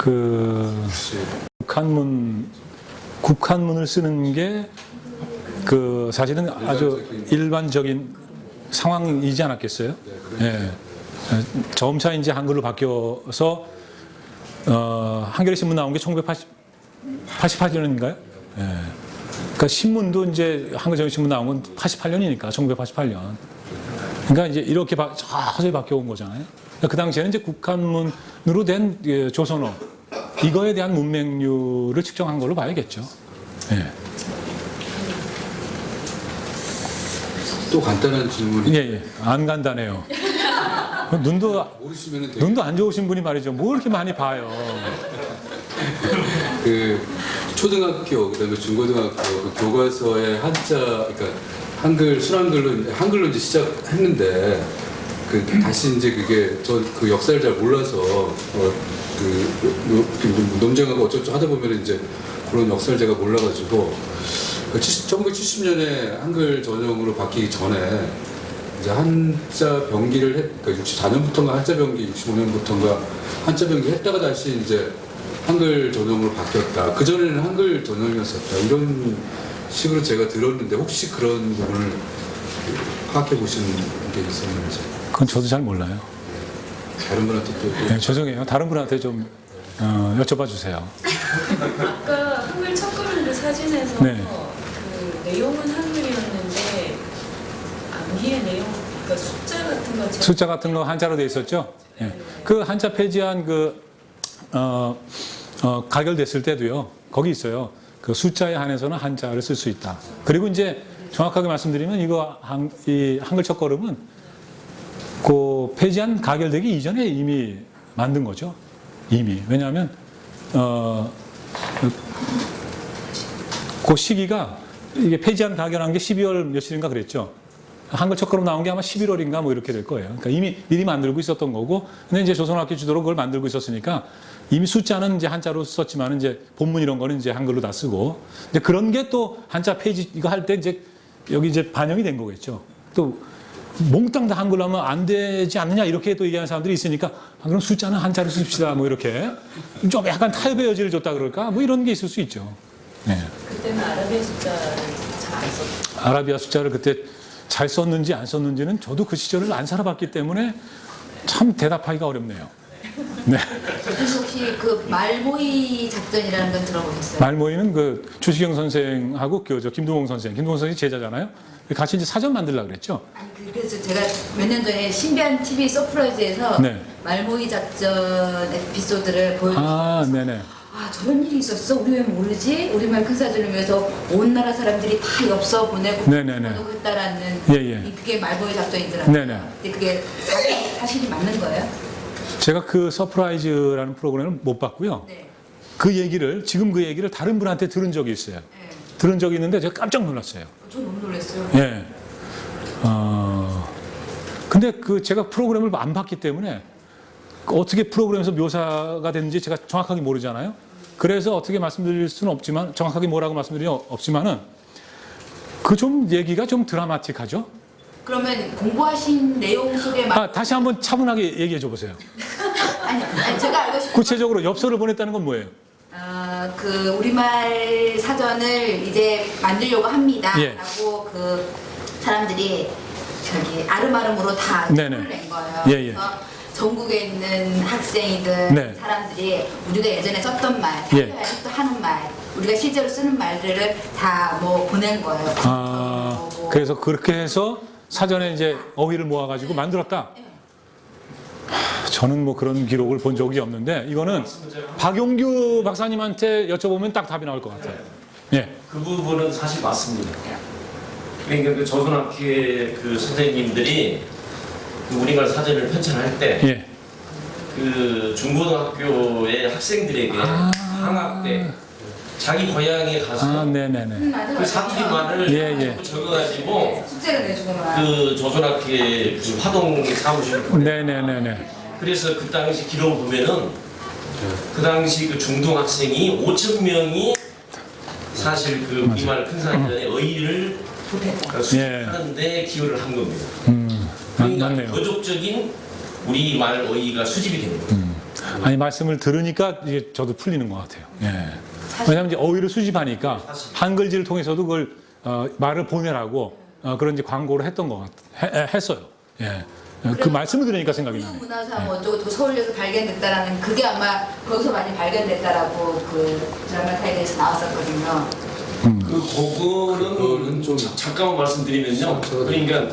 C: 혹시
A: 국한문을 쓰는 게 사실은 아주 일반적인 상황이지 않았겠어요? 예. 점차 이제 한글로 바뀌어서 한겨레 신문 나온 게 1988년인가요? 예. 그러니까 신문도 이제 한글정신문 나온 건 88년이니까 1988년. 그러니까 이제 이렇게 서서히 바뀌어온 거잖아요. 그러니까 그 당시에는 이제 국한문으로 된 조선어 이거에 대한 문맹률을 측정한 걸로 봐야겠죠. 예.
C: 또 간단한 질문이
A: 예. 안 간단해요.
C: 모르시면은 되게
A: 눈도 안 좋으신 분이 말이죠. 뭘 이렇게 많이 봐요.
C: 그 초등학교 그다음에 중고등학교 그 교과서에 한자 그러니까 한글 한글로 이제 시작했는데 그 다시 이제 그게 저 그 역사를 잘 몰라서 그 논쟁하고 어쩌고 하다 보면 이제 그런 역사를 제가 몰라가지고 1970년에 한글 전형으로 바뀌기 전에 이제 한자 병기를 그러니까 64년부터인가 한자 병기 65년부터인가 한자 병기 했다가 다시 이제 한글 전형으로 바뀌었다. 그 전에는 한글 전형이었었다. 이런 식으로 제가 들었는데 혹시 그런 부분을 파악해 보신 게 있었는지.
A: 그건 저도 잘 몰라요.
C: 다른 분한테 또
A: 네, 죄송해요. 다른 분한테 좀 여쭤봐 주세요.
D: 아까 한글 첫걸음들 사진에서
A: 네.
D: 그 내용은 한글이었는데 암기의 내용, 그러니까
A: 숫자 같은 거 한자로 돼 있었죠. 예. 그 한자 폐지한 가결됐을 때도요. 거기 있어요. 그 숫자에 한해서는 한자를 쓸 수 있다. 그리고 이제 정확하게 말씀드리면 이 한글 첫걸음은 그 폐지안 가결되기 이전에 이미 만든 거죠. 이미. 왜냐하면 그 시기가 이게 폐지안 가결한 게 12월 며칠인가 그랬죠. 한글 첫걸음 나온 게 아마 11월인가 뭐 이렇게 될 거예요. 그러니까 이미 미리 만들고 있었던 거고, 근데 이제 조선학교 지도로 그걸 만들고 있었으니까 이미 숫자는 이제 한자로 썼지만 이제 본문 이런 거는 이제 한글로 다 쓰고, 이제 그런 게 또 한자 페이지 이거 할 때 이제 여기 이제 반영이 된 거겠죠. 또 몽땅 다 한글로 하면 안 되지 않느냐 이렇게 또 얘기하는 사람들이 있으니까 그럼 숫자는 한자로 씁시다 뭐 이렇게 좀 약간 타협의 여지를 줬다 그럴까 뭐 이런 게 있을 수 있죠. 네.
D: 그때는 아라비아 숫자를 잘 안 썼죠.
A: 아라비아 숫자를 그때 잘 썼는지 안 썼는지는 저도 그 시절을 안 살아봤기 때문에 참 대답하기가 어렵네요. 네.
E: 혹시 그 말모이 작전이라는 건 들어보셨어요?
A: 말모이는 그 주시경 선생하고 저 김두봉 선생이 제자잖아요. 같이 이제 사전 만들려고 그랬죠.
E: 아니, 그래서 제가 몇 년 전에 신비한 TV 서프라이즈에서
A: 네.
E: 말모이 작전 에피소드를 보여주셨어요.
A: 아, 네네.
E: 아, 저런 일이 있었어? 우리 왜 모르지? 우리말 큰 사전을 위해서 온 나라 사람들이 다 엽서 보내고
A: 네네네.
E: 했다라는
A: 예.
E: 그게 말모이 작전이더라고요.
A: 네네.
E: 근데 그게 사실이 맞는 거예요?
A: 제가 그 서프라이즈라는 프로그램을 못 봤고요.
E: 네.
A: 지금 그 얘기를 다른 분한테 들은 적이 있어요.
E: 네.
A: 들은 적이 있는데 제가 깜짝 놀랐어요.
E: 저 너무 놀랐어요.
A: 예. 근데 제가 프로그램을 안 봤기 때문에 어떻게 프로그램에서 묘사가 됐는지 제가 정확하게 모르잖아요. 그래서 어떻게 말씀드릴 수는 없지만, 정확하게 뭐라고 말씀드릴 수는 없지만은 그 좀 얘기가 좀 드라마틱하죠.
E: 그러면 공부하신 내용 속에
A: 다시 한번 차분하게 얘기해 줘 보세요.
E: 아니, 제가 알고 싶은
A: 구체적으로 엽서를 보냈다는 건 뭐예요?
E: 그 우리말 사전을 이제 만들려고 합니다.
A: 예.
E: 라고 그 사람들이 저기 아름아름으로 다
A: 네네.
E: 표를 낸 거예요.
A: 예.
E: 그래서 전국에 있는 학생이든
A: 네.
E: 사람들이 우리가 예전에 썼던 말,
A: 예.
E: 학교에서 또 하는 말, 우리가 실제로 쓰는 말들을 다 뭐 보낸 거예요.
A: 그래서 그렇게 해서 사전에 이제 어휘를 모아가지고 만들었다. 저는 뭐 그런 기록을 본 적이 없는데 이거는 박용규 박사님한테 여쭤보면 딱 답이 나올 것 같아요. 예.
F: 그 부분은 사실 맞습니다. 그러니까 그 조선학교의 그 선생님들이 그 우리말 사전을 편찬할 때
A: 예.
F: 그 중고등학교의 학생들에게 방학 때 자기 고향에 가서
A: 네네네.
F: 그 사투리말을
A: 예.
F: 적어가지고
E: 숙제를 내주고 막.
F: 그 조선학교의 그 화동 사무실을 보내.
A: 네네네네.
F: 그래서 그 당시 기록을 보면은 그 당시 그 중등 학생이 5천 명이 사실 그 우리말 큰 사전의 어휘를 수집하는데 기여를 한 겁니다. 그러니까
A: 맞네요.
F: 도적적인 우리말 어휘가 수집이 된 겁니다.
A: 아니 말씀을 들으니까 이제 저도 풀리는 것 같아요. 예. 왜냐하면 이제 어휘를 수집하니까 한글지를 통해서도 그걸 말을 보내라고 그런 이제 광고를 했던 것 했어요. 예. 그 말씀을 들으니까 생각이 나네요.
E: 문화사 뭐 어쩌고 저서울역에서 발견됐다라는 그게 아마 거기서 많이 발견됐다라고 그 드라마 타이틀에서 나왔었거든요.
F: 그거는 좀 잠깐만 말씀드리면요. 그러니까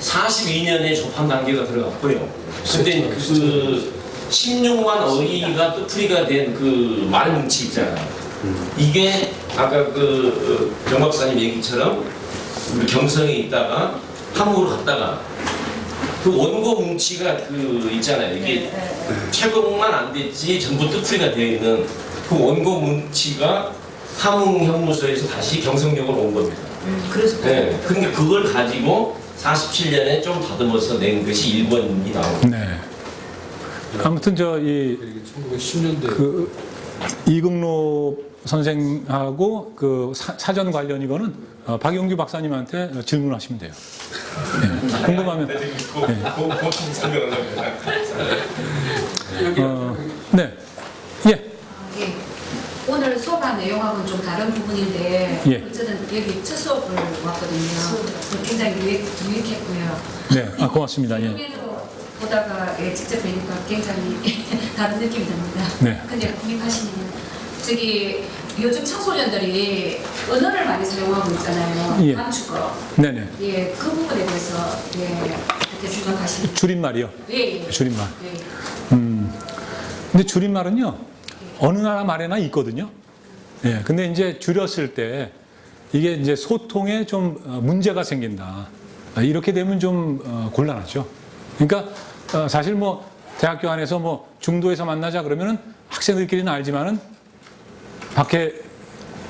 F: 42년에 접한 단계가 들어갔고요. 근데 그 16만 어휘가 뜻풀이가 된 그 말뭉치 있잖아요. 이게 아까 그 정 박사님 얘기처럼 우리 경성에 있다가 함흥으로 갔다가 그 원고 뭉치가 그 있잖아요. 이게 최고만 안 됐지 전부 뜻풀이가 되어 있는 그 원고 뭉치가 함흥 형무소에서 다시 경성역으로 온 겁니다.
E: 그래서
F: 네. 그러니까 그걸 가지고 47년에 좀 다듬어서 낸 것이 1권이 나옵니다.
A: 네. 아무튼
C: 이게 1910년대
A: 이금로 선생하고 그 사전 관련 이거는 박용규 박사님한테 질문하시면 돼요. 네. 궁금하면.
F: 고충 설명을 합니다.
A: 네. 예.
G: 예. 오늘 수업한 내용하고는 좀 다른 부분인데
A: 예.
G: 어쨌든 여기 첫 수업을 왔거든요. 굉장히 유익했고요.
A: 네. 고맙습니다. 예.
G: 화면으로 보다가 직접 뵈니까 굉장히 다른 느낌이 듭니다.
A: 네.
G: 근데 구입하시면 저기 요즘 청소년들이 언어를 많이 사용하고 있잖아요.
A: 예.
G: 감축어.
A: 네네.
G: 예, 그 부분에 대해서 어떻게 생각하시나요?
A: 줄임말이요.
G: 예.
A: 줄임말.
G: 예.
A: 근데 줄임말은요, 어느 나라 말에나 있거든요. 예. 근데 이제 줄였을 때 이게 이제 소통에 좀 문제가 생긴다. 이렇게 되면 좀 곤란하죠. 그러니까 사실 뭐 대학교 안에서 뭐 중도에서 만나자 그러면은 학생들끼리는 알지만은 밖에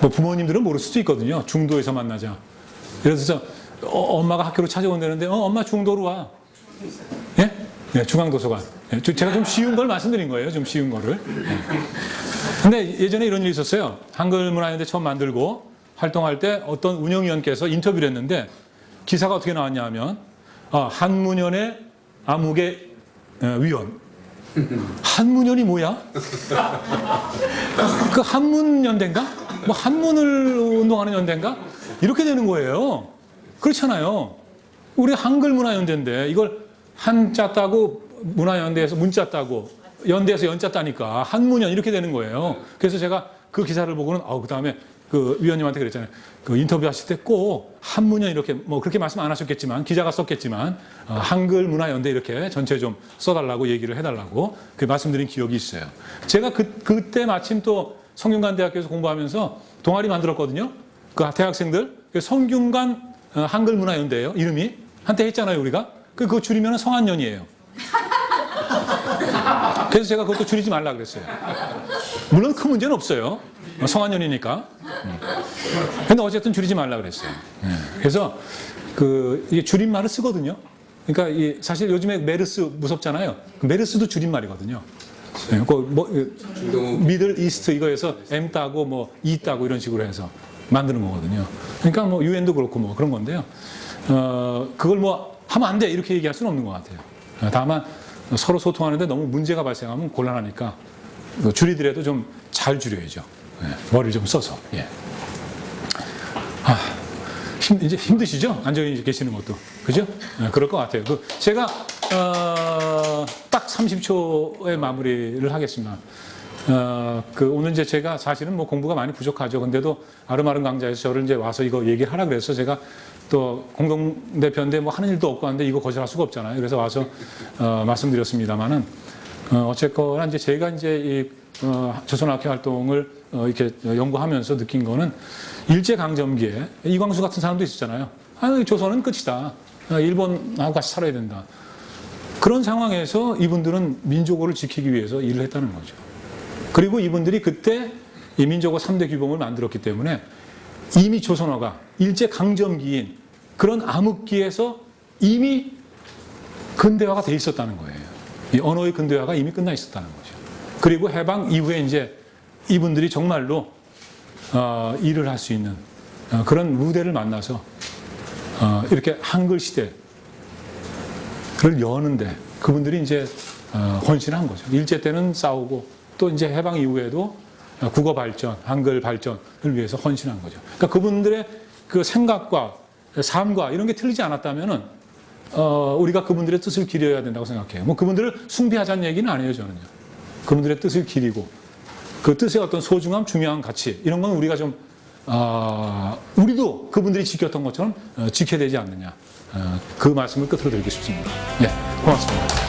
A: 뭐 부모님들은 모를 수도 있거든요. 중도에서 만나자. 그래서 엄마가 학교로 찾아온다는데 엄마 중도로 와. 예? 네, 중앙도서관. 예, 제가 좀 쉬운 걸 말씀드린 거예요. 좀 쉬운 거를. 예. 근데 예전에 이런 일이 있었어요. 한글 문화연대 처음 만들고 활동할 때 어떤 운영위원께서 인터뷰를 했는데 기사가 어떻게 나왔냐 하면 한문연의 암흑의 위원. 한문연이 뭐야? 그 한문연대인가? 뭐 한문을 운동하는 연대인가? 이렇게 되는 거예요. 그렇잖아요. 우리 한글문화연대인데 이걸 한자 따고 문화연대에서 문자 따고 연대에서 연자 따니까 한문연 이렇게 되는 거예요. 그래서 제가 그 기사를 보고는 그 다음에 그 위원님한테 그랬잖아요. 그 인터뷰하실 때 꼭 한문연 이렇게 뭐 그렇게 말씀 안 하셨겠지만 기자가 썼겠지만 한글 문화연대 이렇게 전체 좀 써달라고 얘기를 해달라고 그 말씀드린 기억이 있어요. 제가 그때 마침 또 성균관대학교에서 공부하면서 동아리 만들었거든요. 그 대학생들 성균관 한글 문화연대예요. 이름이 한때 했잖아요 우리가. 그거 줄이면 성한연이에요. 그래서 제가 그것도 줄이지 말라 그랬어요. 물론 큰 문제는 없어요. 성한연이니까. 근데 어쨌든 줄이지 말라 그랬어요. 그래서 이게 줄임말을 쓰거든요. 그러니까 사실 요즘에 메르스 무섭잖아요. 메르스도 줄임말이거든요. 미들 이스트 이거에서 M 따고 뭐 E 따고 이런 식으로 해서 만드는 거거든요. 그러니까 뭐 유엔도 그렇고 뭐 그런 건데요. 그걸 뭐 하면 안 돼 이렇게 얘기할 수는 없는 것 같아요. 다만 서로 소통하는데 너무 문제가 발생하면 곤란하니까 줄이더라도 좀 잘 줄여야죠. 머리를 좀 써서. 예. 이제 힘드시죠? 앉아 계시는 것도. 그죠? 그럴 것 같아요. 제가 딱 30초의 마무리를 하겠습니다. 오늘 이제 제가 사실은 뭐 공부가 많이 부족하죠. 근데도 아름아름 강좌에서 저를 이제 와서 이거 얘기를 하라 그래서 제가 또 공동대표인데 뭐 하는 일도 없고 하는데 이거 거절할 수가 없잖아요. 그래서 와서 말씀드렸습니다만은 어쨌거나 이제 제가 이제 이 조선학회 활동을 이렇게 연구하면서 느낀 거는 일제강점기에 이광수 같은 사람도 있었잖아요. 조선은 끝이다. 일본하고 같이 살아야 된다. 그런 상황에서 이분들은 민족어를 지키기 위해서 일을 했다는 거죠. 그리고 이분들이 그때 이 민족어 3대 규범을 만들었기 때문에 이미 조선어가 일제강점기인 그런 암흑기에서 이미 근대화가 돼 있었다는 거예요. 이 언어의 근대화가 이미 끝나 있었다는 거죠. 그리고 해방 이후에 이제 이분들이 정말로 일을 할 수 있는 그런 무대를 만나서 이렇게 한글 시대를 여는데 그분들이 이제 헌신한 거죠. 일제 때는 싸우고 또 이제 해방 이후에도 국어 발전, 한글 발전을 위해서 헌신한 거죠. 그러니까 그분들의 그 생각과 삶과 이런 게 틀리지 않았다면은 우리가 그분들의 뜻을 기려야 된다고 생각해요. 뭐 그분들을 숭배하자는 얘기는 아니에요, 저는요. 그분들의 뜻을 기리고 그 뜻의 어떤 소중함, 중요한 가치 이런 건 우리가 좀 우리도 그분들이 지켰던 것처럼 지켜야 되지 않느냐. 그 말씀을 끝으로 드리고 싶습니다. 네, 고맙습니다.